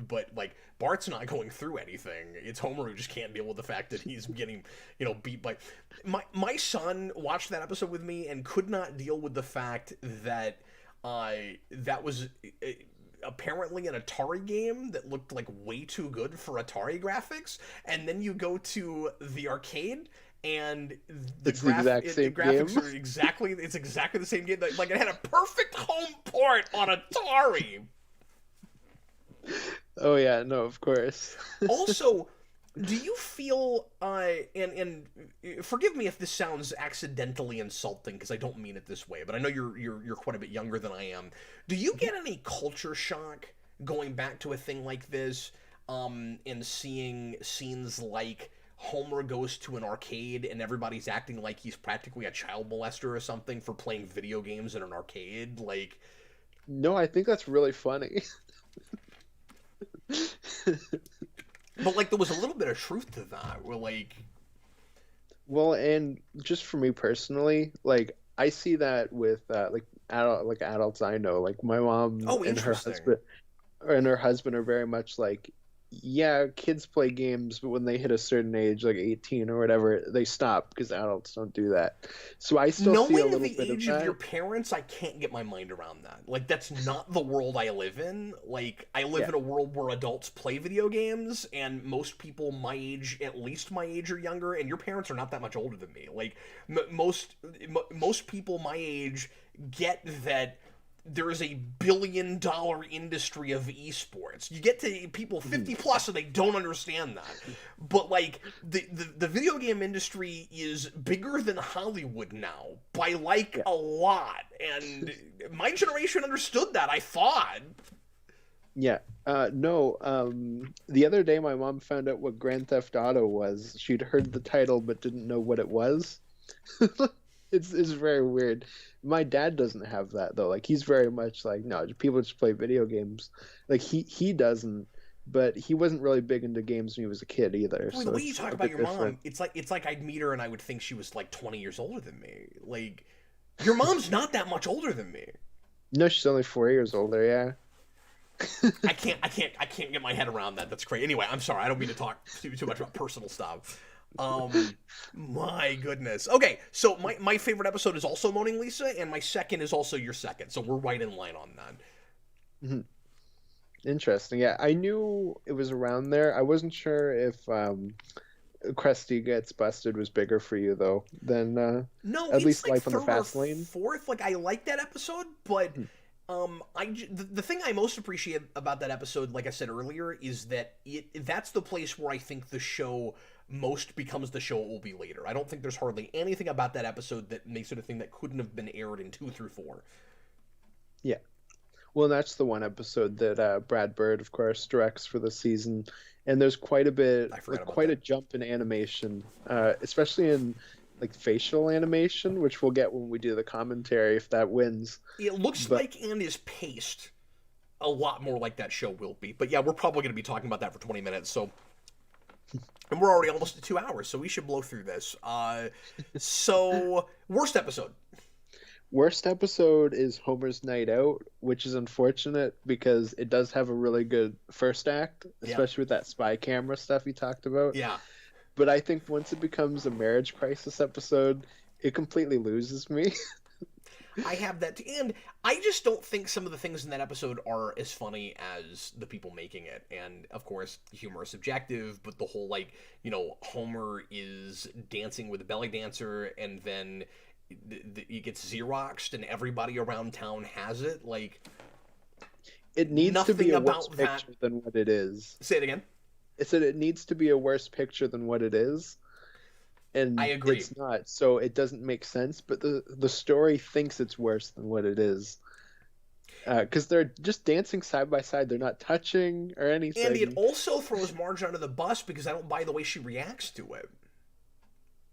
A: but like Bart's not going through anything. It's Homer who just can't deal with the fact that he's getting beat by my son watched that episode with me and could not deal with the fact that that was apparently an Atari game that looked like way too good for Atari graphics, and then you go to the arcade and
B: It's the exact same
A: graphics
B: game.
A: are exactly the same game. Like it had a perfect home port on Atari.
B: Oh yeah, no, of course.
A: Also, do you feel and forgive me if this sounds accidentally insulting because I don't mean it this way, but I know you're quite a bit younger than I am. Do you get any culture shock going back to a thing like this and seeing scenes like Homer goes to an arcade and everybody's acting like he's practically a child molester or something for playing video games in an arcade? Like,
B: No, I think that's really funny.
A: but like there was a little bit of truth to that. Where like,
B: Well, and just for me personally, like I see that with like adults I know. Like my mom
A: Oh, interesting.
B: and her husband are very much like, yeah, kids play games, but when they hit a certain age, like 18 or whatever, they stop because adults don't do that. So I still see a
A: Knowing
B: little
A: the
B: bit of
A: age of your
B: that.
A: parents, I can't get my mind around that. Like, that's not the world I live in. Like, I live
B: Yeah,
A: in a world where adults play video games, and most people my age, at least my age, or younger, and your parents are not that much older than me. Like, most people my age get that there is $1 billion industry of esports. You get to people
B: mhm,
A: 50 plus and they don't understand that. But like the video game industry is bigger than Hollywood now by like
B: yeah.
A: a lot. And my generation understood that, I thought.
B: Yeah. No, the other day my mom found out what Grand Theft Auto was. She'd heard the title but didn't know what it was. It's very weird. My dad doesn't have that though. Like he's very much like, no, people just play video games. Like he doesn't, but he wasn't really big into games when he was a kid either,
A: Boy, the
B: so
A: way you
B: it's
A: talk
B: a
A: about
B: bit
A: your
B: different.
A: mom, it's like I'd meet her and I would think she was like 20 years older than me. Like your mom's not that much older than me.
B: No, she's only 4 years older, yeah.
A: I can't get my head around that. That's crazy. Anyway, I'm sorry. I don't mean to talk too much about personal stuff. Um, my goodness. Okay, so my favorite episode is also Moaning Lisa, and my second is also your second. So we're right in line on that.
B: Mhm. Interesting. Yeah, I knew it was around there. I wasn't sure if Krusty Gets Busted was bigger for you though than
A: No,
B: at
A: it's
B: least
A: like
B: Life on the
A: third or
B: Fast Lane.
A: fourth. Like I like that episode, but
B: Hmm.
A: the thing I most appreciate about that episode, like I said earlier, is that that's the place where I think the show most becomes the show it will be later. I don't think there's hardly anything about that episode that makes it a thing that couldn't have been aired in 2 through 4.
B: Yeah. Well, that's the one episode that Brad Bird, of course, directs for the season, and there's quite a bit,
A: I forgot
B: like
A: about
B: quite a
A: that.
B: jump in animation, especially in like facial animation, which we'll get when we do the commentary if that wins.
A: It looks
B: But
A: like and is paced a lot more like that show will be. But yeah, we're probably going to be talking about that for 20 minutes. So, and we're already almost at 2 hours, so we should blow through this. So worst episode.
B: worst episode is Homer's Night Out, which is unfortunate because it does have a really good first act,
A: Yeah,
B: especially with that spy camera stuff you talked about.
A: yeah.
B: But I think once it becomes a marriage crisis episode, it completely loses me.
A: I have that, and I just don't think some of the things in that episode are as funny as the people making it. And of course, humor is subjective, but the whole like Homer is dancing with a belly dancer, and then it gets xeroxed, and everybody around town has it. Like
B: It needs to be
A: nothing
B: a worse
A: about that.
B: picture than what it is.
A: Say it again.
B: It said it needs to be a worse picture than what it is,
A: I
B: and
A: agree.
B: it's not. So it doesn't make sense. But the story thinks it's worse than what it is, because they're just dancing side by side. They're not touching or
A: And it
B: anything.
A: also throws Marge under the bus because I don't buy the way she reacts to it.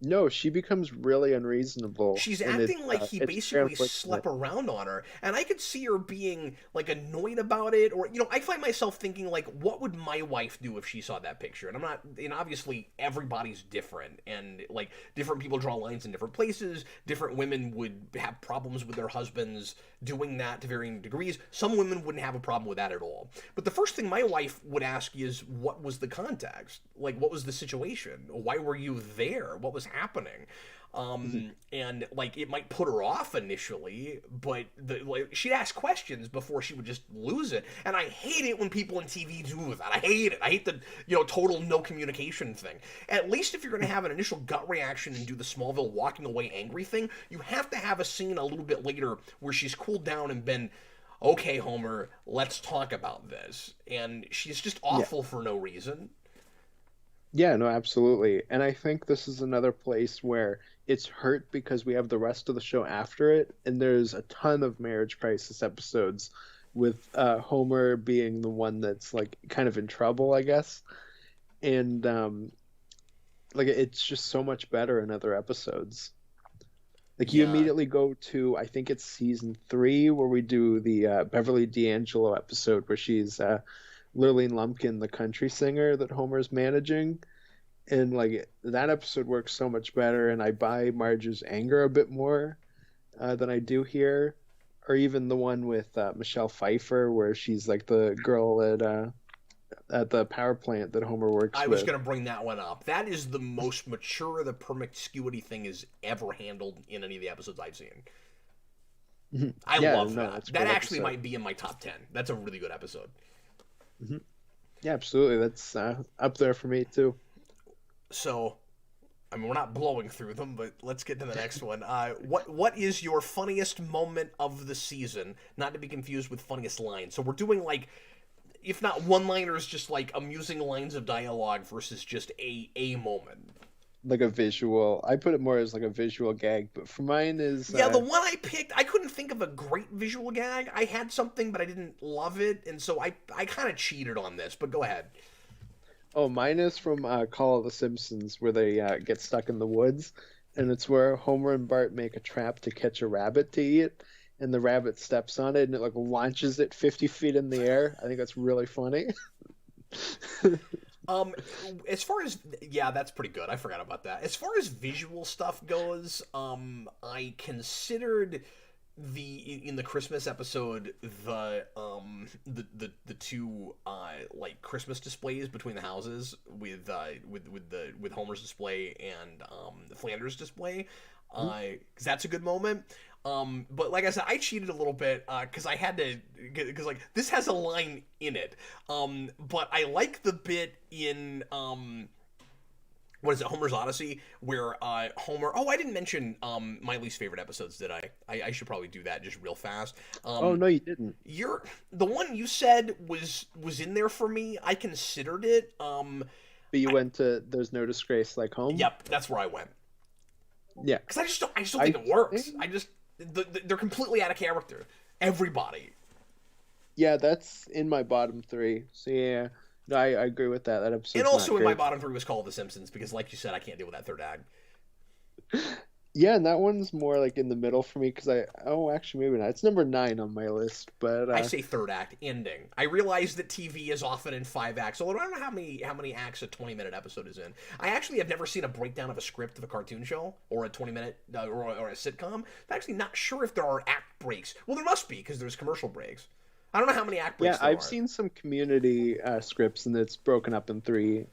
B: No, she becomes really unreasonable,
A: She's
B: and
A: acting like he
B: it's very
A: basically
B: unfortunate.
A: slept around on her, and I could see her being like annoyed about it, or I find myself thinking like, what would my wife do if she saw that picture? And I'm not, and obviously everybody's different, and like different people draw lines in different places. Different women would have problems with their husbands doing that to varying degrees. Some women wouldn't have a problem with that at all. But the first thing my wife would ask is, what was the context? Like, what was the situation? Why were you there? What was happening? And like it might put her off initially, but she'd ask questions before she would just lose it. And I hate it when people in TV do that. I hate it. I hate the total no communication thing. At least if you're going to have an initial gut reaction and do the Smallville walking away angry thing, you have to have a scene a little bit later where she's cooled down and been, okay, Homer, let's talk about this. And she's just
B: Yeah.
A: awful for no reason.
B: Yeah, no, absolutely. And I think this is another place where it's hurt because we have the rest of the show after it, and there's a ton of marriage crisis episodes with Homer being the one that's like kind of in trouble, I guess. And like it's just so much better in other episodes. Like you
A: Yeah.
B: immediately go to, I think it's season 3 where we do the Beverly D'Angelo episode where she's Lurleen Lumpkin, the country singer that Homer's managing, and like that episode works so much better, and I buy Marge's anger a bit more than I do here. or even the one with Michelle Pfeiffer, where she's like the girl at the power plant that Homer works
A: I was
B: with.
A: going to bring that one up. That is the most mature the promiscuity thing is ever handled in any of the episodes I've seen. I love that. That actually might be in my top 10. That's a really good episode.
B: Mm-hmm. Yeah, absolutely. That's up there for me too.
A: So, I mean, we're not blowing through them, but let's get to the next one. What is your funniest moment of the season? Not to be confused with funniest line. So we're doing like, if not one-liners, just like amusing lines of dialogue versus just a moment.
B: Like a visual. I put it more as like a visual gag, but for mine is...
A: Yeah, the one I picked, I couldn't think of a great visual gag. I had something, but I didn't love it, and so I kind of cheated on this, but go ahead.
B: Oh, mine is from Call of the Simpsons, where they get stuck in the woods, and it's where Homer and Bart make a trap to catch a rabbit to eat, and the rabbit steps on it, and it like launches it 50 feet in the air. I think that's really funny.
A: As far as, yeah, that's pretty good. I forgot about that. As far as visual stuff goes, I considered in the Christmas episode the two like Christmas displays between the houses with Homer's display and the Flanders display, because that's a good moment. But like I said, I cheated a little bit because I had to, because like this has a line in it. But I like the bit in what is it, Homer's Odyssey, where Homer. Oh, I didn't mention my least favorite episodes, did I? I should probably do that just real fast.
B: Oh no, you didn't.
A: The one you said was in there for me. I considered it.
B: But you went to There's No Disgrace Like Home.
A: Yep, that's where I went.
B: Yeah,
A: because I just don't think it works. They're completely out of character. Everybody.
B: Yeah, that's in my bottom three. So yeah, no, I agree with that. That episode.
A: And also in my bottom three was Call of the Simpsons because, like you said, I can't deal with that third act.
B: Yeah, and that one's more like in the middle for me because actually maybe not. It's number 9 on my list, but
A: I say third act ending. I realize that TV is often in 5 acts, although I don't know how many acts a 20-minute episode is in. I actually have never seen a breakdown of a script of a cartoon show or a 20-minute or a sitcom. I'm actually not sure if there are act breaks. Well, there must be because there's commercial breaks. I don't know how many act breaks there are.
B: Yeah, I've seen some Community scripts and it's broken up in three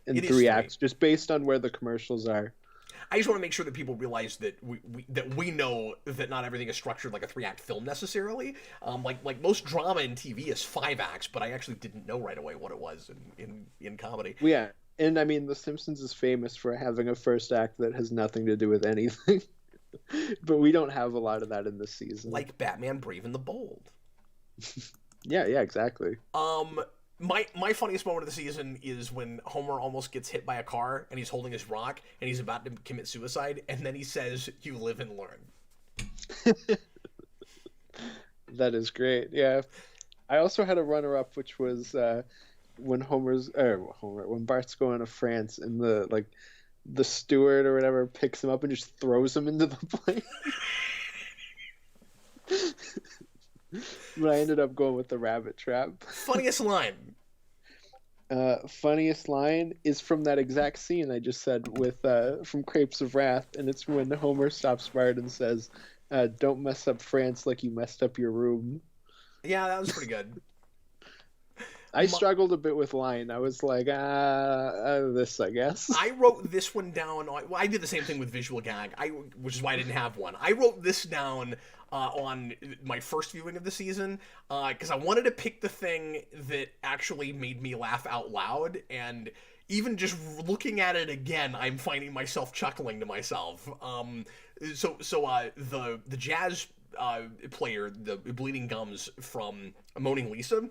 B: acts just based on where the commercials are.
A: I just want to make sure that people realize that we know that not everything is structured like a 3-act film necessarily. Like most drama in TV is 5 acts, but I actually didn't know right away what it was in comedy.
B: Yeah, and I mean The Simpsons is famous for having a first act that has nothing to do with anything, but we don't have a lot of that in this season.
A: Like Batman: Brave and the Bold.
B: Yeah, exactly.
A: My funniest moment of the season is when Homer almost gets hit by a car and he's holding his rock and he's about to commit suicide and then he says, "You live and learn."
B: That is great. Yeah. I also had a runner-up, which was when when Bart's going to France and the steward or whatever picks him up and just throws him into the plane. But I ended up going with the rabbit trap.
A: Funniest line.
B: Funniest line is from that exact scene I just said with from Crepes of Wrath, and it's when Homer stops Bart and says, "Don't mess up France like you messed up your room."
A: Yeah, that was pretty good.
B: I struggled a bit with line. I was like, this, I guess.
A: I wrote this one down. Well, I did the same thing with visual gag, which is why I didn't have one. I wrote this down on my first viewing of the season because I wanted to pick the thing that actually made me laugh out loud. And even just looking at it again, I'm finding myself chuckling to myself. So the jazz player, the Bleeding Gums from Moaning Lisa.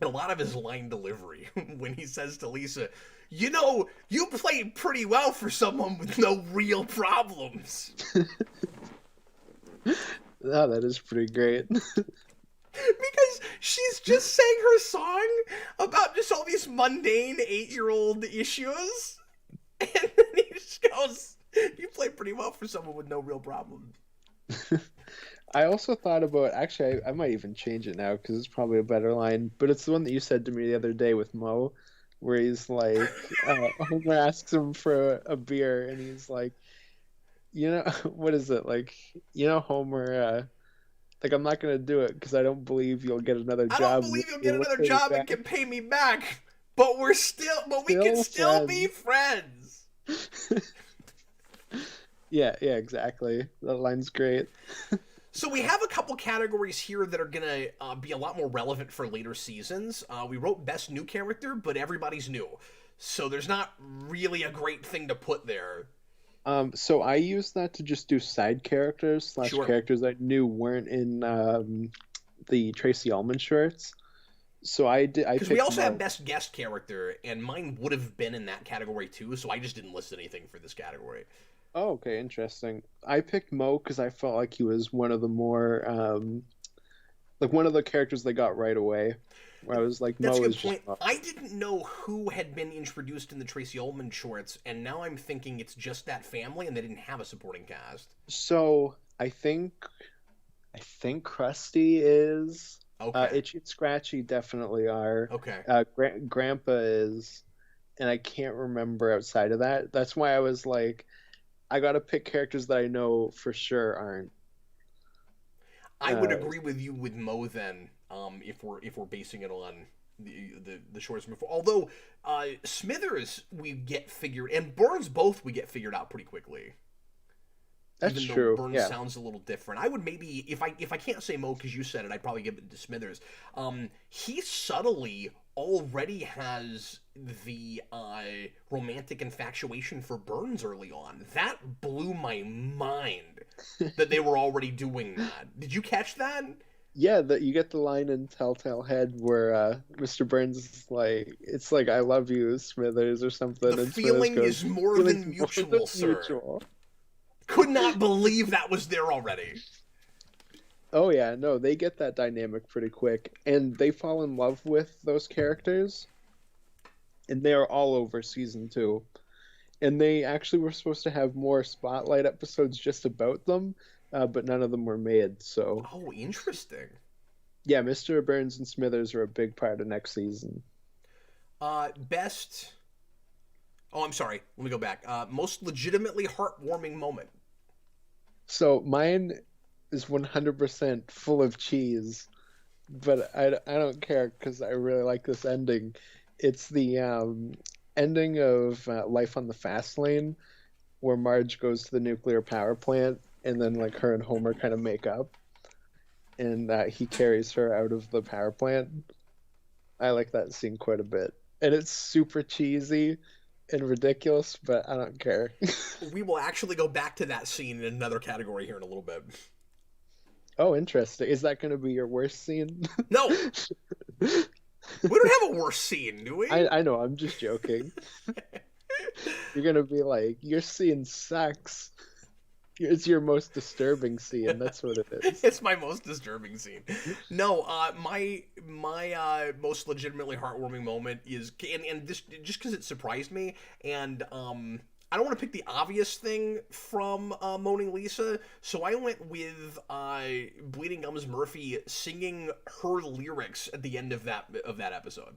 A: And a lot of his line delivery when he says to Lisa, "You know, you played pretty well for someone with no real problems."
B: Oh, that is pretty great.
A: Because she's just sang her song about just all these mundane 8-year-old issues. And then he just goes, "You played pretty well for someone with no real problems."
B: I also thought about, actually, I might even change it now because it's probably a better line, but it's the one that you said to me the other day with Mo, where he's like, Homer asks him for a beer, and he's like, what is it? Like, Homer, Like, I'm not gonna do it because I don't believe you'll get another
A: I don't
B: job.
A: believe you'll
B: You'll
A: get another
B: pay me
A: job and
B: back.
A: can pay me back. But we can
B: Still
A: still be
B: friends.
A: friends.
B: Yeah, yeah, exactly. That line's great.
A: So we have a couple categories here that are gonna be a lot more relevant for later seasons. We wrote best new character, but everybody's new, so there's not really a great thing to put there.
B: So I used that to just do side characters slash
A: Sure.
B: characters I knew weren't in the Tracy Ullman shorts. So I
A: Because we
B: picked
A: also have
B: Mo.
A: best guest character, and mine would have been in that category too, so I just didn't list anything for this category.
B: Oh, okay, interesting. I picked Mo because I felt like he was one of the more like one of the characters they got right away. Where I was like,
A: That's a
B: Mo is
A: good
B: just
A: point.
B: Mo.
A: I didn't know who had been introduced in the Tracy Ullman shorts, and now I'm thinking it's just that family, and they didn't have a supporting cast.
B: So I think Krusty is.
A: Okay.
B: Itchy and Scratchy definitely are.
A: Okay.
B: Grandpa is, and I can't remember outside of that. That's why I was like, I gotta pick characters that I know for sure aren't.
A: I would
B: Uh,
A: agree with you with Mo then, if we're basing it on the shorts before. Although Smithers we get figured and Burns both we get figured out pretty quickly.
B: that's
A: Even though
B: true.
A: Burns
B: Yeah.
A: sounds a little different, I would maybe if I can't say Mo because you said it, I'd probably give it to Smithers. He subtly already has the romantic infatuation for Burns early on. That blew my mind that they were already doing that. Did you catch that?
B: Yeah, that you get the line in Telltale Head where Mr. Burns is like, it's like I love you, Smithers, or something,
A: The
B: and Smithers
A: feeling
B: goes,
A: is more
B: feelings
A: than
B: more than
A: mutual, sir.
B: mutual.
A: Could not believe that was there already.
B: Oh yeah, no, they get that dynamic pretty quick, and they fall in love with those characters, and they are all over season two. And they actually were supposed to have more spotlight episodes just about them, but none of them were made. So
A: Oh, interesting.
B: yeah, Mr. Burns and Smithers are a big part of next season.
A: Best. Oh, I'm sorry. Let me go back. Most legitimately heartwarming moment.
B: So mine is 100% full of cheese, but I don't care because I really like this ending. It's the ending of Life on the Fast Lane, where Marge goes to the nuclear power plant, and then like her and Homer kind of make up, and he carries her out of the power plant. I like that scene quite a bit, and it's super cheesy and ridiculous, but I don't care.
A: We will actually go back to that scene in another category here in a little bit.
B: Oh, interesting. Is that going to be your worst scene?
A: No, we don't have a worse scene, do we?
B: I know, I'm just joking. You're gonna be like, your scene sucks. It's your most disturbing scene. That's what it is.
A: It's my most disturbing scene. No, my most legitimately heartwarming moment is, and this just because it surprised me, and I don't want to pick the obvious thing from Moaning Lisa, so I went with Bleeding Gums Murphy singing her lyrics at the end of that episode.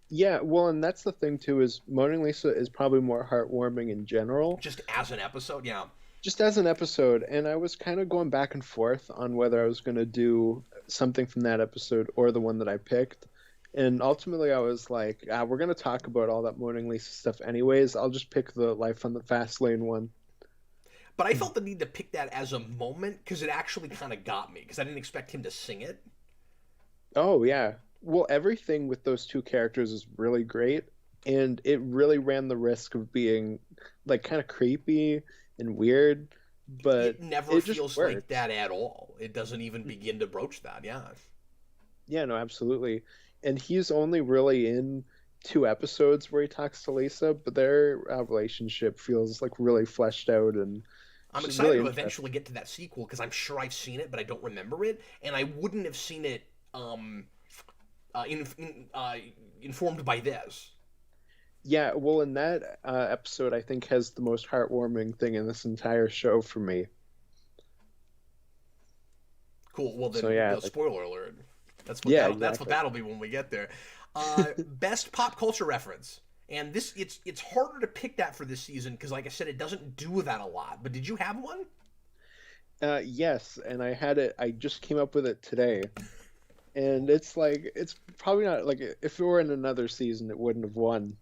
B: Yeah, well, and that's the thing too, is Moaning Lisa is probably more heartwarming in general,
A: Just as an episode, yeah.
B: just as an episode. And I was kind of going back and forth on whether I was going to do something from that episode or the one that I picked. And ultimately, I was like, we're going to talk about all that Moaning Lisa stuff anyways. I'll just pick the Life on the Fast Lane one.
A: But I felt the need to pick that as a moment because it actually kind of got me because I didn't expect him to sing it.
B: Oh, yeah. Well, everything with those two characters is really great. And it really ran the risk of being like kind of creepy and weird, but
A: It never
B: it just
A: feels
B: works.
A: like that at all. It doesn't even begin to broach that. Yeah.
B: Yeah, no, absolutely. And he's only really in two episodes where he talks to Lisa, but their relationship feels like really fleshed out and
A: I'm
B: just
A: excited
B: really
A: to
B: interesting.
A: eventually get to that sequel because I'm sure I've seen it, but I don't remember it, and I wouldn't have seen it informed by this.
B: Yeah, well, in that episode, I think has the most heartwarming thing in this entire show for me.
A: Cool. Well,
B: So
A: then,
B: yeah,
A: no,
B: like,
A: spoiler alert.
B: yeah,
A: That's what
B: exactly.
A: that'll be when we get there. Best pop culture reference, and this it's harder to pick that for this season because, like I said, it doesn't do that a lot. But did you have one?
B: Yes, and I had it. I just came up with it today, and it's like it's probably not like if it were in another season, it wouldn't have won.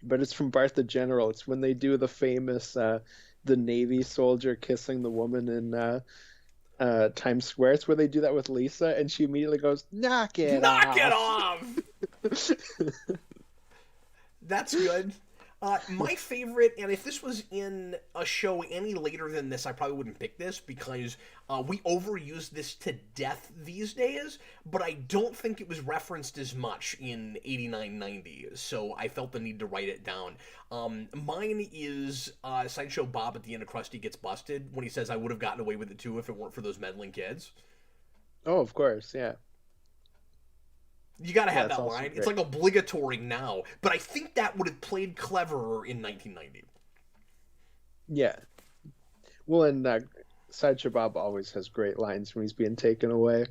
B: But it's from Bart the General. It's when they do the famous the Navy soldier kissing the woman in Times Square. It's where they do that with Lisa, and she immediately goes, "Knock it
A: Knock it
B: off."
A: off! That's good. My favorite, and if this was in a show any later than this, I probably wouldn't pick this because we overuse this to death these days, but I don't think it was referenced as much in 89-90, so I felt the need to write it down. Mine is Sideshow Bob at the end of Krusty Gets Busted when he says, "I would have gotten away with it too if it weren't for those meddling kids."
B: Oh, of course, yeah.
A: You gotta
B: Yeah,
A: have
B: it's
A: that
B: also
A: line.
B: great.
A: It's like obligatory now, but I think that would have played cleverer in 1990.
B: Yeah. Well, and Sideshow Bob always has great lines when he's being taken away.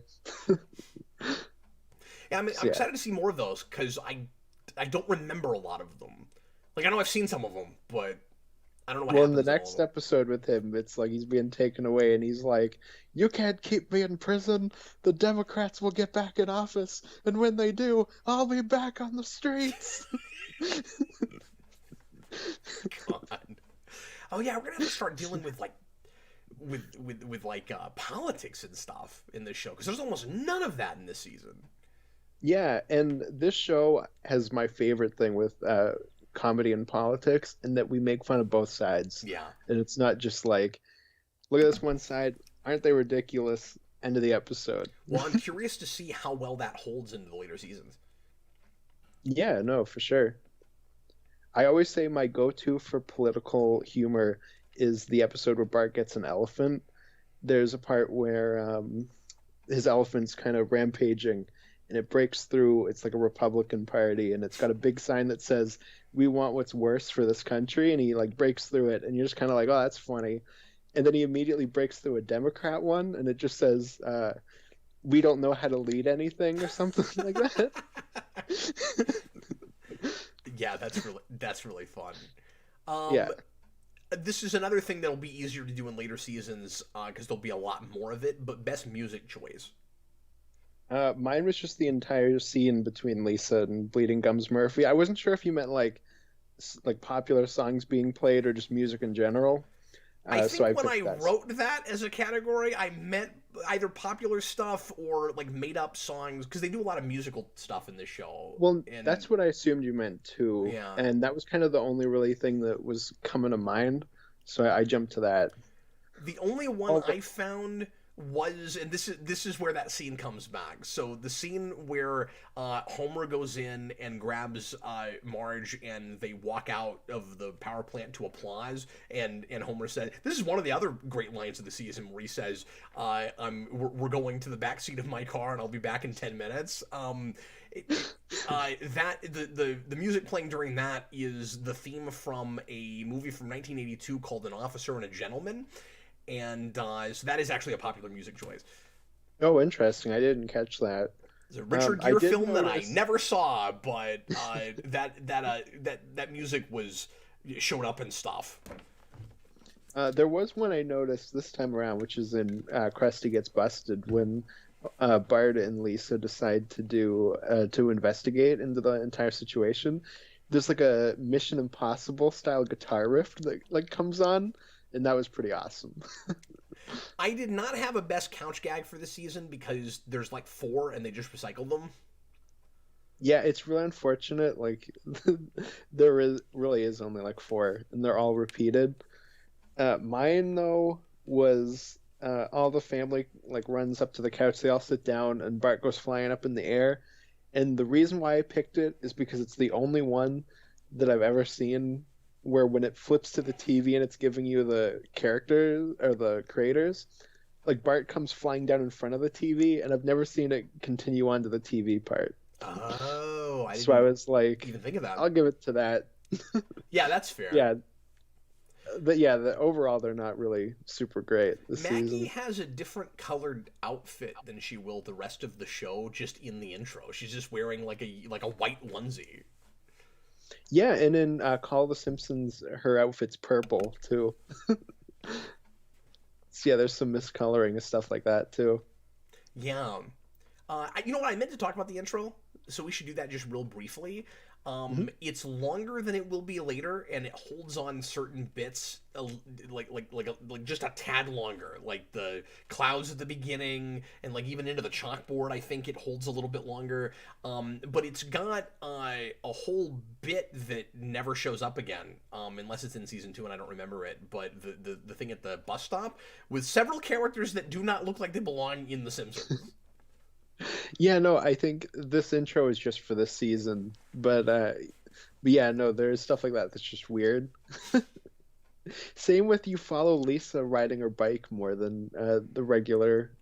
A: Yeah, I'm
B: Yeah.
A: excited to see more of those because I don't remember a lot of them. Like I know I've seen some of them, but I don't know what
B: Well, in the
A: happens in all of
B: next
A: them.
B: episode with him, it's like he's being taken away, and he's like, "You can't keep me in prison. The Democrats will get back in office, and when they do, I'll be back on the streets."
A: God. Oh yeah, we're gonna have to start dealing with like with like politics and stuff in this show because there's almost none of that in this season.
B: Yeah, and this show has my favorite thing with comedy and politics, in that we make fun of both sides,
A: Yeah.
B: and it's not just like, "Look at this one side, aren't they ridiculous?" End of the episode.
A: Well, I'm curious to see how well that holds into the later seasons.
B: Yeah, no, for sure. I always say my go-to for political humor is the episode where Bart gets an elephant. There's a part where his elephant's kind of rampaging, and it breaks through. It's like a Republican party, and it's got a big sign that says, "We want what's worse for this country," and he like breaks through it, and you're just kind of like, "Oh, that's funny." And then he immediately breaks through a Democrat one, and it just says, "We don't know how to lead anything," or something like that.
A: Yeah, that's really fun.
B: Yeah.
A: This is another thing that'll be easier to do in later seasons because there'll be a lot more of it. But best music choice.
B: Mine was just the entire scene between Lisa and Bleeding Gums Murphy. I wasn't sure if you meant like like popular songs being played or just music in general.
A: I
B: So I
A: think when I
B: picked that.
A: wrote that as a category, I meant either popular stuff or like made up songs because they do a lot of musical stuff in this show.
B: Well,
A: And
B: that's what I assumed you meant too,
A: yeah,
B: and that was kind of the only really thing that was coming to mind. So I jumped to that.
A: the only one
B: Oh,
A: I found was, and this is where that scene comes back. So the scene where Homer goes in and grabs Marge, and they walk out of the power plant to applause, and Homer said, "This is one of the other great lines of the season," where he says, we're going to the back seat of my car, and I'll be back in 10 minutes." That the music playing during that is the theme from a movie from 1982 called An Officer and a Gentleman, and so that is actually a popular music choice.
B: oh, interesting. I didn't catch that.
A: It's a Richard
B: I
A: Gere
B: did
A: film that I
B: notice.
A: never saw, but that music was showed up in stuff.
B: There was one I noticed this time around, which is in Krusty Gets Busted, when Bart and Lisa decide to investigate into the entire situation. There's like a Mission Impossible style guitar riff that like comes on, and that was pretty awesome.
A: I did not have a best couch gag for the season because there's like 4 and they just recycled them.
B: Yeah, it's really unfortunate. Like there is really is only like 4, and they're all repeated. Mine though was all the family like runs up to the couch. They all sit down, and Bart goes flying up in the air. And the reason why I picked it is because it's the only one that I've ever seen where when it flips to the TV and it's giving you the characters or the creators, like Bart comes flying down in front of the TV, and I've never seen it continue on to the TV part.
A: Oh, I
B: So I
A: didn't
B: was like,
A: even think of that.
B: I'll give it to that.
A: Yeah, that's fair.
B: Yeah, but yeah, overall they're not really super great this
A: Maggie
B: season.
A: has a different colored outfit than she will the rest of the show. Just in the intro, she's just wearing like a white onesie.
B: Yeah, and in Call of the Simpsons, her outfit's purple too. So yeah, there's some miscoloring and stuff like that too.
A: Yeah. You know what? I meant to talk about the intro, so we should do that just real briefly.
B: Hmm.
A: It's longer than it will be later, and it holds on certain bits, like just a tad longer. Like the clouds at the beginning, and like even into the chalkboard, I think it holds a little bit longer. But it's got a whole bit that never shows up again, unless it's in season 2, and I don't remember it. But the thing at the bus stop with several characters that do not look like they belong in The Simpsons.
B: Yeah, no, I think this intro is just for this season, but yeah, no, there's stuff like that that's just weird. Same with you follow Lisa riding her bike more than the regular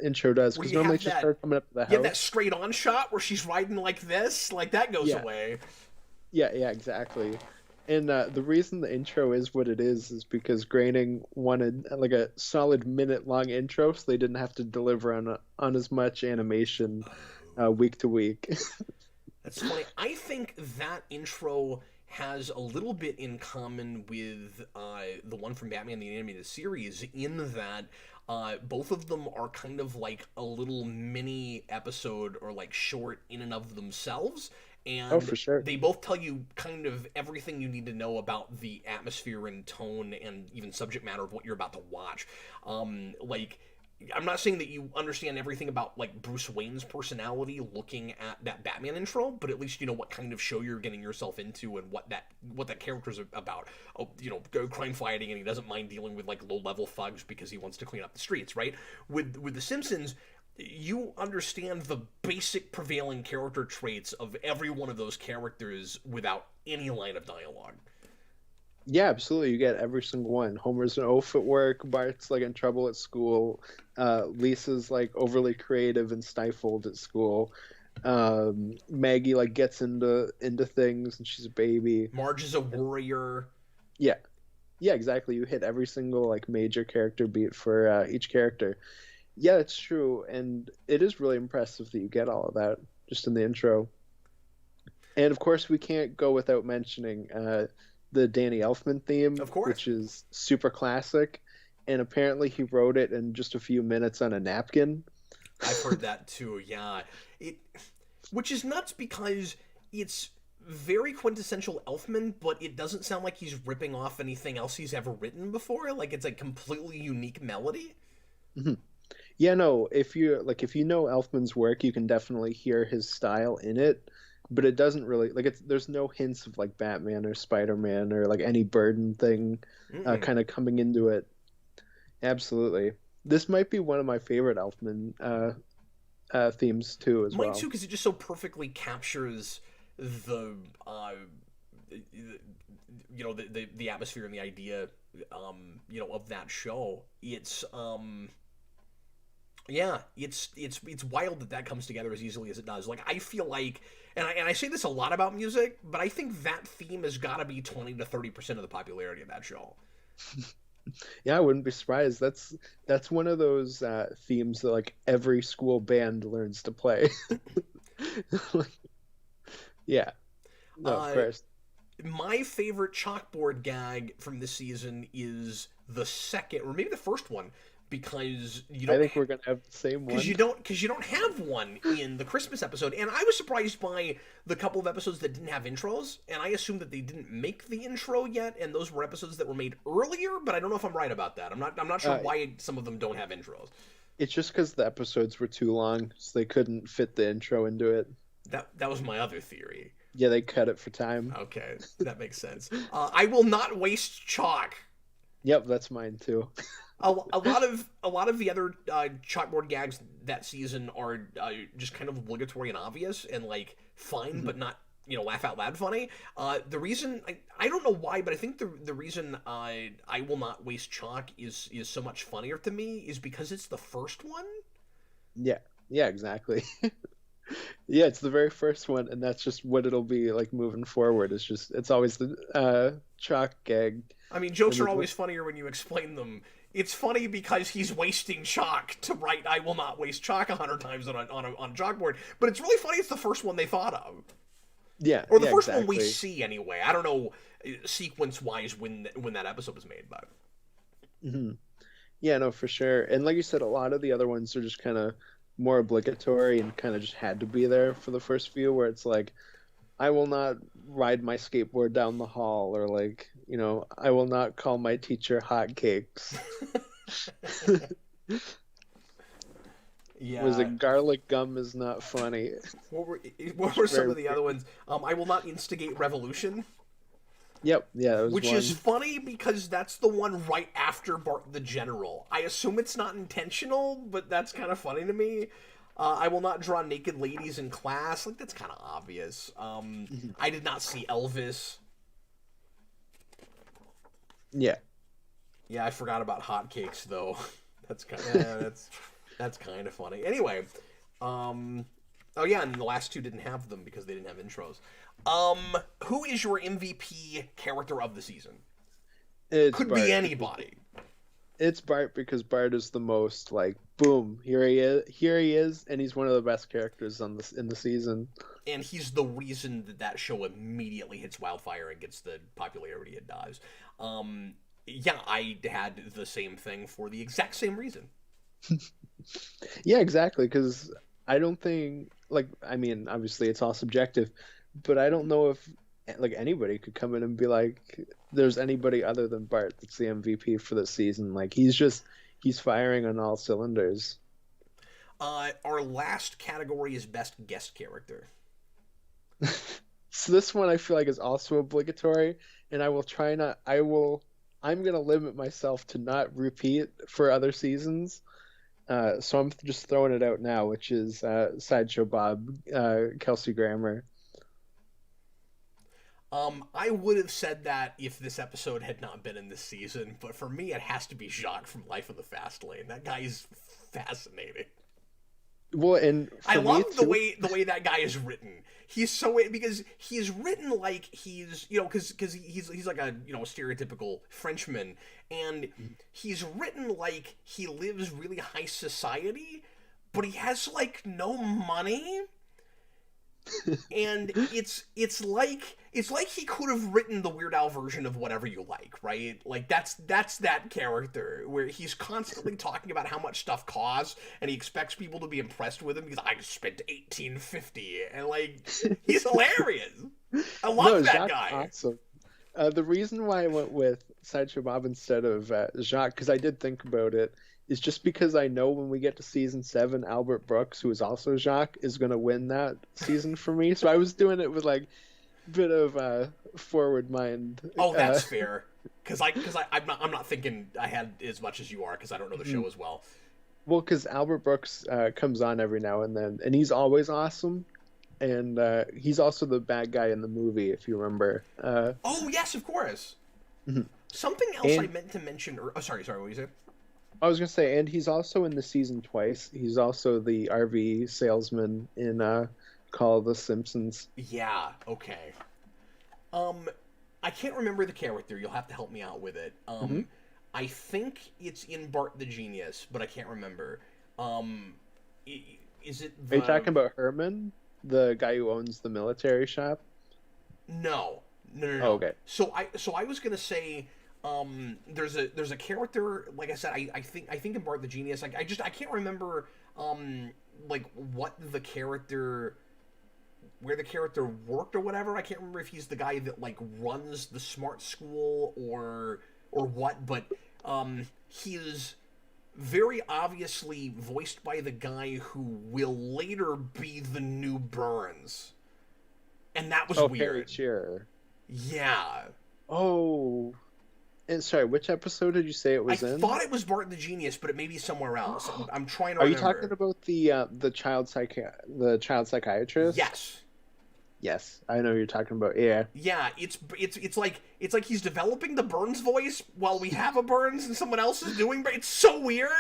B: intro does,
A: Where
B: because
A: you
B: normally
A: have
B: it's just
A: that
B: her coming up to the
A: You have that
B: house.
A: straight on shot where she's riding like this, like that goes
B: Yeah,
A: away.
B: yeah, exactly. And the reason the intro is what it is because Groening wanted like a solid minute long intro, so they didn't have to deliver on as much animation week to week.
A: That's funny. I think that intro has a little bit in common with the one from Batman the Animated Series, in that both of them are kind of like a little mini episode or like short in and of themselves.
B: Oh,
A: And
B: for sure.
A: they both tell you kind of everything you need to know about the atmosphere and tone and even subject matter of what you're about to watch. Like, I'm not saying that you understand everything about like Bruce Wayne's personality looking at that Batman intro, but at least you know what kind of show you're getting yourself into and what that character's about. Oh, crime fighting, and he doesn't mind dealing with like low level thugs because he wants to clean up the streets, right? With the Simpsons, you understand the basic prevailing character traits of every one of those characters without any line of dialogue.
B: Yeah, absolutely. You get every single one. Homer's an oaf at work. Bart's like in trouble at school. Lisa's like overly creative and stifled at school. Maggie like gets into things and she's a baby.
A: Marge is a warrior.
B: Yeah, yeah, exactly. You hit every single like major character beat for each character. Yeah, it's true, and it is really impressive that you get all of that just in the intro. And of course, we can't go without mentioning the Danny Elfman theme,
A: Of course.
B: which is super classic. And apparently, he wrote it in just a few minutes on a napkin.
A: I've heard that too. Yeah, it, which is nuts because it's very quintessential Elfman, but it doesn't sound like he's ripping off anything else he's ever written before. Like it's a completely unique melody.
B: Mhm. Yeah, no, if you know Elfman's work, you can definitely hear his style in it, but it doesn't really like there's no hints of like Batman or Spider-Man or like any Burden thing
A: Mm-mm.
B: kind of coming into it. Absolutely. This might be one of my favorite Elfman themes too, as
A: Mine
B: well.
A: too, because it just so perfectly captures the the atmosphere and the idea of that show. It's wild that comes together as easily as it does. Like I feel like, and I say this a lot about music, but I think that theme has got to be 20 to 30% of the popularity of that show.
B: Yeah, I wouldn't be surprised. That's one of those themes that like every school band learns to play. Like, yeah, no, of
A: Uh,
B: course.
A: my favorite chalkboard gag from this season is the second, or maybe the first one, because you
B: I
A: don't
B: think we're gonna have the same one.
A: because you don't have one in the Christmas episode, and I was surprised by the couple of episodes that didn't have intros, and I assumed that they didn't make the intro yet, and those were episodes that were made earlier, but I don't know if I'm right about that. I'm not sure
B: Uh,
A: why some of them don't have intros.
B: it's just because the episodes were too long, so they couldn't fit the intro into it.
A: That was my other theory.
B: Yeah, they cut it for time.
A: Okay, that makes sense. I will not waste chalk.
B: Yep, that's mine too.
A: A lot of the other chalkboard gags that season are just kind of obligatory and obvious and like fine, but not laugh out loud funny. The reason I don't know why, but I think the reason I will not waste chalk is so much funnier to me is because it's the first one.
B: Yeah, yeah, exactly. Yeah, it's the very first one, and that's just what it'll be like moving forward. It's always the chalk gag.
A: I mean, jokes
B: And
A: are always funnier when you explain them. It's funny because he's wasting chalk to write "I will not waste chalk" 100 times on a chalkboard, but it's really funny. It's the first one they thought of,
B: Yeah,
A: or the
B: yeah,
A: first one we
B: exactly.
A: see anyway. I don't know sequence wise when that episode was made, but
B: Hmm. Yeah, no, for sure. And like you said, a lot of the other ones are just kind of more obligatory and kind of just had to be there for the first few, where it's like, I will not ride my skateboard down the hall, or like, I will not call my teacher hotcakes. Was
A: Yeah.
B: it garlic gum is not funny?
A: What were what were some
B: Very
A: of the other ones? I will not instigate revolution,
B: Yep, yeah, that was
A: which is
B: one.
A: funny because that's the one right after Bart the General. I assume it's not intentional, but that's kind of funny to me. I will not draw naked ladies in class. Like, that's kind of obvious.
B: Mhm.
A: I did not see Elvis.
B: Yeah.
A: Yeah, I forgot about hotcakes though. That's kind of that's kind of funny. Anyway, oh yeah, and the last two didn't have them because they didn't have intros. Who is your MVP character of the season?
B: It's
A: Could
B: Bart.
A: be anybody.
B: It's Bart because Bart is the most like boom, here he is, and he's one of the best characters on this in the season.
A: And he's the reason that that show immediately hits wildfire and gets the popularity it does. Yeah, I had the same thing for the exact same reason.
B: Yeah, exactly, because I don't think like I mean, obviously it's all subjective, but I don't know if like anybody could come in and be like there's anybody other than Bart that's the MVP for this season. Like he's firing on all cylinders.
A: Our last category is best guest character.
B: So this one I feel like is also obligatory, and I will try not. I'm gonna limit myself to not repeat for other seasons. So I'm just throwing it out now, which is Sideshow Bob, Kelsey Grammer.
A: I would have said that if this episode had not been in this season, but for me, it has to be Jacques from Life of the Fast Lane. That guy is fascinating.
B: Well, and
A: I
B: for me
A: love the
B: too.
A: way that guy is written. He's so because he's written like he's because he's like a stereotypical Frenchman, and he's written like he lives really high society, but he has like no money, and it's like he could have written the Weird Al version of Whatever You Like, right? Like that's that character where he's constantly talking about how much stuff costs, and he expects people to be impressed with him because I spent $18.50, and like he's hilarious. I love
B: No,
A: that
B: Jacques
A: guy.
B: awesome. The reason why I went with Sideshow Bob instead of Jacques, because I did think about it, is just because I know when we get to season 7, Albert Brooks, who is also Jacques, is going to win that season for me. So I was doing it with like a bit of forward mind.
A: Oh, that's fair. Because I'm not thinking I had as much as you are because I don't know the show as well.
B: Well, because Albert Brooks comes on every now and then, and he's always awesome. And he's also the bad guy in the movie, if you remember.
A: Oh yes, of course.
B: Mhm.
A: Something else I
B: And
A: meant to mention. Oh, sorry. What were you say?
B: I was gonna say, and he's also in the season twice. He's also the RV salesman in Call the Simpsons.
A: Yeah. Okay. I can't remember the character. You'll have to help me out with it.
B: Hmm.
A: I think it's in Bart the Genius, but I can't remember. Is it
B: Are you
A: the?
B: talking about Herman, the guy who owns the military shop?
A: No. No. No.
B: Oh,
A: No.
B: okay.
A: So I was gonna say. There's a character, like I said, I think in Bart the Genius, like I can't remember like what the character, where the character worked or whatever. I can't remember if he's the guy that like runs the smart school or what, but he is very obviously voiced by the guy who will later be the new Burns, and that was
B: Oh, Harry
A: weird.
B: Shearer.
A: Yeah.
B: Oh, and sorry, which episode did you say it
A: I
B: was in?
A: thought it was Bart the Genius, but it may be somewhere else. I'm trying to
B: Are you
A: remember.
B: talking about the child psychiatrist?
A: Yes.
B: Yes, I know who you're talking about. Yeah.
A: Yeah, it's like he's developing the Burns voice while we have a Burns and someone else is doing, but it's so weird.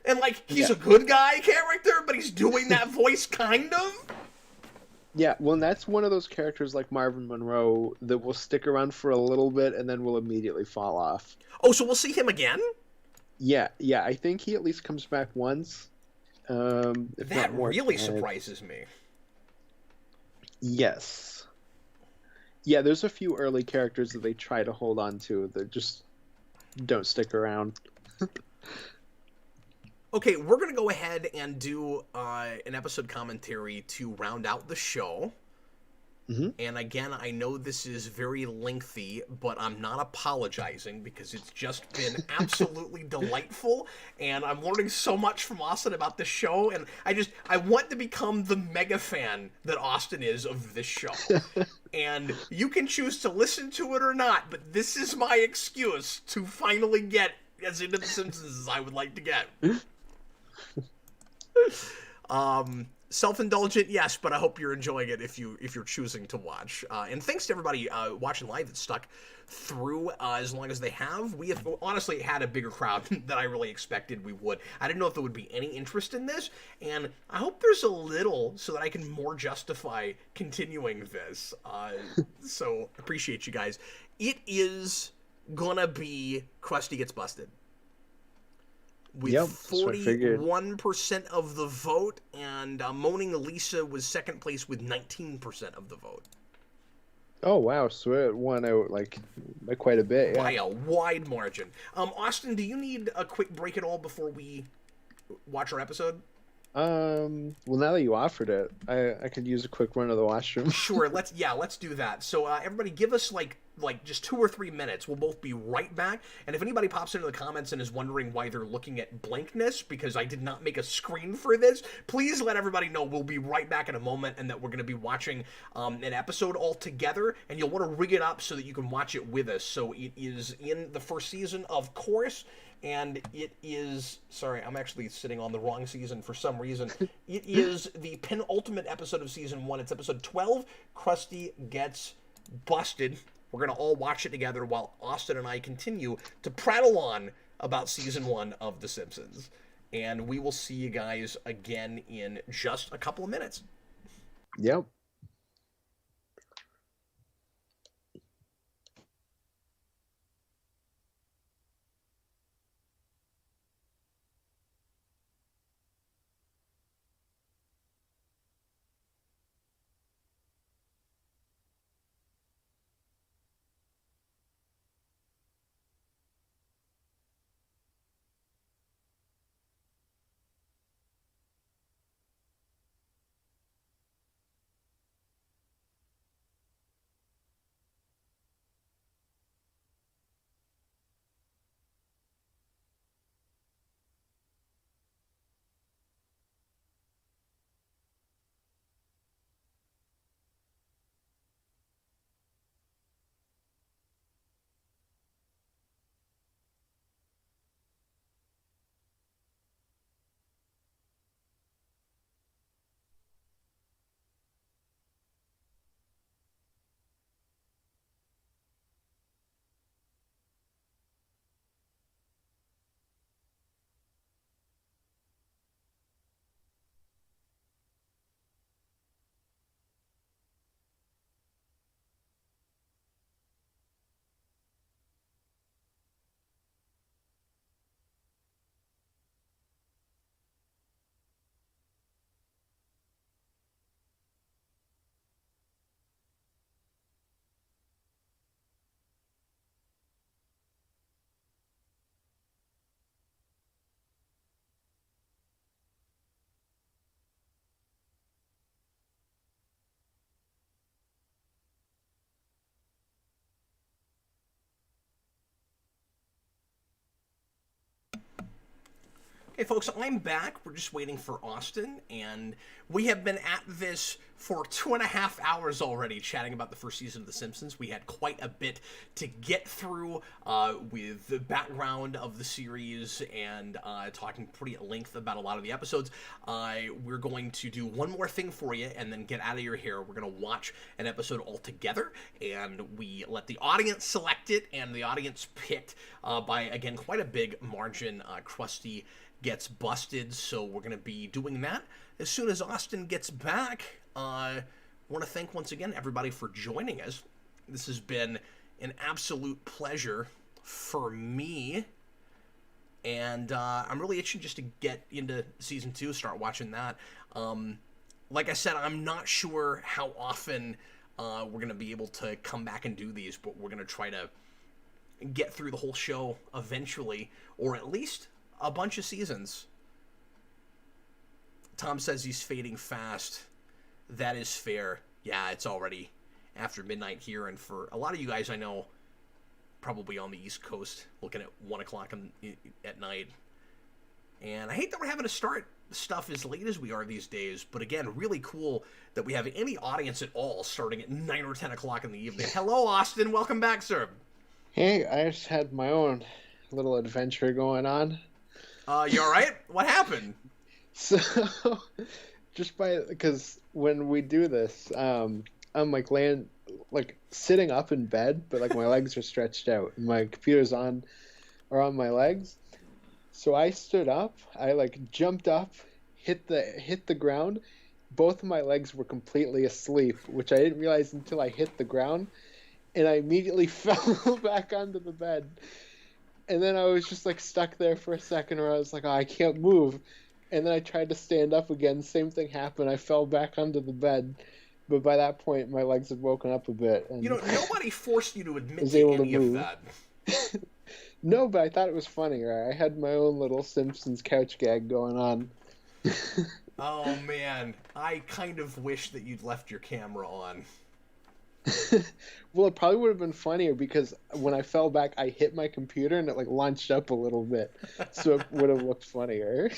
A: And like he's
B: Yeah.
A: a good guy character, but he's doing that voice kind of.
B: Yeah, well, and that's one of those characters like Marvin Monroe that will stick around for a little bit and then will immediately fall off.
A: Oh, so we'll see him again?
B: Yeah, I think he at least comes back once, if
A: That
B: not more
A: really
B: times.
A: surprises me.
B: Yes. Yeah, there's a few early characters that they try to hold on to that just don't stick around.
A: Okay, we're going to go ahead and do an episode commentary to round out the show.
B: Mm-hmm.
A: And again, I know this is very lengthy, but I'm not apologizing because it's just been absolutely delightful, and I'm learning so much from Austin about this show, and I want to become the mega fan that Austin is of this show. And you can choose to listen to it or not, but this is my excuse to finally get as into The Simpsons as I would like to get. Self-indulgent, yes, but I hope you're enjoying it if you're choosing to watch. And thanks to everybody watching live that stuck through as long as they have. We have honestly had a bigger crowd than I really expected we would. I didn't know if there would be any interest in this, and I hope there's a little so that I can more justify continuing this. So appreciate you guys. It is gonna be Krusty Gets Busted. With 41% of the vote, and Moaning Lisa was second place with 19% of the vote.
B: Oh, wow. So it won out like by quite a bit. Yeah.
A: By a wide margin. Austin, do you need a quick break at all before we watch our episode?
B: Well, now that you offered it, I could use a quick run of the washroom.
A: Sure, let's do that. So everybody give us like just 2 or 3 minutes. We'll both be right back. And if anybody pops into the comments and is wondering why they're looking at blankness because I did not make a screen for this, please let everybody know we'll be right back in a moment and that we're going to be watching an episode all together, and you'll want to rig it up so that you can watch it with us. So it is in the first season, of course, and it is, sorry, I'm actually sitting on the wrong season for some reason. It is the penultimate episode of season 1. It's episode 12, Krusty Gets Busted. We're going to all watch it together while Austin and I continue to prattle on about season 1 of The Simpsons. And we will see you guys again in just a couple of minutes.
B: Yep.
A: Hey folks, I'm back. We're just waiting for Austin, and we have been at this for 2.5 hours already, chatting about the first season of The Simpsons. We had quite a bit to get through with the background of the series and talking pretty at length about a lot of the episodes. We're going to do one more thing for you and then get out of your hair. We're going to watch an episode all together, and we let the audience select it, and the audience picked by, again, quite a big margin, Krusty Gets Busted, so we're going to be doing that as soon as Austin gets back. I want to thank once again everybody for joining us. This has been an absolute pleasure for me, and I'm really itching just to get into season 2, start watching that. Like I said, I'm not sure how often we're going to be able to come back and do these, but we're going to try to get through the whole show eventually, or at least a bunch of seasons. Tom says he's fading fast. That is fair. Yeah, it's already after midnight here, and for a lot of you guys I know, probably on the East Coast, looking at 1 o'clock at night. And I hate that we're having to start stuff as late as we are these days, but again, really cool that we have any audience at all starting at 9 or 10 o'clock in the evening. Hello, Austin. Welcome back, sir.
B: Hey, I just had my own little adventure going on.
A: You all right? What happened?
B: So, because when we do this, I'm like laying, like sitting up in bed, but like my legs are stretched out, and my computer's on my legs. So I stood up, I like jumped up, hit the ground. Both of my legs were completely asleep, which I didn't realize until I hit the ground, and I immediately fell back onto the bed. And then I was just like stuck there for a second where I was like, oh, I can't move. And then I tried to stand up again. Same thing happened. I fell back onto the bed. But by that point, my legs had woken up a bit. And
A: nobody forced you to admit to any of that.
B: No, but I thought it was funny. Right? I had my own little Simpsons couch gag going on.
A: Oh, man. I kind of wish that you'd left your camera on.
B: Well, it probably would have been funnier because when I fell back, I hit my computer and it like launched up a little bit. So it would have looked funnier.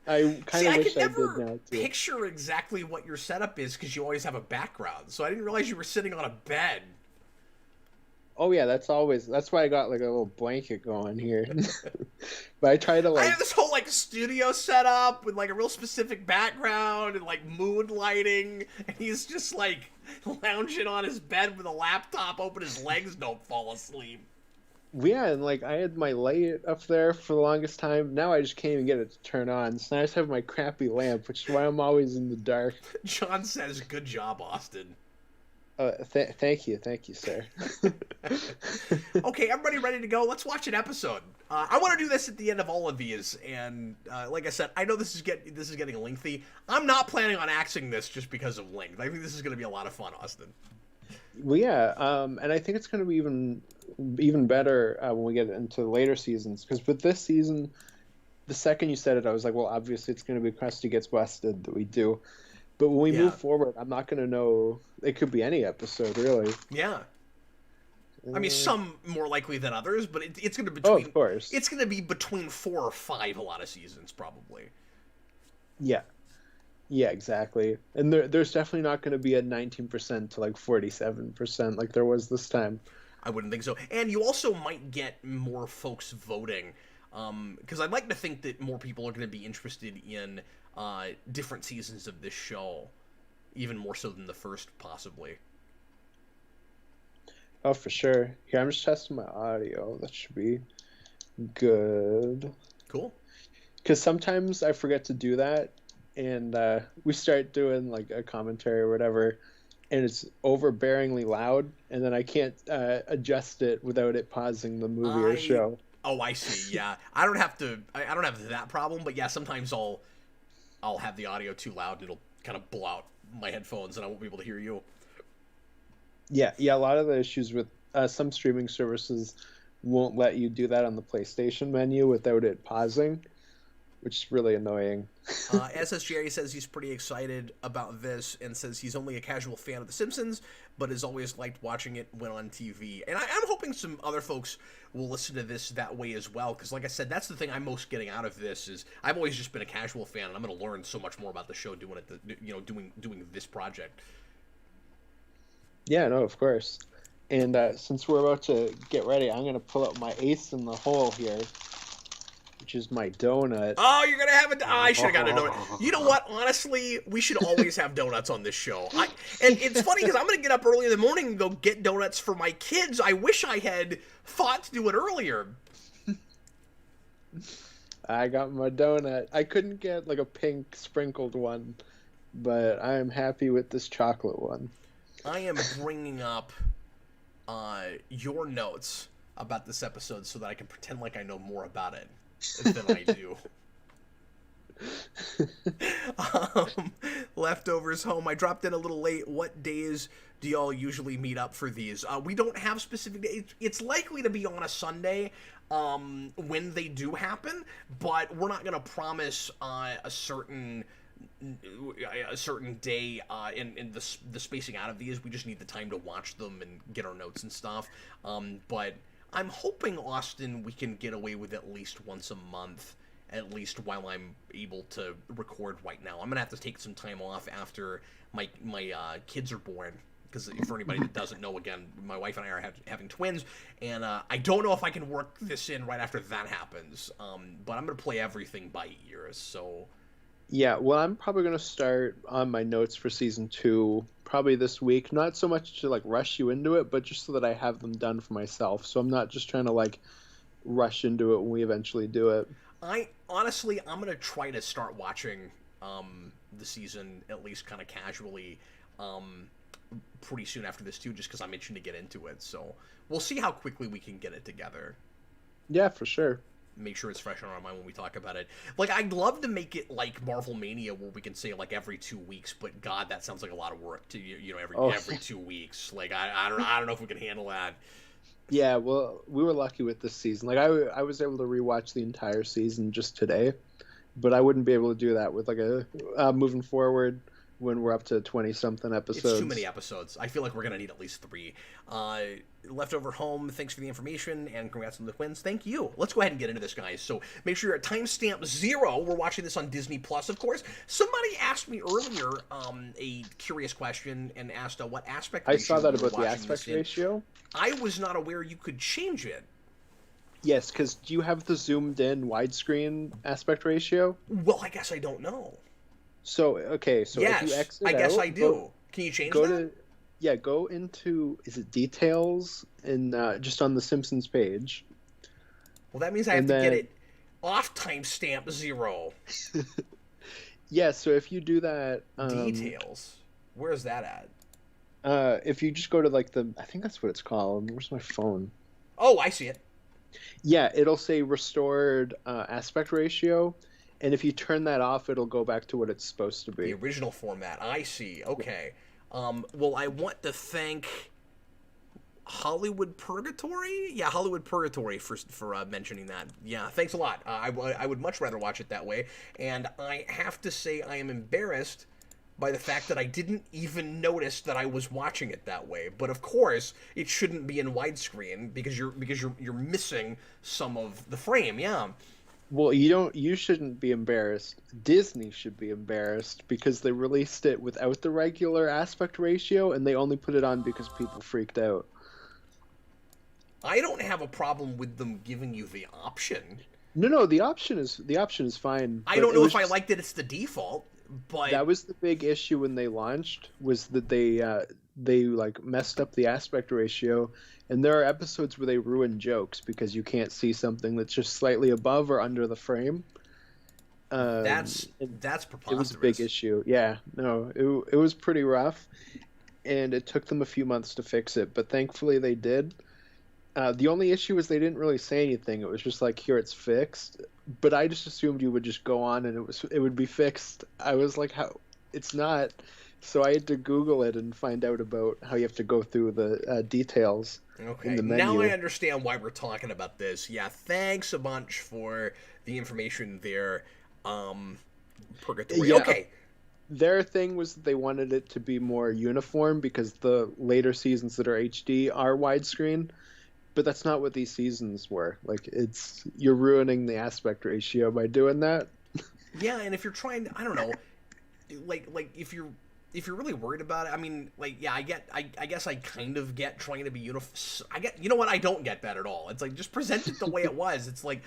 B: I kind of wish I did now, too.
A: Picture exactly what your setup is because you always have a background. So I didn't realize you were sitting on a bed.
B: Oh yeah, that's why I got like a little blanket going here. But I try to like.
A: I have this whole like studio set up with like a real specific background and like mood lighting, and he's just like lounging on his bed with a laptop open, his legs don't fall asleep.
B: Yeah, and like I had my light up there for the longest time. Now I just can't even get it to turn on. So I just have my crappy lamp, which is why I'm always in the dark.
A: John says, "Good job, Austin."
B: Thank you, sir.
A: Okay, everybody ready to go? Let's watch an episode. I want to do this at the end of all of these, and like I said, I know this is getting lengthy. I'm not planning on axing this just because of length. I think this is going to be a lot of fun, Austin.
B: Well, yeah, and I think it's going to be even better when we get into the later seasons. Because with this season, the second you said it, I was like, well, obviously it's going to be Krusty Gets Busted that we do. But when we move forward, I'm not going to know. It could be any episode, really.
A: Yeah. I mean, some more likely than others, but it's going to be
B: of course.
A: It's going to be between 4 or 5 a lot of seasons, probably.
B: Yeah. Yeah, exactly. And there's definitely not going to be a 19% to like 47% like there was this time.
A: I wouldn't think so. And you also might get more folks voting, because I'd like to think that more people are going to be interested in different seasons of this show, even more so than the first, possibly.
B: Oh, for sure. Here, I'm just testing my audio. That should be good.
A: Cool.
B: Because sometimes I forget to do that, and we start doing like a commentary or whatever, and it's overbearingly loud, and then I can't adjust it without it pausing the movie or show.
A: Oh, I see. Yeah, I don't have that problem, but yeah, sometimes I'll have the audio too loud, and it'll kind of blow out my headphones, and I won't be able to hear you.
B: Yeah. A lot of the issues with some streaming services won't let you do that on the PlayStation menu without it pausing, which is really annoying.
A: SSJ says he's pretty excited about this and says he's only a casual fan of The Simpsons, but has always liked watching it when on TV. And I'm hoping some other folks will listen to this that way as well, because like I said, that's the thing I'm most getting out of this is I've always just been a casual fan, and I'm going to learn so much more about the show doing it, doing this project.
B: Yeah, no, of course. And since we're about to get ready, I'm going to pull out my ace in the hole here, which is my donut.
A: Oh, you're going to have I should have gotten a donut. You know what? Honestly, we should always have donuts on this show. And it's funny because I'm going to get up early in the morning and go get donuts for my kids. I wish I had thought to do it earlier.
B: I got my donut. I couldn't get like a pink sprinkled one, but I am happy with this chocolate one.
A: I am bringing up your notes about this episode so that I can pretend like I know more about it than I do. um, Leftovers home. I dropped in a little late. What days do y'all usually meet up for these? We don't have specific days. It's likely to be on a Sunday when they do happen, but we're not going to promise a certain day in the spacing out of these. We just need the time to watch them and get our notes and stuff. But I'm hoping, Austin, we can get away with at least once a month, at least while I'm able to record right now. I'm gonna have to take some time off after my kids are born, because for anybody that doesn't know, again, my wife and I are having twins, and I don't know if I can work this in right after that happens. But I'm gonna play everything by ear. So
B: Yeah, well, I'm probably going to start on my notes for season 2 probably this week. Not so much to like rush you into it, but just so that I have them done for myself. So I'm not just trying to like rush into it when we eventually do it.
A: I'm gonna try to start watching the season, at least kind of casually, pretty soon after this too, just because I'm itching to get into it. So we'll see how quickly we can get it together.
B: Yeah, for sure.
A: Make sure it's fresh on our mind when we talk about it. Like, I'd love to make it like Marvel Mania, where we can say like every 2 weeks, but God, that sounds like a lot of work to every 2 weeks. Like, I don't know if we can handle that.
B: Yeah, well, we were lucky with this season. Like I was able to rewatch the entire season just today, but I wouldn't be able to do that with like a moving forward when we're up to 20 something episodes.
A: It's too many episodes. I feel like we're gonna need at least 3. Leftover home, thanks for the information, and congrats on the twins. Thank you. Let's go ahead and get into this, guys. So make sure you're at timestamp 0. We're watching this on Disney Plus, of course. Somebody asked me earlier a curious question and asked what aspect ratio.
B: I saw that
A: we were
B: about the
A: watching
B: aspect
A: this in.
B: ratio.
A: I was not aware you could change it.
B: Yes, because do you have the zoomed in widescreen aspect ratio?
A: Well, I guess I don't know.
B: So, okay, so
A: Yes,
B: if you exit
A: I guess
B: out,
A: I do. Can you change
B: go
A: that?
B: go into, is it details in just on the Simpsons page?
A: Well, that means I have to get it off timestamp 0.
B: Yeah, so if you do that,
A: Details. Where is that at?
B: if you just go to like I think that's what it's called. Where's my phone?
A: Oh, I see it.
B: Yeah, it'll say restored aspect ratio, and if you turn that off, it'll go back to what it's supposed to be.
A: The original format. I see. Okay. Well, I want to thank Hollywood Purgatory. Yeah, Hollywood Purgatory for mentioning that. Yeah, thanks a lot. I would much rather watch it that way. And I have to say, I am embarrassed by the fact that I didn't even notice that I was watching it that way. But of course, it shouldn't be in widescreen because you're missing some of the frame. Yeah.
B: Well, you shouldn't be embarrassed. Disney should be embarrassed because they released it without the regular aspect ratio, and they only put it on because people freaked out.
A: I don't have a problem with them giving you the option.
B: No, the option is fine.
A: I don't know if I like that it's the default, but
B: that was the big issue when they launched, was that they like messed up the aspect ratio, and there are episodes where they ruin jokes because you can't see something that's just slightly above or under the frame.
A: That's preposterous.
B: It was a big issue. Yeah, no, it was pretty rough, and it took them a few months to fix it, but thankfully they did. The only issue was they didn't really say anything. It was just like, here, it's fixed. But I just assumed you would just go on and it would be fixed. I was like, how? It's not. So I had to Google it and find out about how you have to go through the details in the menu.
A: Now I understand why we're talking about this. Yeah, thanks a bunch for the information there. Purgatory.
B: Yeah,
A: okay.
B: Their thing was that they wanted it to be more uniform because the later seasons that are HD are widescreen. But that's not what these seasons were. Like, you're ruining the aspect ratio by doing that.
A: Yeah, and if you're trying, I don't know, like if you're really worried about it, I mean, like, yeah, I guess I kind of get trying to be uniform. You know what? I don't get that at all. It's like, just present it the way it was. It's like,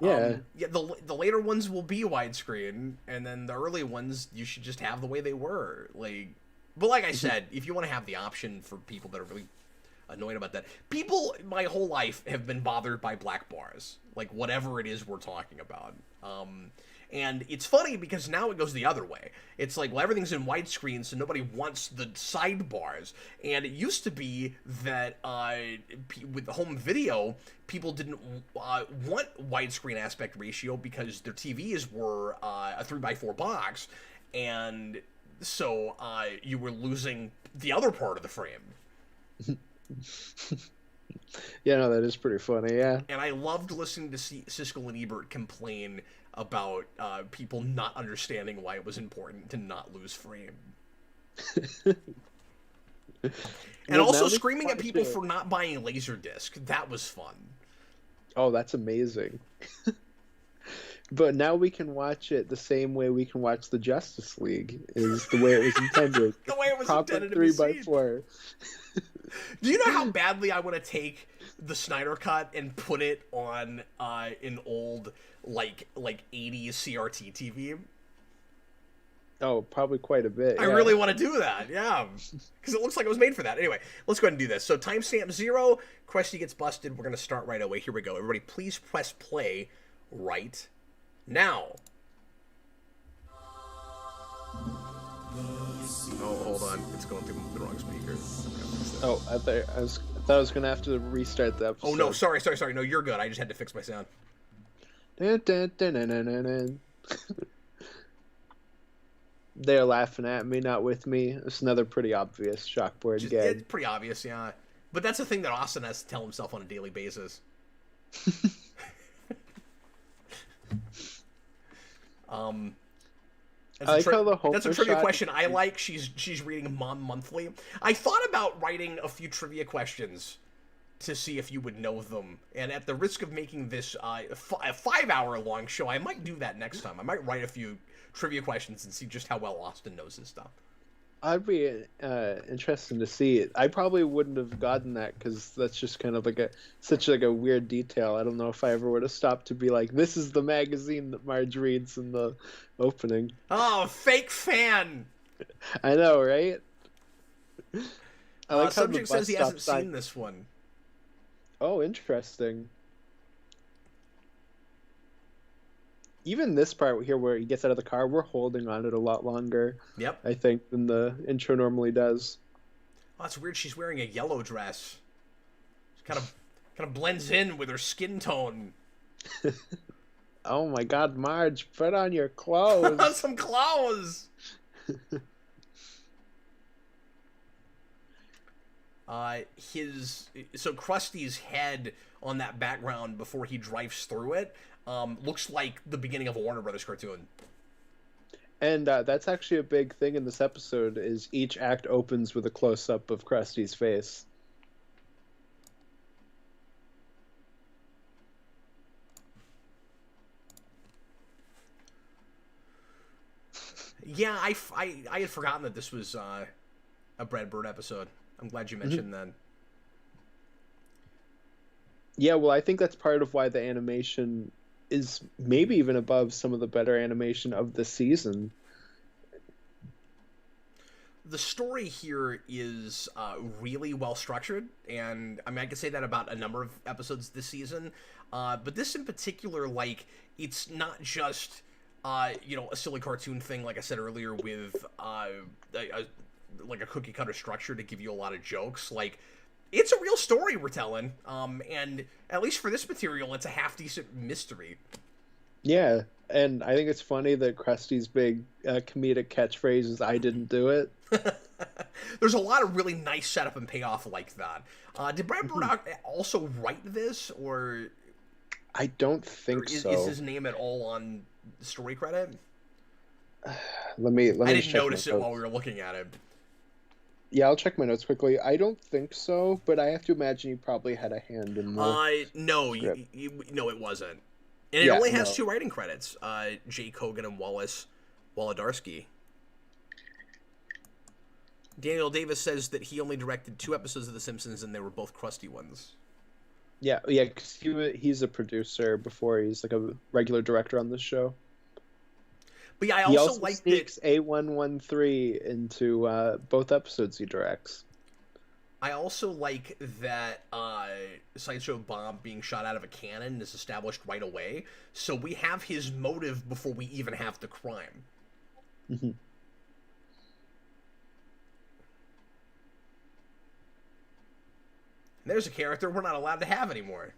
B: yeah,
A: the later ones will be widescreen, and then the early ones you should just have the way they were. Like, but like I said, if you want to have the option for people that are really annoyed about that. People my whole life have been bothered by black bars, like whatever it is we're talking about. And it's funny because now it goes the other way. It's like, well, everything's in widescreen, so nobody wants the sidebars. And it used to be that with the home video, people didn't want widescreen aspect ratio because their TVs were a 3x4 box, and so you were losing the other part of the frame.
B: Yeah, no, that is pretty funny, yeah.
A: And I loved listening to Siskel and Ebert complain about people not understanding why it was important to not lose frame. And also screaming at people for not buying Laserdisc. That was fun.
B: Oh, that's amazing. But now we can watch it the same way we can watch the Justice League, is the way it was intended.
A: The way it was
B: proper
A: intended to be seen.
B: 3x4.
A: Do you know how badly I want to take the Snyder Cut and put it on an old like 80s CRT TV?
B: Oh, probably quite a bit.
A: I really want to do that, yeah. Because it looks like it was made for that. Anyway, let's go ahead and do this. So timestamp 0, Krusty gets busted. We're going to start right away. Here we go. Everybody, please press play right now. Oh, hold on. It's going through the wrong speaker.
B: Oh, I thought I was going to have to restart the episode.
A: Oh, no, sorry. No, you're good. I just had to fix my sound.
B: Dun, dun, dun, dun, dun, dun, dun. They're laughing at me, not with me. It's another pretty obvious Chalkboard gag.
A: It's pretty obvious, yeah. But that's the thing that Austin has to tell himself on a daily basis. That's a trivia question I like. She's reading Mom Monthly. I thought about writing a few trivia questions to see if you would know them. And at the risk of making this a 5-hour-long show, I might do that next time. I might write a few trivia questions and see just how well Austin knows his stuff.
B: I'd be interested to see it. I probably wouldn't have gotten that because that's just kind of like such a weird detail. I don't know if I ever would have stopped to be like, this is the magazine that Marge reads in the opening.
A: Oh, fake fan!
B: I know, right? I like
A: Subject says he hasn't seen this one.
B: Oh, interesting. Even this part here where he gets out of the car, we're holding on it a lot longer.
A: Yep.
B: I think than the intro normally does.
A: Oh, it's weird. She's wearing a yellow dress. She kind of blends in with her skin tone.
B: Oh my God, Marge, put on your clothes.
A: Put on some clothes. So Krusty's head on that background before he drives through it looks like the beginning of a Warner Brothers cartoon.
B: And that's actually a big thing in this episode, is each act opens with a close-up of Krusty's face.
A: Yeah, I had forgotten that this was a Brad Bird episode. I'm glad you mentioned that.
B: Yeah, well, I think that's part of why the animation is maybe even above some of the better animation of the season.
A: The story here is really well structured, and I mean, I could say that about a number of episodes this season, but this in particular, like, it's not just a silly cartoon thing, like I said earlier, with like a cookie cutter structure to give you a lot of jokes. Like, it's a real story we're telling, and at least for this material, it's a half decent mystery.
B: Yeah, and I think it's funny that Krusty's big comedic catchphrase is "I didn't do it."
A: There's a lot of really nice setup and payoff like that. Did Brad Bird also write this, or
B: I don't think so.
A: Is his name at all on the story credit?
B: Let me.
A: I didn't notice it while we were looking at it.
B: Yeah, I'll check my notes quickly. I don't think so, but I have to imagine you probably had a hand in the
A: no, no, it wasn't. And it only has 2 writing credits, Jake Hogan and Wallace Wolodarski. Daniel Davis says that he only directed 2 episodes of The Simpsons, and they were both Krusty ones.
B: Yeah, because he's a producer before he's like a regular director on this show.
A: But yeah, I
B: he
A: also like
B: sneaks A113 into both episodes he directs.
A: I also like that Sideshow Bob being shot out of a cannon is established right away, so we have his motive before we even have the crime.
B: Mm-hmm.
A: There's a character we're not allowed to have anymore.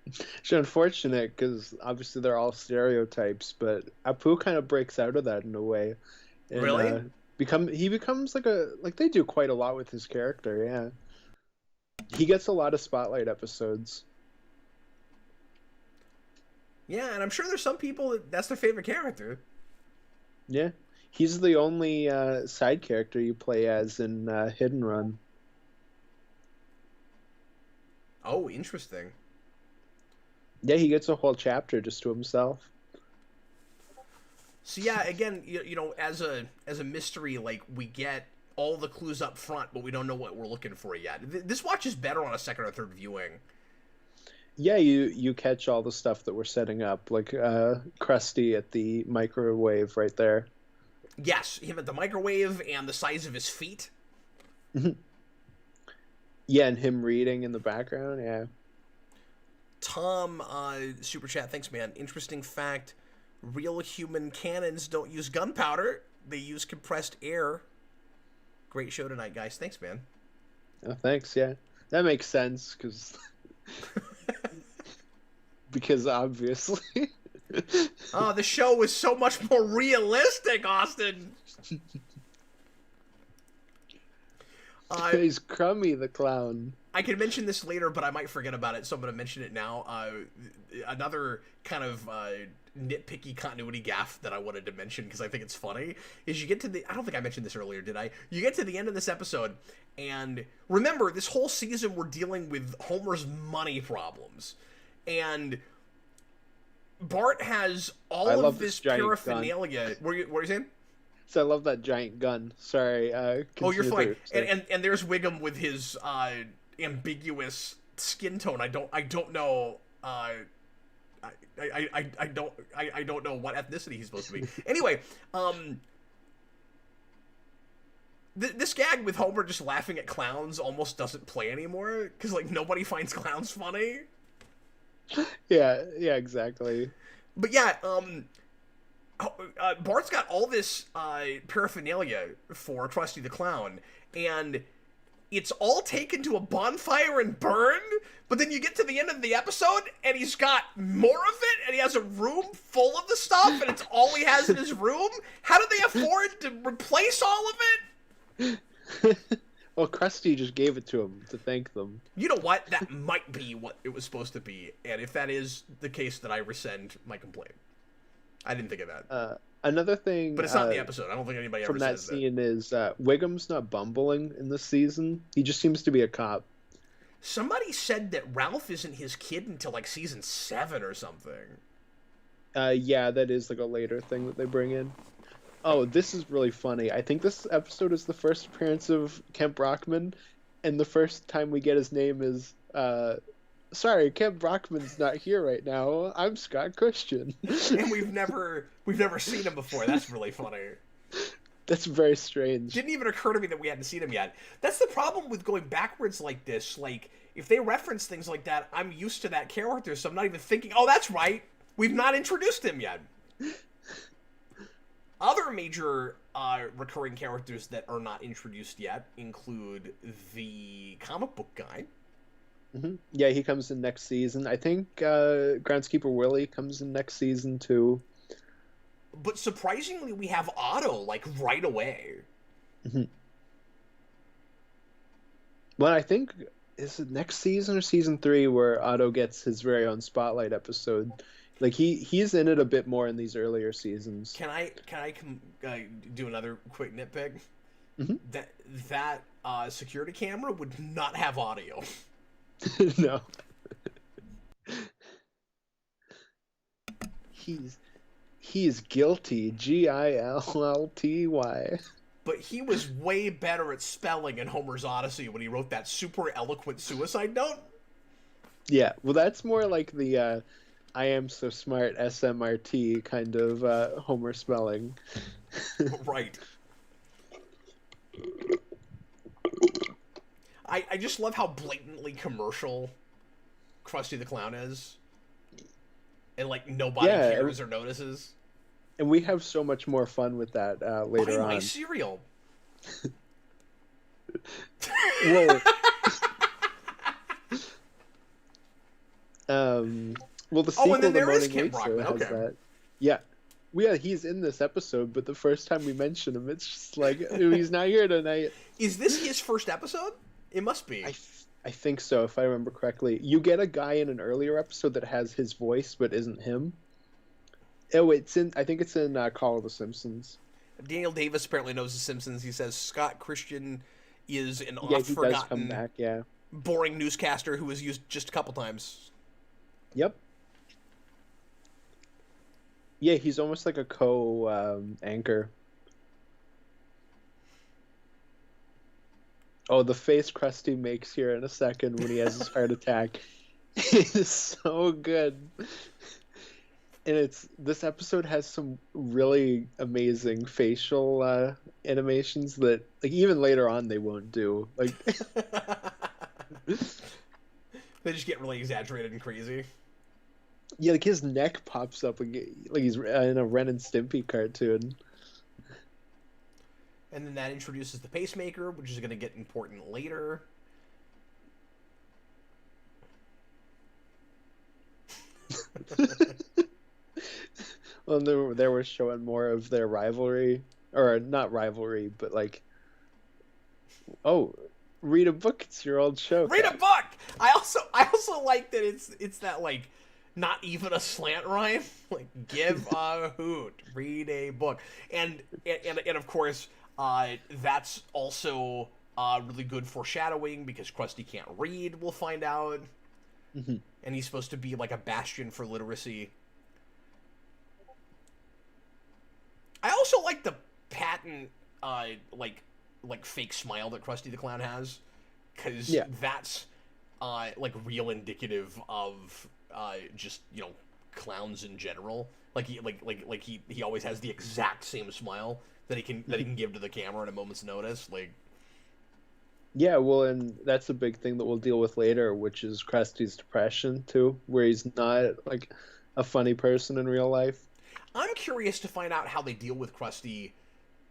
B: It's unfortunate because obviously they're all stereotypes, but Apu kind of breaks out of that in a way. And,
A: Really?
B: he becomes like they do quite a lot with his character. Yeah, he gets a lot of spotlight episodes.
A: Yeah, and I'm sure there's some people that's their favorite character.
B: Yeah, he's the only side character you play as in Hidden Run.
A: Oh, interesting.
B: Yeah, he gets a whole chapter just to himself.
A: So yeah, again, you know, as a mystery, like we get all the clues up front, but we don't know what we're looking for yet. This watch is better on a second or third viewing.
B: Yeah, you catch all the stuff that we're setting up, like Krusty at the microwave right there.
A: Yes, him at the microwave and the size of his feet.
B: Yeah, and him reading in the background. Yeah.
A: Tom, super chat, thanks, man. Interesting fact: real human cannons don't use gunpowder; they use compressed air. Great show tonight, guys. Thanks, man.
B: Oh, thanks. Yeah, that makes sense because obviously.
A: Oh, the show was so much more realistic, Austin.
B: He's Crummy the clown.
A: I can mention this later, but I might forget about it, so I'm going to mention it now. Another kind of nitpicky continuity gaffe that I wanted to mention, because I think it's funny, is you get to the... I don't think I mentioned this earlier, did I? You get to the end of this episode, and remember, this whole season we're dealing with Homer's money problems. And Bart has all of this paraphernalia... What are you saying?
B: So I love that giant gun. Sorry.
A: Oh, you're fine. And there's Wiggum with his ambiguous skin tone. I don't know. I don't know what ethnicity he's supposed to be. Anyway, this gag with Homer just laughing at clowns almost doesn't play anymore because like nobody finds clowns funny.
B: Yeah, exactly.
A: But yeah, Bart's got all this paraphernalia for Krusty the Clown, and it's all taken to a bonfire and burned, but then you get to the end of the episode, and he's got more of it, and he has a room full of the stuff, and it's all he has in his room? How do they afford to replace all of it?
B: Well, Krusty just gave it to him to thank them.
A: You know what? That might be what it was supposed to be, and if that is the case, then I rescind my complaint. I didn't think of that.
B: Another thing...
A: But it's not in the episode. I don't think anybody ever says that.
B: From that scene is Wiggum's not bumbling in this season. He just seems to be a cop.
A: Somebody said that Ralph isn't his kid until, like, season 7 or something.
B: Yeah, that is, like, a later thing that they bring in. Oh, this is really funny. I think this episode is the first appearance of Kemp Brockman, and the first time we get his name is... Sorry, Kemp Brockman's not here right now. I'm Scott Christian.
A: And we've never seen him before. That's really funny.
B: That's very strange.
A: Didn't even occur to me that we hadn't seen him yet. That's the problem with going backwards like this. Like, if they reference things like that, I'm used to that character, so I'm not even thinking, oh, that's right. We've not introduced him yet. Other major recurring characters that are not introduced yet include the comic book guy.
B: Mm-hmm. Yeah, he comes in next season. I think Groundskeeper Willie comes in next season too.
A: But surprisingly, we have Otto like right away.
B: Mm-hmm. Well, I think is it next season or season 3 where Otto gets his very own spotlight episode. Like he's in it a bit more in these earlier seasons.
A: Can I do another quick nitpick?
B: Mm-hmm.
A: That security camera would not have audio.
B: No. He's guilty. Gillty.
A: But he was way better at spelling in Homer's Odyssey when he wrote that super eloquent suicide note.
B: Yeah, well, that's more like the I am so smart SMRT kind of Homer spelling.
A: Right. I just love how blatantly commercial Krusty the Clown is. And, like, nobody cares or notices.
B: And we have so much more fun with that later on.
A: Buy my cereal.
B: Well, well, the sequel,
A: and then
B: The
A: there is
B: Moaning
A: Kim
B: Lisa,
A: Brockman,
B: has
A: okay.
B: that. Yeah. Well, yeah, he's in this episode, but the first time we mention him, it's just like, "Ooh, he's not here tonight."
A: Is this his first episode? It must be.
B: I think so, if I remember correctly. You get a guy in an earlier episode that has his voice, but isn't him. Oh, I think it's in Call of the Simpsons.
A: Daniel Davis apparently knows The Simpsons. He says Scott Christian is an
B: Yeah, he does come
A: oft-forgotten,
B: back, yeah.
A: boring newscaster who was used just a couple times.
B: Yep. Yeah, he's almost like a co-anchor. Oh, the face Krusty makes here in a second when he has his heart attack is so good. And this episode has some really amazing facial animations that, like, even later on they won't do. Like,
A: they just get really exaggerated and crazy.
B: Yeah, like his neck pops up like he's in a Ren and Stimpy cartoon.
A: And then that introduces the pacemaker, which is going to get important later.
B: Well, they were showing more of their rivalry, or not rivalry, but like, oh, read a book. It's your old show.
A: Read a book. I also like that it's that, like, not even a slant rhyme. Like, give a hoot, read a book, and of course, that's also really good foreshadowing because Krusty can't read. We'll find out, and he's supposed to be like a bastion for literacy. I also like the patent, like fake smile that Krusty the Clown has, because that's like real indicative of just, you know, clowns in general. Like he always has the exact same smile that he can give to the camera at a moment's notice. Like,
B: yeah, well, and that's a big thing that we'll deal with later, which is Krusty's depression too, where he's not like a funny person in real life.
A: I'm curious to find out how they deal with Krusty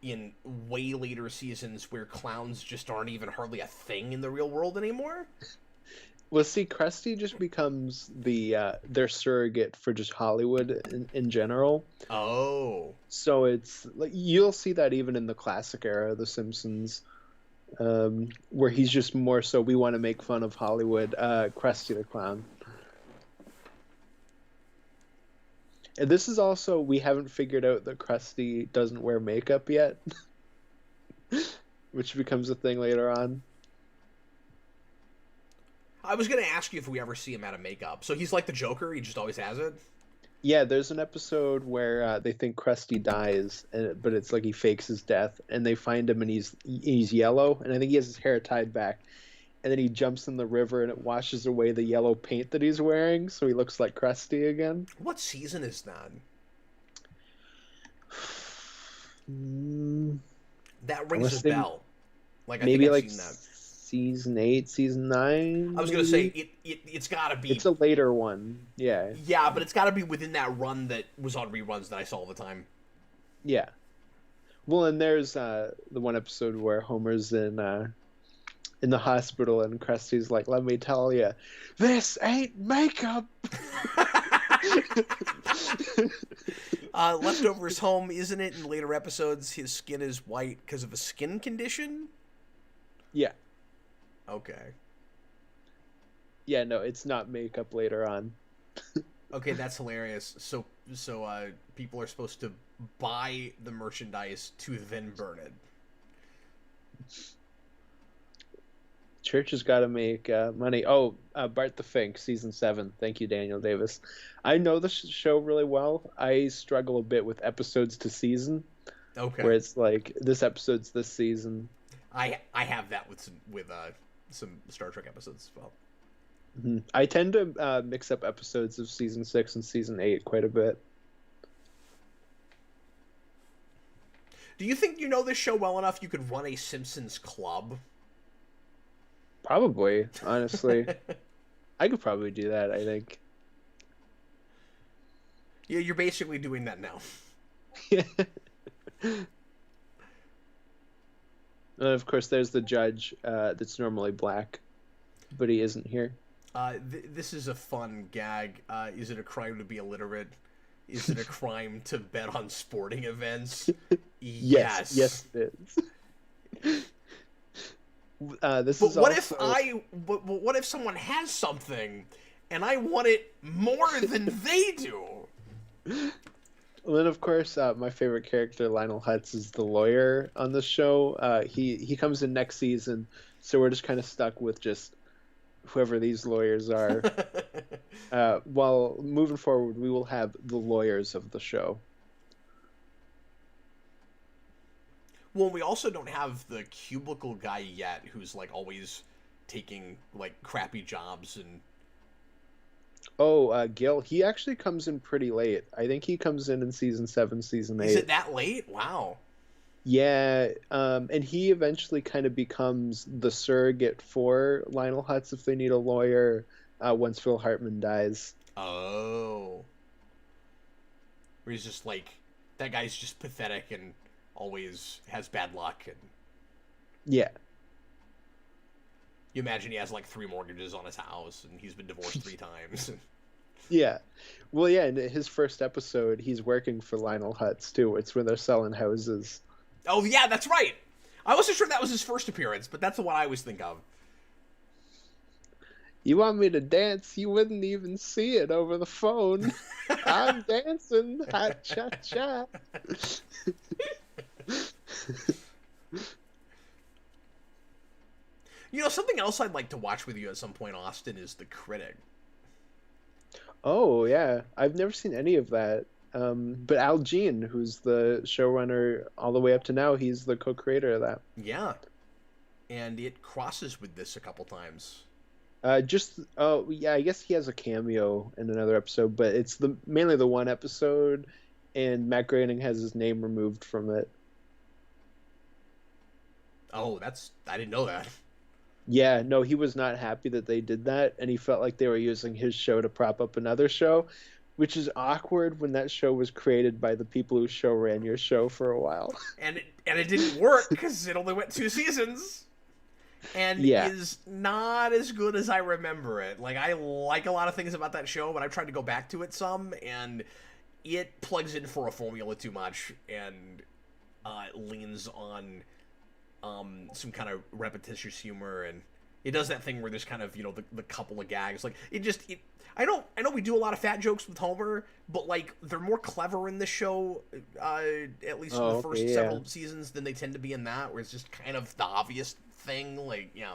A: in way later seasons where clowns just aren't even hardly a thing in the real world anymore.
B: Well, see, Krusty just becomes their surrogate for just Hollywood in general.
A: Oh.
B: So it's like you'll see that even in the classic era of The Simpsons, where he's just more so we want to make fun of Hollywood, Krusty the Clown. And this is also, we haven't figured out that Krusty doesn't wear makeup yet, which becomes a thing later on.
A: I was going to ask you if we ever see him out of makeup. So he's like the Joker, he just always has it?
B: Yeah, there's an episode where they think Krusty dies, but it's like he fakes his death, and they find him and he's yellow, and I think he has his hair tied back. And then he jumps in the river and it washes away the yellow paint that he's wearing, so he looks like Krusty again.
A: What season is that? That rings a bell. Like, I
B: maybe
A: think I've
B: like
A: seen that.
B: Season 8, season 9.
A: I was going to say it's got to be.
B: It's a later one. Yeah.
A: Yeah, but it's got to be within that run that was on reruns that I saw all the time.
B: Yeah. Well, and there's the one episode where Homer's in the hospital and Krusty's like, "Let me tell you, this ain't makeup."
A: Leftovers home, isn't it? In later episodes, his skin is white because of a skin condition?
B: Yeah.
A: Okay.
B: Yeah, no, it's not makeup later on.
A: Okay, that's hilarious. So people are supposed to buy the merchandise to then burn it.
B: Church has got to make money. Oh, Bart the Fink, season 7. Thank you, Daniel Davis. I know the show really well. I struggle a bit with episodes to season.
A: Okay.
B: Where it's like, this episode's this season.
A: I have that with some Star Trek episodes as well.
B: Mm-hmm. I tend to mix up episodes of season 6 and season 8 quite a bit.
A: Do you think you know this show well enough you could run a Simpsons club?
B: Probably, honestly. I could probably do that, I think.
A: Yeah, you're basically doing that now.
B: And of course, there's the judge that's normally black, but he isn't here.
A: This is a fun gag. Is it a crime to be illiterate? Is it a crime to bet on sporting events? Yes.
B: Yes, it is. This
A: But
B: is
A: what
B: also...
A: but what if someone has something and I want it more than they do?
B: Well, then, of course, my favorite character, Lionel Hutz, is the lawyer on the show. He comes in next season, so we're just kind of stuck with just whoever these lawyers are. While moving forward, we will have the lawyers of the show.
A: Well, we also don't have the cubicle guy yet, who's like always taking like crappy jobs and.
B: Oh, Gil, he actually comes in pretty late. I think he comes in season 7, season 8.
A: Is it that late? Wow.
B: Yeah, and he eventually kind of becomes the surrogate for Lionel Hutz if they need a lawyer once Phil Hartman dies.
A: Oh. Where he's just like, that guy's just pathetic and always has bad luck. And
B: Yeah.
A: you imagine he has like 3 mortgages on his house and he's been divorced 3 times.
B: Yeah. Well, yeah, in his first episode, he's working for Lionel Hutz, too. It's when they're selling houses.
A: Oh, yeah, that's right. I wasn't sure that was his first appearance, but that's the one I always think of.
B: You want me to dance? You wouldn't even see it over the phone. I'm dancing. Ha-cha-cha.
A: You know, something else I'd like to watch with you at some point, Austin, is The Critic.
B: Oh, yeah. I've never seen any of that. But Al Jean, who's the showrunner all the way up to now, he's the co-creator of that.
A: Yeah. And it crosses with this a couple times.
B: Yeah, I guess he has a cameo in another episode, but it's mainly the one episode, and Matt Groening has his name removed from it.
A: Oh, I didn't know that.
B: Yeah, no, he was not happy that they did that, and he felt like they were using his show to prop up another show, which is awkward when that show was created by the people who show ran your show for a while.
A: And it didn't work because it only went 2 seasons. And is not as good as I remember it. Like, I like a lot of things about that show, but I've tried to go back to it some, and it plugs in for a formula too much, and leans on some kind of repetitious humor, and it does that thing where there's kind of, you know, the couple of gags. Like, I know we do a lot of fat jokes with Homer, but, like, they're more clever in this show, at least in the first several seasons, than they tend to be in that, where it's just kind of the obvious thing, like, yeah.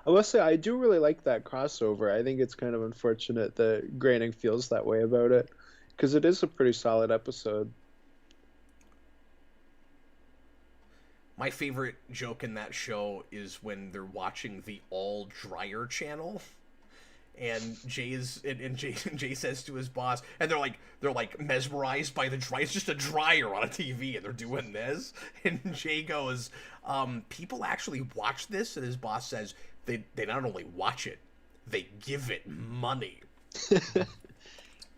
B: I will say, I do really like that crossover. I think it's kind of unfortunate that Groening feels that way about it, because it is a pretty solid episode.
A: My favorite joke in that show is when they're watching the All Dryer channel, and Jay says to his boss, and they're like mesmerized by the dryer. It's just a dryer on a TV, and they're doing this. And Jay goes, "People actually watch this," and his boss says, "They not only watch it, they give it money."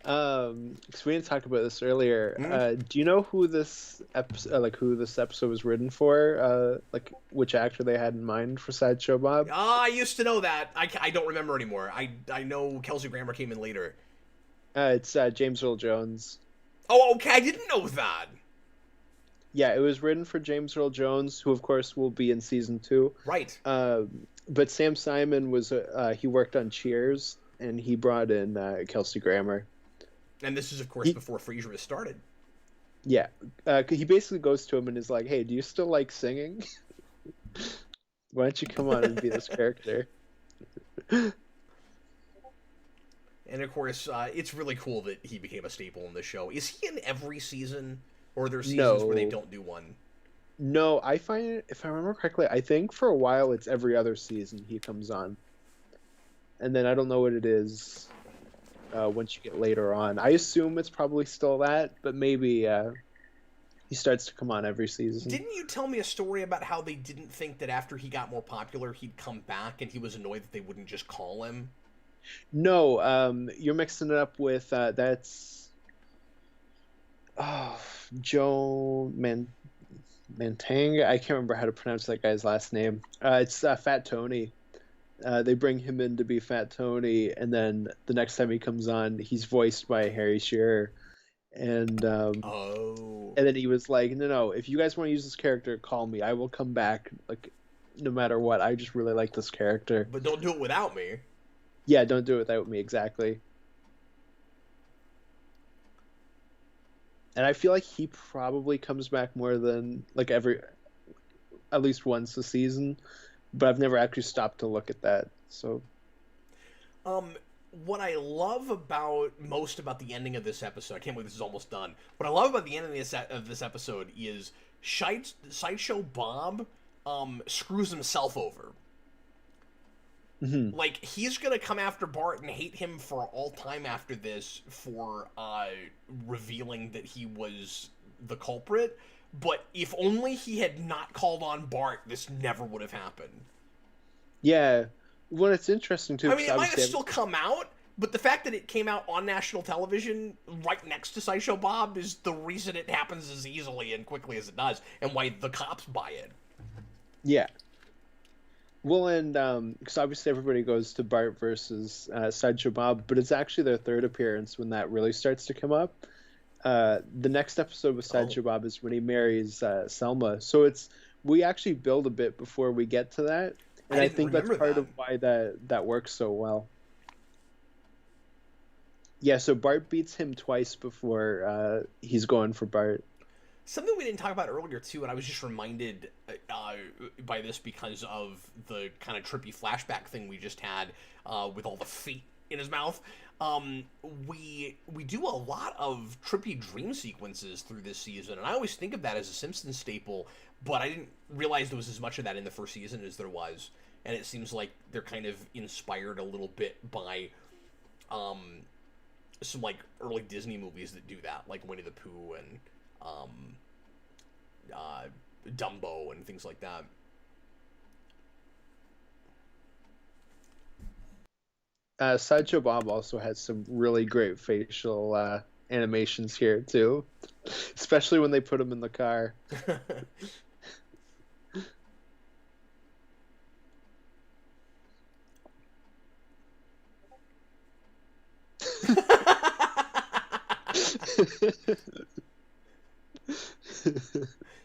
B: Because we didn't talk about this earlier. Do you know who this episode was written for? Like which actor they had in mind for Sideshow Bob?
A: I used to know that. I don't remember anymore. I know Kelsey Grammer came in later.
B: It's James Earl Jones.
A: Oh, okay. I didn't know that.
B: Yeah, it was written for James Earl Jones, who of course will be in season 2.
A: Right.
B: But Sam Simon was he worked on Cheers, and he brought in Kelsey Grammer.
A: And this is, of course, before Frasier has started.
B: Yeah. He basically goes to him and is like, "Hey, do you still like singing? Why don't you come on and be this character?"
A: And, of course, it's really cool that he became a staple in the show. Is he in every season? Or are there seasons where they don't do one?
B: No, I find, if I remember correctly, I think for a while it's every other season he comes on. And then I don't know what it is once you get later on. I assume it's probably still that, but maybe He starts to come on every season.
A: Didn't you tell me a story about how they didn't think that after he got more popular, he'd come back, and he was annoyed that they wouldn't just call him?
B: No, you're mixing it up with that's oh Joe Mantang. I can't remember how to pronounce that guy's last name. It's Fat Tony. They bring him in to be Fat Tony, and then the next time he comes on, he's voiced by Harry Shearer. And
A: Oh.
B: and then he was like, "No, no, if you guys want to use this character, call me. I will come back, like, no matter what. I just really like this character.
A: But don't do it without me.
B: Yeah, don't do it without me, exactly." And I feel like he probably comes back more than like at least once a season, but I've never actually stopped to look at that. So,
A: What I love most about the ending of this episode, I can't believe this is almost done. What I love about the ending of this episode is Sideshow Bob screws himself over.
B: mm-hmm.
A: Like, he's gonna come after Bart and hate him for all time after this for revealing that he was the culprit. But if only he had not called on Bart, this never would have happened.
B: Yeah. Well, it's interesting too.
A: I mean, it might have still come out, but the fact that it came out on national television right next to Sideshow Bob is the reason it happens as easily and quickly as it does, and why the cops buy it.
B: Yeah. Well, and because obviously everybody goes to Bart versus Sideshow Bob, but it's actually their third appearance when that really starts to come up. The next episode with Sideshow Bob is when he marries Selma. So we actually build a bit before we get to that. And I think that's part of why that works so well. Yeah, so Bart beats him twice before he's going for Bart.
A: Something we didn't talk about earlier, too, and I was just reminded by this because of the kind of trippy flashback thing we just had with all the feet in his mouth. We do a lot of trippy dream sequences through this season, and I always think of that as a Simpsons staple, but I didn't realize there was as much of that in the first season as there was. And it seems like they're kind of inspired a little bit by some like early Disney movies that do that, like Winnie the Pooh and Dumbo and things like that.
B: Sideshow Bob also has some really great facial animations here too, especially when they put him in the car.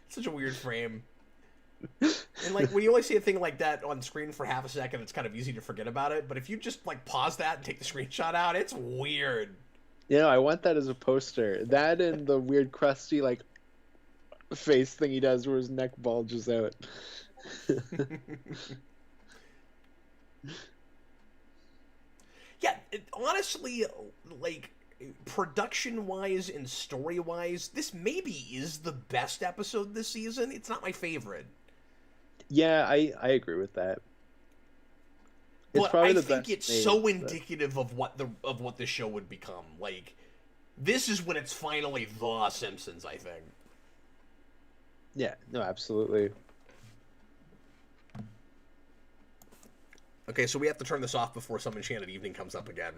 A: Such a weird frame. And like when you only see a thing like that on screen for half a second, it's kind of easy to forget about it. But if you just like pause that and take the screenshot out, it's weird.
B: You know, I want that as a poster. That and the weird Krusty like face thing he does where his neck bulges out.
A: Yeah, honestly, like production-wise and story-wise, this maybe is the best episode this season. It's not my favorite.
B: Yeah, I agree with that.
A: But I think it's so indicative of what the show would become. Like, this is when it's finally The Simpsons, I think.
B: Yeah, no, absolutely.
A: Okay, so we have to turn this off before Some Enchanted Evening comes up again.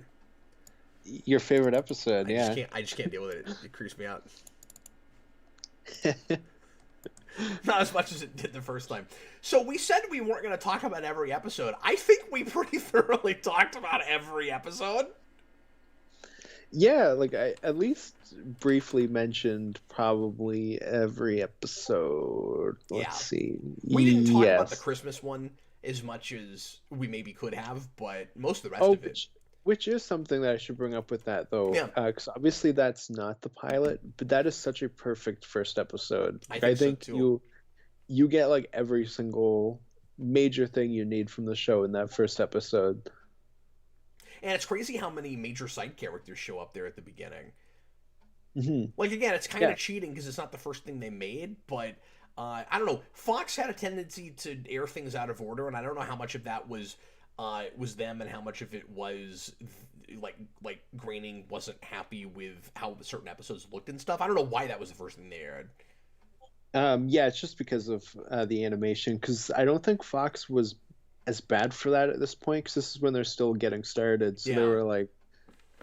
B: Your favorite episode, yeah.
A: I just can't deal with it. It creeps me out. Not as much as it did the first time. So we said we weren't going to talk about every episode. I think we pretty thoroughly talked about every episode.
B: Yeah, like I at least briefly mentioned probably every episode. Let's see.
A: We didn't talk about the Christmas one as much as we maybe could have, but most of the rest of it.
B: Which is something that I should bring up with that, though. Yeah. Because obviously that's not the pilot, but that is such a perfect first episode. I think so too. You get like every single major thing you need from the show in that first episode.
A: And it's crazy how many major side characters show up there at the beginning.
B: Mm-hmm.
A: Like, again, it's kind of cheating because it's not the first thing they made, but I don't know. Fox had a tendency to air things out of order, and I don't know how much of that was them and how much of it was like Groening wasn't happy with how certain episodes looked and stuff. I don't know why that was the first thing they aired.
B: Yeah, it's just because of the animation. Because I don't think Fox was as bad for that at this point. Because this is when they're still getting started, so they
A: Yeah.
B: were like,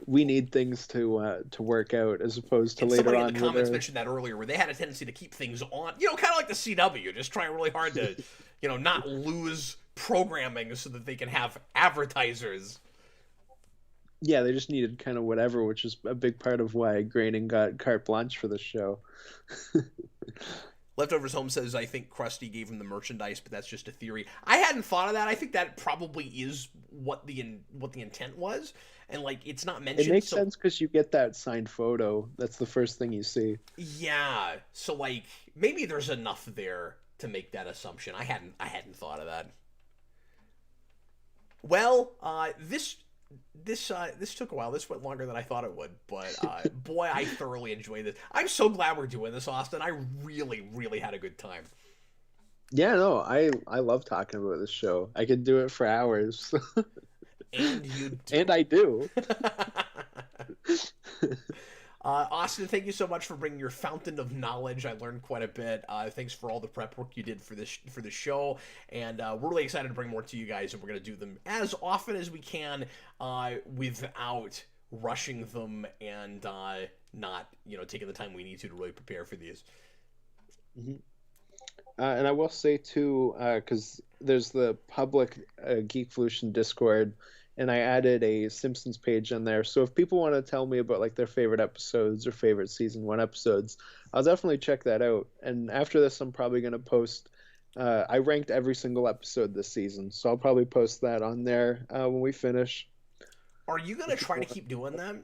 B: we need things to work out, as opposed to
A: And
B: later
A: somebody in
B: on
A: the
B: where
A: comments
B: they're
A: mentioned that earlier, where they had a tendency to keep things on, kind of like the CW, just trying really hard to, not lose programming so that they can have advertisers.
B: yeah, they just needed kind of whatever, which is a big part of why Groening got carte blanche for the show.
A: Leftovers Home says, I think Krusty gave him the merchandise, but that's just a theory. I hadn't thought of that. I think that probably is what the intent was, and like it's not mentioned.
B: It makes
A: so,
B: sense because you get that signed photo. That's the first thing you see.
A: Yeah, so like maybe there's enough there to make that assumption. I hadn't thought of that. Well, this took a while. This went longer than I thought it would, but boy, I thoroughly enjoyed this. I'm so glad we're doing this, Austin. I really, really had a good time.
B: Yeah, no, I love talking about this show. I could do it for hours.
A: And you do.
B: And I do.
A: Austin, thank you so much for bringing your fountain of knowledge. I learned quite a bit. Thanks for all the prep work you did for the show, and we're really excited to bring more to you guys, and we're going to do them as often as we can without rushing them and not taking the time we need to really prepare for these.
B: Mm-hmm. And I will say too, because there's the public Geekvolution Discord, and I added a Simpsons page in there. So if people want to tell me about like their favorite episodes or favorite season 1 episodes, I'll definitely check that out. And after this, I'm probably going to post. I ranked every single episode this season, so I'll probably post that on there when we finish.
A: Are you going to try to keep doing that?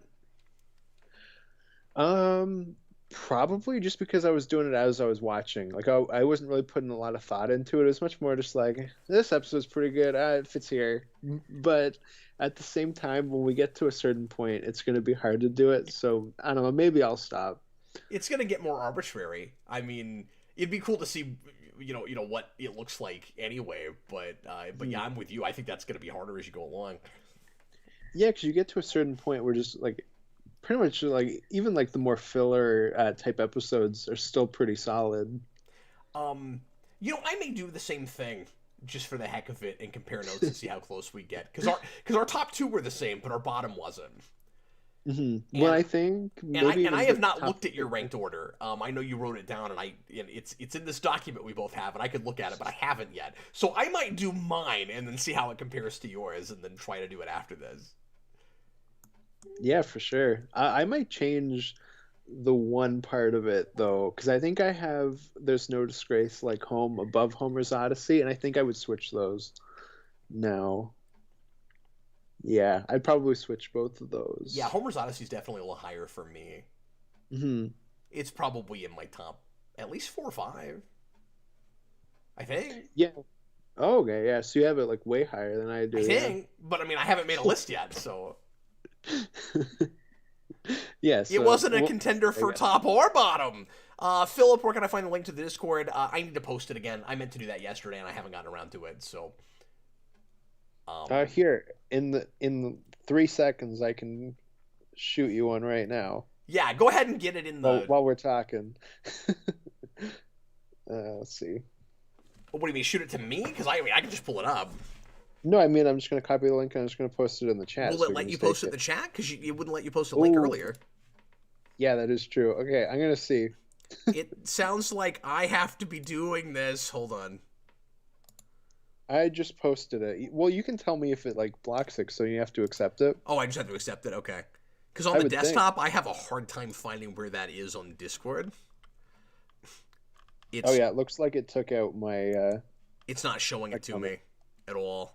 B: Probably just because I was doing it as I was watching. Like I wasn't really putting a lot of thought into it. It was much more just like, this episode's pretty good. It fits here. But at the same time, when we get to a certain point, it's going to be hard to do it. So I don't know. Maybe I'll stop.
A: It's going to get more arbitrary. I mean, it'd be cool to see, what it looks like anyway. But yeah, I'm with you. I think that's going to be harder as you go along.
B: Yeah, because you get to a certain point where just like pretty much like even like the more filler type episodes are still pretty solid.
A: I may do the same thing just for the heck of it and compare notes and see how close we get, because our top 2 were the same, but our bottom wasn't.
B: Mm-hmm. Well, I think maybe
A: and I have not looked at your ranked order. I know you wrote it down, and it's in this document we both have, and I could look at it, but I haven't yet. So I might do mine and then see how it compares to yours, and then try to do it after this.
B: Yeah, for sure. I might change the one part of it though, because I think I have There's No Disgrace like home above Homer's Odyssey, and I think I would switch those now. Yeah, I'd probably switch both of those.
A: Yeah, Homer's Odyssey is definitely a little higher for me.
B: Mm-hmm.
A: It's probably in my top at least 4 or 5. I think.
B: Yeah. Oh, okay, yeah. So you have it like way higher than I do.
A: I think, but I mean, I haven't made a list yet, so.
B: Yeah, so,
A: it wasn't a contender for top or bottom. Philip, where can I find the link to the Discord? I need to post it again. I meant to do that yesterday, and I haven't gotten around to it. So,
B: here in the 3 seconds, I can shoot you one right now.
A: Yeah, go ahead and get it in the
B: while we're talking. Let's see.
A: What do you mean? Shoot it to me? Because I can just pull it up.
B: No, I mean, I'm just going to copy the link and I'm just going to post it in the chat.
A: Will it let you post it in the chat? Because it wouldn't let you post a link earlier.
B: Yeah, that is true. Okay, I'm going to see.
A: It sounds like I have to be doing this. Hold on.
B: I just posted it. Well, you can tell me if it like blocks it, so you have to accept it.
A: Oh, I just have to accept it? Okay. Because on the desktop, I have a hard time finding where that is on Discord.
B: Oh, yeah, it looks like it took out my...
A: It's not showing it to me at all.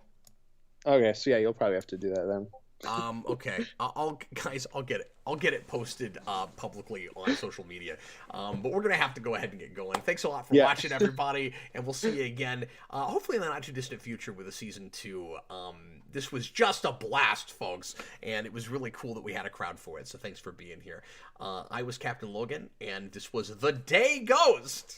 B: Okay, so yeah, you'll probably have to do that then.
A: Okay. I'll get it posted publicly on social media. But we're gonna have to go ahead and get going. Thanks a lot for watching, everybody, and we'll see you again. Hopefully in the not too distant future with a season 2. This was just a blast, folks, and it was really cool that we had a crowd for it. So thanks for being here. I was Captain Logan, and this was The Day Ghost.